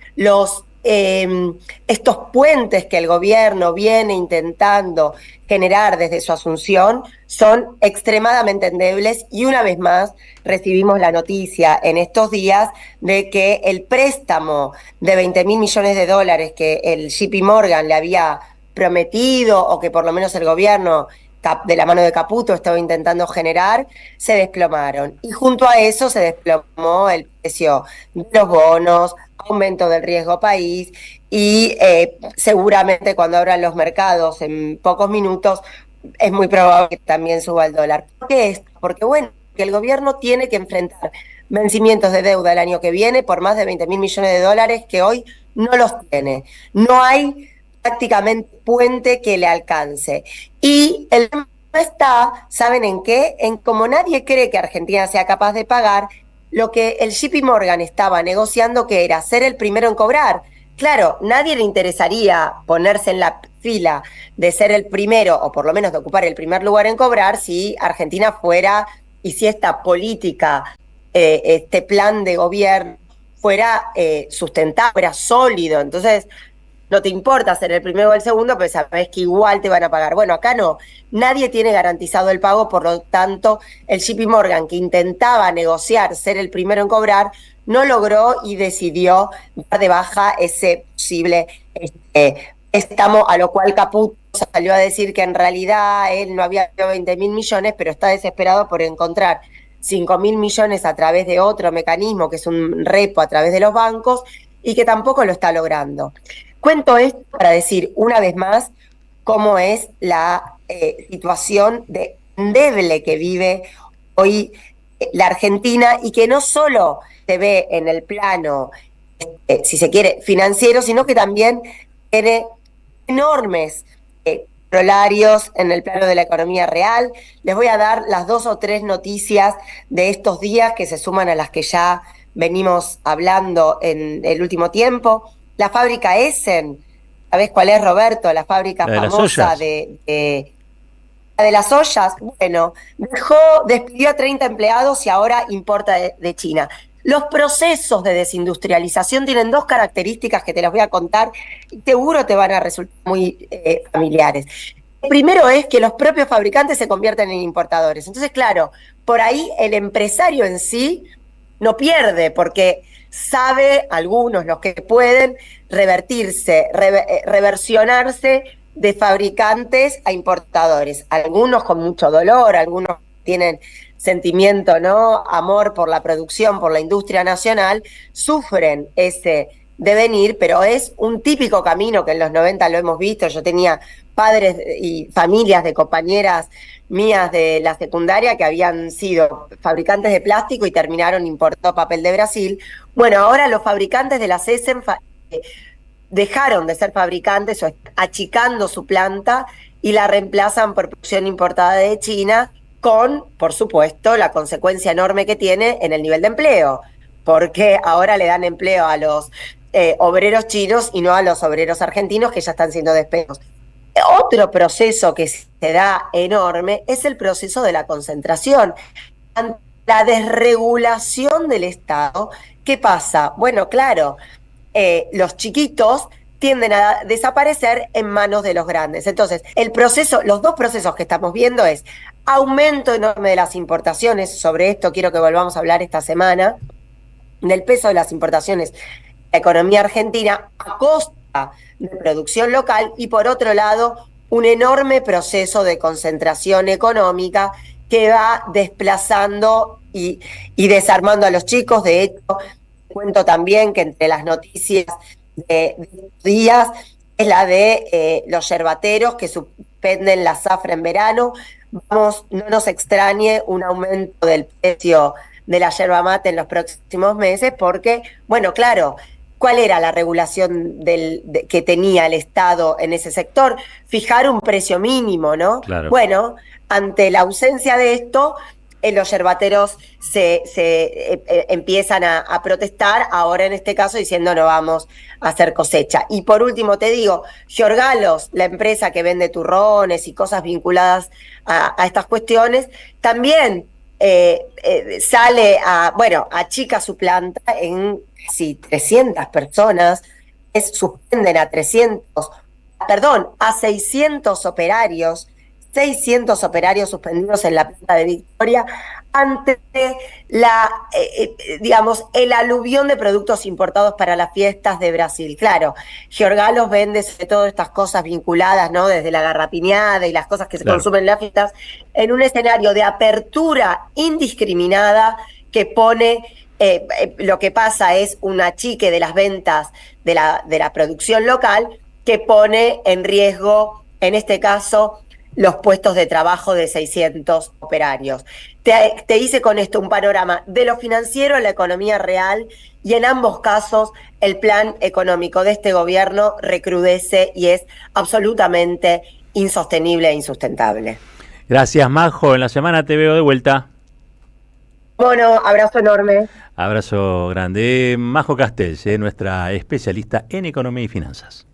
estos puentes que el gobierno viene intentando generar desde su asunción son extremadamente endebles, y una vez más recibimos la noticia en estos días de que el préstamo de $20.000 millones que el JP Morgan le había prometido, o que por lo menos el gobierno de la mano de Caputo estaba intentando generar, se desplomaron. Y junto a eso se desplomó el precio de los bonos, aumento del riesgo país, y seguramente cuando abran los mercados en pocos minutos es muy probable que también suba el dólar. ¿Por qué esto? Porque bueno, que el gobierno tiene que enfrentar vencimientos de deuda el año que viene por más de $20.000 millones que hoy no los tiene. No hay prácticamente puente que le alcance. Y el tema está, ¿saben en qué? En como nadie cree que Argentina sea capaz de pagar lo que el JP Morgan estaba negociando, que era ser el primero en cobrar. Claro, nadie le interesaría ponerse en la fila de ser el primero, o por lo menos de ocupar el primer lugar en cobrar, si Argentina fuera, y si esta política, este plan de gobierno fuera sustentable, fuera sólido. Entonces, no te importa ser el primero o el segundo, pero sabes que igual te van a pagar. Bueno, acá no, nadie tiene garantizado el pago, por lo tanto, el JP Morgan, que intentaba negociar ser el primero en cobrar, no logró y decidió dar de baja ese posible préstamo, a lo cual Caputo salió a decir que en realidad él no había 20.000 millones, pero está desesperado por encontrar 5.000 millones a través de otro mecanismo, que es un repo a través de los bancos, y que tampoco lo está logrando. Cuento esto para decir una vez más cómo es la situación de endeble que vive hoy la Argentina, y que no solo se ve en el plano, si se quiere, financiero, sino que también tiene enormes corolarios en el plano de la economía real. Les voy a dar las 2 o 3 noticias de estos días que se suman a las que ya venimos hablando en el último tiempo. La fábrica Essen, ¿sabés cuál es, Roberto? La fábrica famosa de las ollas. Bueno, despidió a 30 empleados y ahora importa de China. Los procesos de desindustrialización tienen 2 características que te las voy a contar y seguro te van a resultar muy familiares. El primero es que los propios fabricantes se convierten en importadores. Entonces, claro, por ahí el empresario en sí no pierde, porque sabe, algunos, los que pueden, reversionarse de fabricantes a importadores. Algunos con mucho dolor, algunos tienen sentimiento, ¿no? Amor por la producción, por la industria nacional, sufren ese devenir, pero es un típico camino que en los 90 lo hemos visto. Yo tenía padres y familias de compañeras mías de la secundaria que habían sido fabricantes de plástico y terminaron importando papel de Brasil. Bueno, ahora los fabricantes de las Essen dejaron de ser fabricantes o achicando su planta y la reemplazan por producción importada de China, con, por supuesto, la consecuencia enorme que tiene en el nivel de empleo, porque ahora le dan empleo a los obreros chinos y no a los obreros argentinos que ya están siendo despedidos. Otro proceso que se da enorme es el proceso de la concentración. La desregulación del Estado, ¿qué pasa? Bueno, claro, los chiquitos tienden a desaparecer en manos de los grandes. Entonces, los 2 procesos que estamos viendo es aumento enorme de las importaciones. Sobre esto quiero que volvamos a hablar esta semana, del peso de las importaciones en la economía argentina a costa de producción local, y por otro lado, un enorme proceso de concentración económica que va desplazando y desarmando a los chicos. De hecho, cuento también que entre las noticias de estos días es la de los yerbateros que suspenden la zafra en verano. No nos extrañe un aumento del precio de la yerba mate en los próximos meses, porque, bueno, claro, ¿cuál era la regulación que tenía el Estado en ese sector? Fijar un precio mínimo, ¿no? Claro. Bueno, ante la ausencia de esto, los yerbateros se empiezan a protestar, ahora en este caso diciendo no vamos a hacer cosecha. Y por último te digo, Giorgalos, la empresa que vende turrones y cosas vinculadas a estas cuestiones, también achica su planta en casi 300 personas, suspenden a 600 operarios, 600 operarios suspendidos en la planta de Victoria ante el aluvión de productos importados para las fiestas de Brasil. Claro, Giorgalos vende sobre todo estas cosas vinculadas, ¿no? Desde la garrapiñada y las cosas que se consumen en las fiestas, en un escenario de apertura indiscriminada que pone, lo que pasa es un achique de las ventas de la producción local que pone en riesgo, en este caso, los puestos de trabajo de 600 operarios. Te hice con esto un panorama de lo financiero a la economía real, y en ambos casos el plan económico de este gobierno recrudece y es absolutamente insostenible e insustentable. Gracias, Majo. En la semana te veo de vuelta. Bueno, abrazo enorme. Abrazo grande. Majo Castells, nuestra especialista en economía y finanzas.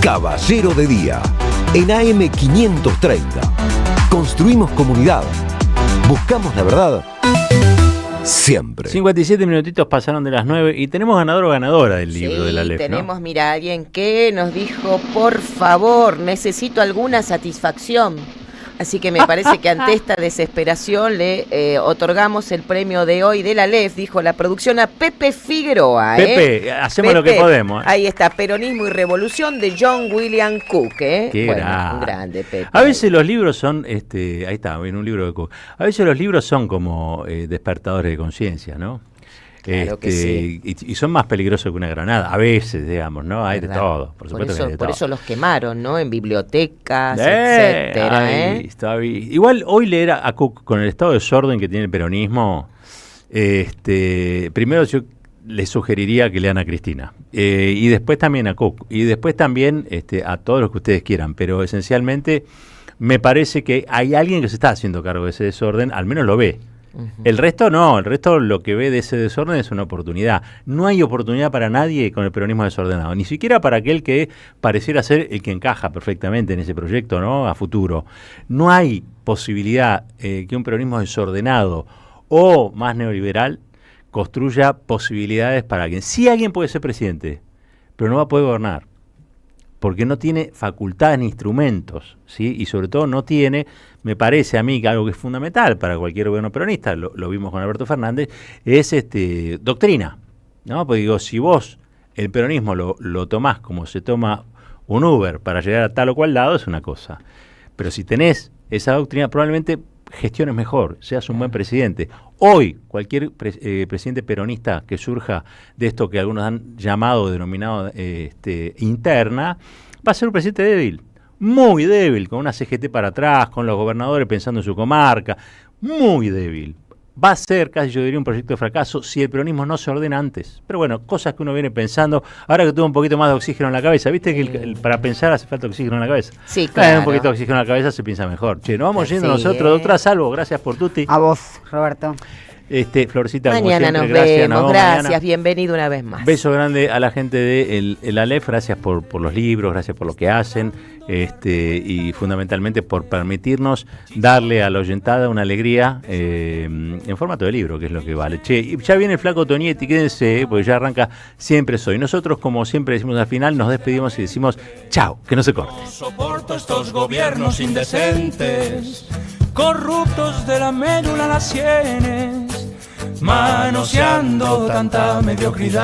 Caballero de Día, en AM530. Construimos comunidad. Buscamos la verdad siempre. 57 minutitos pasaron de las 9 y tenemos ganador o ganadora del libro de la Aleph, tenemos, ¿no? mira, alguien que nos dijo, por favor, necesito alguna satisfacción. Así que me parece que ante esta desesperación le otorgamos el premio de hoy de la Aleph, dijo la producción, a Pepe Figueroa. Pepe, hacemos lo que podemos. Ahí está, Peronismo y Revolución de John William Cook. Qué bueno, grande. un grande Pepe. A veces los libros son, ahí está, en un libro de Cook. A veces los libros son como despertadores de conciencia, ¿no? Claro que sí. y son más peligrosos que una granada, a veces, digamos, ¿no? Hay ¿verdad? de todo, por supuesto que hay de todo. Por eso los quemaron, ¿no? En bibliotecas, etcétera. Ahí está bien. Igual hoy leer a Cook con el estado de desorden que tiene el peronismo, primero yo les sugeriría que lean a Cristina, y después también a Cook, y después también a todos los que ustedes quieran, pero esencialmente me parece que hay alguien que se está haciendo cargo de ese desorden, al menos lo ve. El resto no, el resto lo que ve de ese desorden es una oportunidad. No hay oportunidad para nadie con el peronismo desordenado, ni siquiera para aquel que pareciera ser el que encaja perfectamente en ese proyecto, ¿no? A futuro. No hay posibilidad que un peronismo desordenado o más neoliberal construya posibilidades para alguien. Sí, alguien puede ser presidente, pero no va a poder gobernar, porque no tiene facultades ni instrumentos, ¿sí? Y sobre todo no tiene, me parece a mí que algo que es fundamental para cualquier gobierno peronista, lo vimos con Alberto Fernández, es doctrina, ¿no? Porque digo, si vos el peronismo lo tomás como se toma un Uber para llegar a tal o cual lado, es una cosa. Pero si tenés esa doctrina, probablemente gestiones mejor, seas un buen presidente. Hoy, cualquier presidente peronista que surja de esto que algunos han llamado, denominado interna, va a ser un presidente débil, muy débil, con una CGT para atrás, con los gobernadores pensando en su comarca, muy débil. Va a ser, casi yo diría, un proyecto de fracaso si el peronismo no se ordena antes. Pero bueno, cosas que uno viene pensando. Ahora que tuvo un poquito más de oxígeno en la cabeza, ¿viste que para pensar hace falta oxígeno en la cabeza? Sí, claro. Un poquito de oxígeno en la cabeza se piensa mejor. Che, nos vamos yendo nosotros. Doctora Salvo, gracias por Tuti. A vos, Roberto. Florcita, mañana como siempre, nos gracias. vemos, gracias, bienvenido una vez más. Beso grande a la gente de el Aleph, gracias por los libros, gracias por lo que hacen, y fundamentalmente por permitirnos darle a la oyentada una alegría en formato de libro, que es lo que vale. Che, ya viene el Flaco Tonietti, quédense, porque ya arranca Siempre Soy. Nosotros, como siempre decimos al final, nos despedimos y decimos chao, que no se corte. No soporto estos gobiernos indecentes, corruptos de la médula a las sienes, manoseando tanta mediocridad.